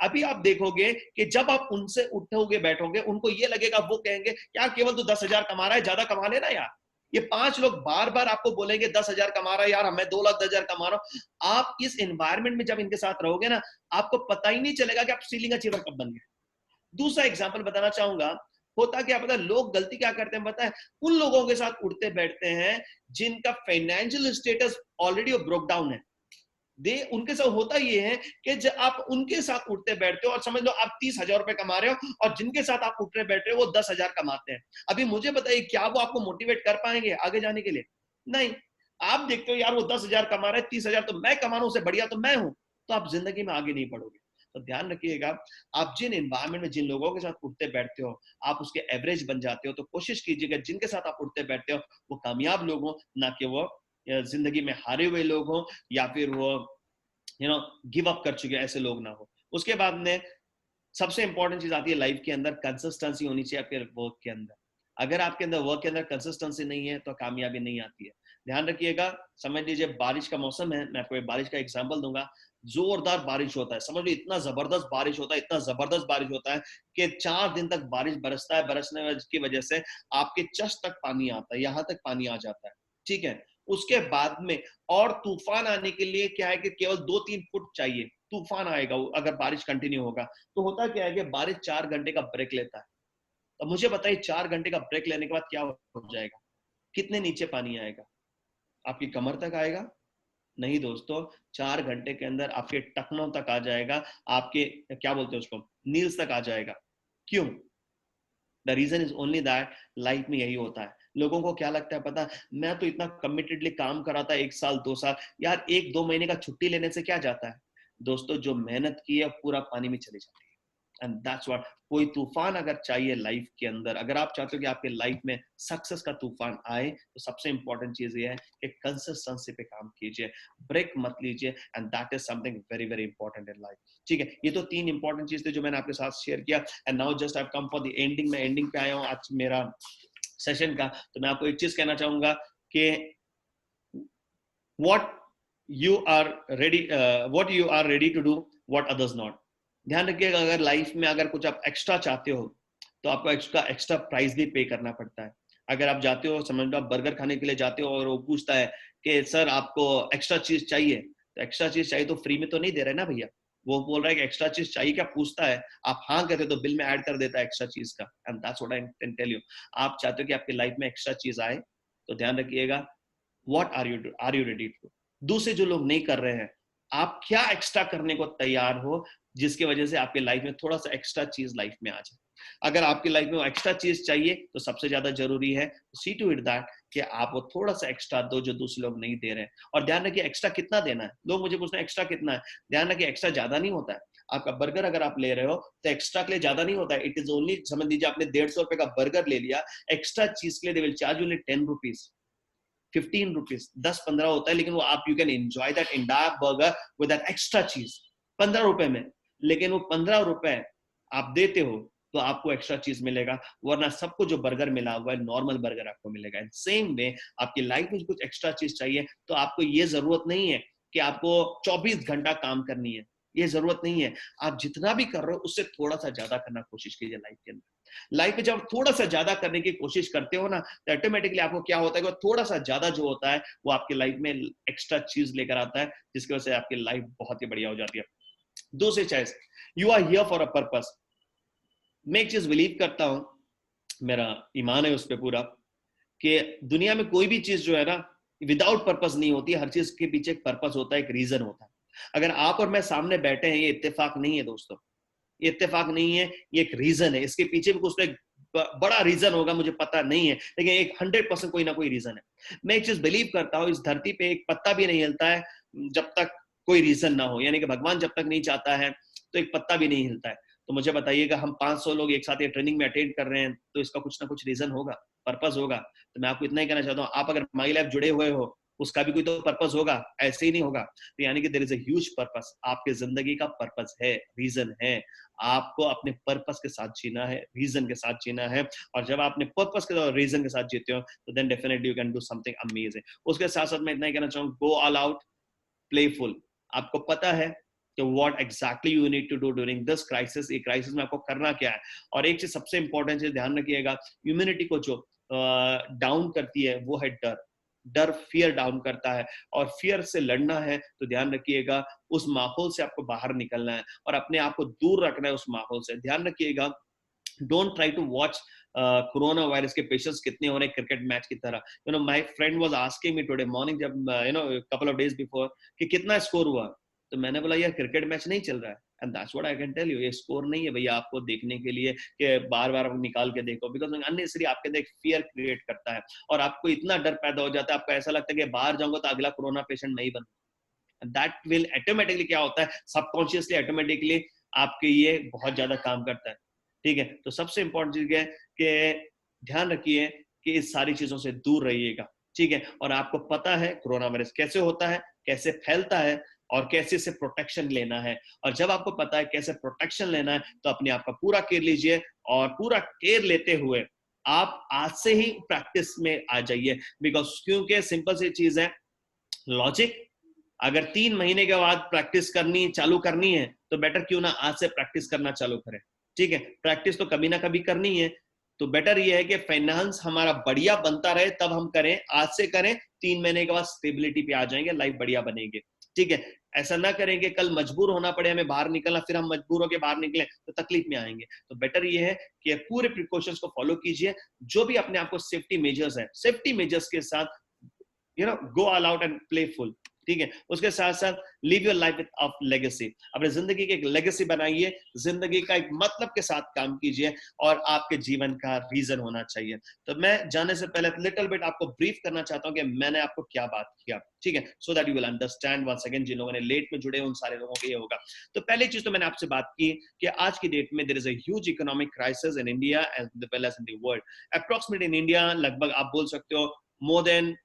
अभी आप देखोगे कि जब आप उनसे उठोगे बैठोगे, उनको ये लगेगा, वो कहेंगे यार केवल तो 10,000 कमा रहा है, ज्यादा कमा लेना यार। ये 5 लोग बार बार आपको बोलेंगे 10,000 कमा रहा है यार, मैं 2,10,000 कमा रहा हूं। आप इस एनवायरमेंट में जब इनके साथ रहोगे ना, आपको पता ही नहीं चलेगा कि आप सीलिंग अचीवर कब बन गए। दूसरा एग्जाम्पल बताना चाहूंगा, होता क्या पता, लोग गलती क्या करते हैं पता है, उन लोगों के साथ उठते बैठते हैं जिनका financial status already broke down है। उनके साथ होता ये है कि जब आप उनके साथ उठते बैठते हो, और समझ लो आप 30,000 रुपए कमा रहे हो, और जिनके साथ आप उठते बैठ रहे हो वो 10,000 कमाते हैं। अभी मुझे बताइए, क्या वो आपको मोटिवेट कर पाएंगे आगे जाने के लिए? नहीं। आप देखते हो यार वो 10,000 कमा रहे हैं, 30,000 तो मैं कमा रहा हूं, उससे बढ़िया तो मैं हूं, तो आप जिंदगी में आगे नहीं बढ़ोगे। तो ध्यान रखिएगा, आप जिन एनवायरमेंट में जिन लोगों के साथ उठते बैठते हो, आप उसके एवरेज बन जाते हो। तो कोशिश कीजिएगा जिनके साथ आप उठते बैठते हो वो कामयाब लोग हो, ना कि वो जिंदगी में हारे हुए लोग हो, या फिर वो गिव अप कर चुके ऐसे लोग ना हो। उसके बाद में सबसे इंपॉर्टेंट चीज आती है लाइफ के अंदर, कंसिस्टेंसी होनी चाहिए आपके वर्क के अंदर। अगर आपके अंदर वर्क के अंदर कंसिस्टेंसी नहीं है तो कामयाबी नहीं आती है। ध्यान रखिएगा, समझ लीजिए बारिश का मौसम है, मैं आपको एक बारिश का एग्जांपल दूंगा। जोरदार बारिश होता है, समझ लीजिए इतना जबरदस्त बारिश होता है, इतना जबरदस्त बारिश होता है कि 4 दिन तक बारिश बरसता है, बरसने की वजह से आपके चेस्ट तक पानी आता है, यहां तक पानी आ जाता है, ठीक है। उसके बाद में और तूफान आने के लिए क्या है कि केवल 2-3 फुट चाहिए, तूफान आएगा अगर बारिश कंटिन्यू होगा। तो होता क्या है कि बारिश 4 घंटे का ब्रेक लेता है। अब मुझे बताइए 4 घंटे का ब्रेक लेने के बाद क्या हो जाएगा? कितने नीचे पानी आएगा? आपकी कमर तक आएगा? नहीं दोस्तों, 4 घंटे के अंदर आपके टखनों तक आ जाएगा, आपके क्या बोलते हैं उसको, नील्स तक आ जाएगा। क्यों? The reason is only that, life में यही होता है। लोगों को क्या लगता है पता, मैं तो इतना कमिटेडली काम कर रहा था 1 साल 2 साल, यार 1-2 महीने का छुट्टी लेने से क्या जाता है? दोस्तों जो मेहनत की है पूरा पानी में चली जाती है। एंड दैट्स व्हाट, कोई तूफान अगर चाहिए लाइफ के अंदर, अगर आप चाहते हो कि आपके लाइफ में सक्सेस का तूफान आए, तो सबसे इंपॉर्टेंट चीज ये है कि कंसिस्टेंसी पे काम कीजिए, ब्रेक मत लीजिए, and that is something very very important in life. ठीक है, ये तो 3 इंपॉर्टेंट चीज थे जो मैंने आपके साथ शेयर किया। And now just I have come for the ending, मैं एंडिंग पे आया हूँ आज मेरा सेशन का। तो मैं आपको एक चीज कहना चाहूंगा कि what you are ready to do, what others not। ध्यान रखिएगा, अगर लाइफ में अगर कुछ आप एक्स्ट्रा चाहते हो तो आपको एक्स्ट्रा प्राइस भी पे करना पड़ता है। अगर आप जाते हो, समझ लो आप बर्गर खाने के लिए जाते हो और वो पूछता है कि सर आपको एक्स्ट्रा चीज चाहिए, तो एक्स्ट्रा चीज चाहिए तो फ्री में तो नहीं दे रहे ना भैया, वो बोल रहा है कि एक्स्ट्रा चीज चाहिए क्या, पूछता है, आप हाँ कहते तो बिल में ऐड कर देता है एक्स्ट्रा चीज का। And that's what I can tell you. आप चाहते हो कि आपकी लाइफ में एक्स्ट्रा चीज आए, तो ध्यान रखिएगा what are you ready to। दूसरे जो लोग नहीं कर रहे हैं, आप क्या एक्स्ट्रा करने को तैयार हो जिसकी वजह से आपकी लाइफ में थोड़ा सा एक्स्ट्रा चीज लाइफ में आ जाए। अगर आपकी लाइफ में वो एक्स्ट्रा चीज चाहिए तो सबसे ज्यादा जरूरी है सी टू इट दैट कि आप वो थोड़ा सा एक्स्ट्रा दो जो दूसरे लोग नहीं दे रहे हैं। और ध्यान रखिए एक्स्ट्रा कितना देना है। लोग मुझे पूछते हैं एक्स्ट्रा कितना है, ध्यान रखिए एक्स्ट्रा ज्यादा नहीं होता है। आपका बर्गर अगर आप ले रहे हो तो एक्स्ट्रा के लिए ज्यादा नहीं होता है, इट इज ओनली, समझ लीजिए आपने 150 रुपए का बर्गर ले लिया, एक्स्ट्रा चीज के लिए they will charge only 10 rupees, 15 rupees, 10-15 होता है, लेकिन वो आप you can enjoy that entire burger with that extra चीज 15 रुपए में। लेकिन वो 15 रुपए आप देते हो तो आपको एक्स्ट्रा चीज मिलेगा, वरना सबको जो बर्गर मिला हुआ है नॉर्मल बर्गर आपको मिलेगा। एंड सेम वे आपकी लाइफ में कुछ एक्स्ट्रा चीज चाहिए तो आपको ये जरूरत नहीं है कि आपको 24 घंटा काम करनी है, ये जरूरत नहीं है। आप जितना भी कर रहे हो उससे थोड़ा सा ज्यादा करना कोशिश कीजिए लाइफ के अंदर। लाइफ में जब थोड़ा सा ज्यादा करने की कोशिश करते हो ना, तो ऑटोमेटिकली आपको क्या होता है कि थोड़ा सा ज्यादा जो होता है वो आपकी लाइफ में एक्स्ट्रा चीज लेकर आता है, जिसकी वजह से आपकी लाइफ बहुत ही बढ़िया हो जाती है। दूसरी चीज, you are here for a purpose. मैं एक चीज बिलीव करता हूं, मेरा ईमान है उस पर पूरा, कि दुनिया में कोई भी चीज जो है ना विदाउट पर्पस नहीं होती, हर चीज के पीछे एक पर्पस होता है, एक रीजन होता है। अगर आप और मैं सामने बैठे हैं, ये इत्तेफाक नहीं है दोस्तों, ये इत्तेफाक नहीं है, ये एक रीजन है। इसके पीछे भी कुछ एक बड़ा रीजन होगा, मुझे पता नहीं है, लेकिन एक 100% कोई ना कोई रीजन है। मैं एक चीज बिलीव करता हूँ, इस धरती पे एक पत्ता भी नहीं हिलता है जब तक कोई रीजन ना हो, यानी कि भगवान जब तक नहीं चाहता है तो एक पत्ता भी नहीं हिलता है। तो मुझे बताइएगा, हम 500 लोग एक साथ ये ट्रेनिंग में अटेंड कर रहे हैं तो इसका कुछ ना कुछ रीजन होगा, पर्पस होगा। तो मैं आपको इतना ही कहना चाहता हूँ, आप अगर माई लाइफ जुड़े हुए हो उसका भी कोई तो पर्पस होगा, ऐसे ही नहीं होगा। तो यानी कि there is a huge purpose, आपके जिंदगी का पर्पस है, रीजन है। आपको अपने पर्पस के साथ जीना है, रीजन के साथ जीना है। और जब आप अपने पर्पस के साथ रीजन के साथ जीते हो तो then definitely you can do something amazing. उसके साथ साथ मैं इतना ही कहना चाहूँगा, गो ऑल आउट, प्लेफुल। आपको पता है कि what exactly you need to do during this crisis, ये क्राइसिस में आपको करना क्या है। और एक चीज सबसे इंपॉर्टेंट चीज ध्यान रखिएगा, ह्यूमैनिटी को जो डाउन करती है वो है डर। डर फियर डाउन करता है, और फियर से लड़ना है तो ध्यान रखिएगा उस माहौल से आपको बाहर निकलना है और अपने आप को दूर रखना है उस माहौल से। ध्यान रखिएगा, don't try to watch corona virus के पेशेंट्स कितने हो रहे हैं क्रिकेट मैच की तरह। You know my friend was asking me today morning, जब you know couple of days before, कि कितना स्कोर हुआ, तो मैंने बोला यार क्रिकेट मैच नहीं चल रहा है। And that's what I can tell you, ये स्कोर नहीं है भैया आपको देखने के लिए कि बार बार आप निकाल के देखो, बिकॉज अननेसेसरी आपके अंदर एक फियर क्रिएट करता है और आपको इतना डर पैदा हो जाता है, आपको ऐसा लगता है कि बाहर जाऊंगा तो अगला कोरोना पेशेंट नहीं बनूंगा। दैट विल ऑटोमेटिकली क्या होता है, सबकॉन्शियसली ऑटोमेटिकली आपके ये बहुत ज्यादा काम करता है। ठीक है, तो सबसे इंपॉर्टेंट चीज है कि ध्यान रखिए कि इस सारी चीजों से दूर रहिएगा। ठीक है, और आपको पता है कोरोना वायरस कैसे होता है, कैसे फैलता है और कैसे से प्रोटेक्शन लेना है। और जब आपको पता है कैसे प्रोटेक्शन लेना है तो अपने आप का पूरा केयर लीजिए, और पूरा केयर लेते हुए आप आज से ही प्रैक्टिस में आ जाइए। बिकॉज क्योंकि सिंपल सी चीज है, लॉजिक, अगर 3 महीने के बाद प्रैक्टिस चालू करनी है तो बेटर क्यों ना आज से प्रैक्टिस करना चालू करें। ठीक है, प्रैक्टिस तो कभी ना कभी करनी है, तो बेटर ये है कि फाइनेंस हमारा बढ़िया बनता रहे तब हम करें, आज से करें, 3 महीने के बाद स्टेबिलिटी पे आ जाएंगे, लाइफ बढ़िया बनेगी। ठीक है, ऐसा ना करेंगे कल मजबूर होना पड़े हमें बाहर निकलना, फिर हम मजबूर होकर बाहर निकले तो तकलीफ में आएंगे। तो बेटर ये है कि पूरे प्रिकॉशंस को फॉलो कीजिए, जो भी अपने आप को सेफ्टी मेजर्स है, सेफ्टी मेजर्स के साथ you know go all out and playful. ठीक है। उसके साथ साथ live your life with of legacy, अपने जिंदगी की एक लेगेसी बनाइए, जिंदगी का एक मतलब के साथ काम कीजिए और आपके जीवन का रीजन होना चाहिए। तो मैं जाने से पहले लिटिल बिट आपको ब्रीफ करना चाहता हूं कि मैंने आपको क्या बात किया, ठीक है, so that you will understand once again. जिन लोगों ने लेट में जुड़े उन सारे लोगों को ये होगा। तो पहली चीज तो मैंने आपसे बात की कि आज की डेट में there is a huge economic crisis in India as well as in the world. Approximately in India लगभग आप बोल सकते हो more than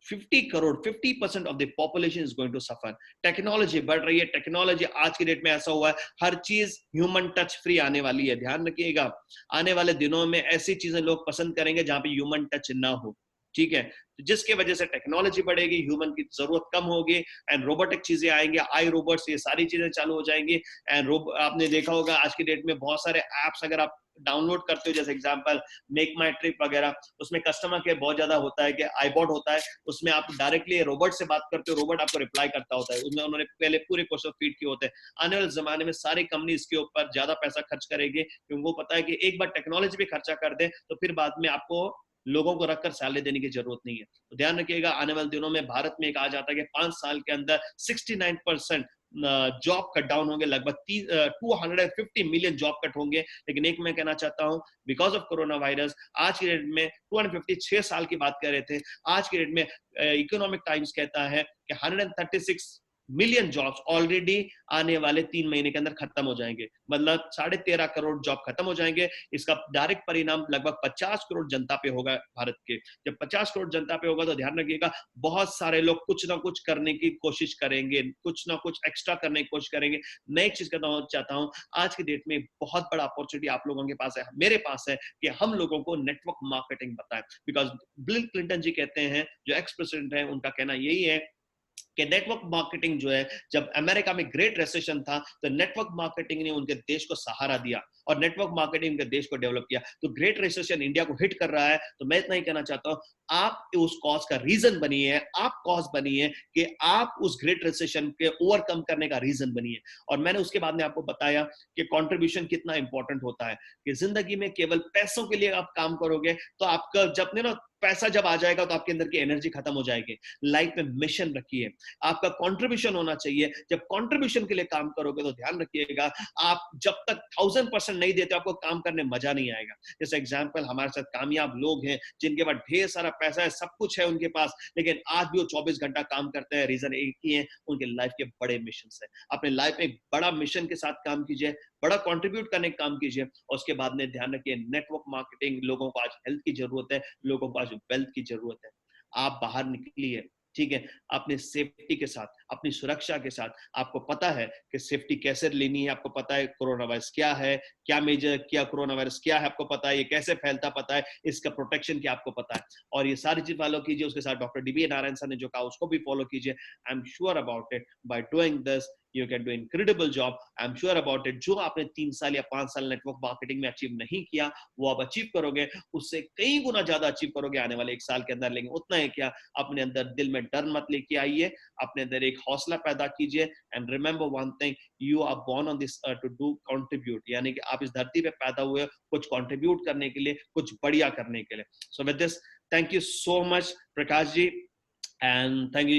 50 crore 50% of the population is going to suffer. Technology बढ़ रही है, टेक्नोलॉजी आज की डेट में ऐसा हुआ है हर चीज ह्यूमन टच फ्री आने वाली है। ध्यान रखिएगा, आने वाले दिनों में ऐसी चीजें लोग पसंद करेंगे जहां पे ह्यूमन टच ना हो, ठीक है। जिसके वजह से टेक्नोलॉजी बढ़ेगी, ह्यूमन की जरूरत कम होगी एंड रोबोटिक चीजें आएंगे, आई रोबोट्स, ये सारी चीजें चालू हो जाएंगी। एंड आपने देखा होगा आज की डेट में बहुत सारे एप्स अगर आप डाउनलोड करते हो, जैसे एग्जांपल मेक माई ट्रिप वगैरह, उसमें कस्टमर केयर बहुत ज्यादा होता है कि आईबॉट होता है, उसमें आप डायरेक्टली रोबोट से बात करते हो, रोबोट आपको रिप्लाई करता होता है, उसमें उन्होंने पहले पूरे क्वेश्चन फीड किए होते हैं। आने वाले जमाने में सारी कंपनी इसके ऊपर ज्यादा पैसा खर्च करेगी क्योंकि उनको पता है कि एक बार टेक्नोलॉजी पे खर्चा कर दे तो फिर बाद में आपको लोगों को रखकर सैलरी देने की जरूरत नहीं है। तो ध्यान रखिएगा, आने वाले दिनों में भारत में कहा जाता है कि 5 साल के अंदर 69% जॉब कट डाउन होंगे, लगभग 250 मिलियन जॉब कट होंगे। लेकिन एक मैं कहना चाहता हूं, बिकॉज ऑफ कोरोना वायरस आज की डेट में 256 साल की बात कर रहे थे, आज की डेट में इकोनॉमिक टाइम्स कहता है कि 136 मिलियन जॉब्स ऑलरेडी आने वाले 3 महीने के अंदर खत्म हो जाएंगे, मतलब 13.5 करोड़ जॉब खत्म हो जाएंगे। इसका डायरेक्ट परिणाम लगभग 50 करोड़ जनता पे होगा भारत के। जब 50 करोड़ जनता पे होगा तो ध्यान रखिएगा बहुत सारे लोग कुछ ना कुछ करने की कोशिश करेंगे, कुछ ना कुछ एक्स्ट्रा करने की कोशिश करेंगे। मैं एक चीज कहना चाहता हूं, आज की डेट में बहुत बड़ा अपॉर्चुनिटी आप लोगों के पास है, मेरे पास है, कि हम लोगों को नेटवर्क मार्केटिंग बताएं। बिकॉज बिल क्लिंटन जी कहते हैं, जो एक्स प्रेसिडेंट है, उनका कहना यही है कि नेटवर्क मार्केटिंग जो है, जब अमेरिका में ग्रेट रिसेशन था तो नेटवर्क मार्केटिंग ने उनके देश को सहारा दिया और नेटवर्क मार्केटिंग उनके देश को डेवलप किया। तो ग्रेट रिसेशन इंडिया को हिट कर रहा है, तो मैं इतना ही कहना चाहता हूं, आप उस कॉज का रीजन बनिए, आप कॉज बनिए कि आप उस ग्रेट रिसेशन के ओवरकम करने का रीजन बनिए। और मैंने उसके बाद में आपको बताया कि कंट्रीब्यूशन कितना इंपॉर्टेंट होता है, कि जिंदगी में केवल पैसों के लिए आप काम करोगे तो आपका जब ना पैसा जब आ जाएगा तो आपके अंदर की एनर्जी खत्म हो जाएगी। लाइफ में मिशन रखिए, आपका कंट्रीब्यूशन होना चाहिए। जब कंट्रीब्यूशन के लिए काम करोगे तो ध्यान रखिएगा, आप जब तक 1000% नहीं देते आपको काम करने मजा नहीं आएगा। जैसे एग्जांपल, हमारे साथ कामयाब लोग हैं जिनके पास ढेर सारा पैसा है, सब कुछ है उनके पास, लेकिन आज भी वो 24 घंटा काम करते हैं। रीजन एक ही है, उनके लाइफ के बड़े मिशन है। अपने लाइफ में एक बड़ा मिशन के साथ काम कीजिए, बड़ा कंट्रीब्यूट करने का काम कीजिए। और उसके बाद में ध्यान रखिए, नेटवर्क मार्केटिंग, लोगों को आज हेल्थ की जरूरत है, लोगों को आज वेल्थ की जरूरत है। आप बाहर निकलिए, ठीक है, अपने सेफ्टी के साथ, अपनी सुरक्षा के साथ। आपको पता है कि सेफ्टी कैसे लेनी है, आपको पता है कोरोना वायरस क्या है, क्या मेजर, क्या कोरोना वायरस क्या है आपको पता है, ये कैसे फैलता पता है, इसका प्रोटेक्शन क्या आपको पता है। और ये सारी चीज फॉलो कीजिए। उसके साथ डॉक्टर डीबी नारायण सर ने जो कहा उसको भी फॉलो कीजिए। I am sure about it, by doing this you can do incredible job. I'm sure about it. जो आपने 3 साल या 5 साल नेटवर्क मार्केटिंग में अचीव नहीं किया, वो आप अचीव करोगे, उससे कई गुना ज्यादा अचीव करोगे आने वाले 1 साल के अंदर। लेकिन उतना है क्या, अपने अंदर दिल में डर मत लेके आइए, अपने अंदर एक हौसला पैदा कीजिए। And remember one thing, you are born on this earth to do contribute, यानी कि आप इस धरती पे पैदा हुए कुछ कंट्रीब्यूट करने के लिए, कुछ बढ़िया करने के लिए। So with this, thank you so much Prakash ji, and thank you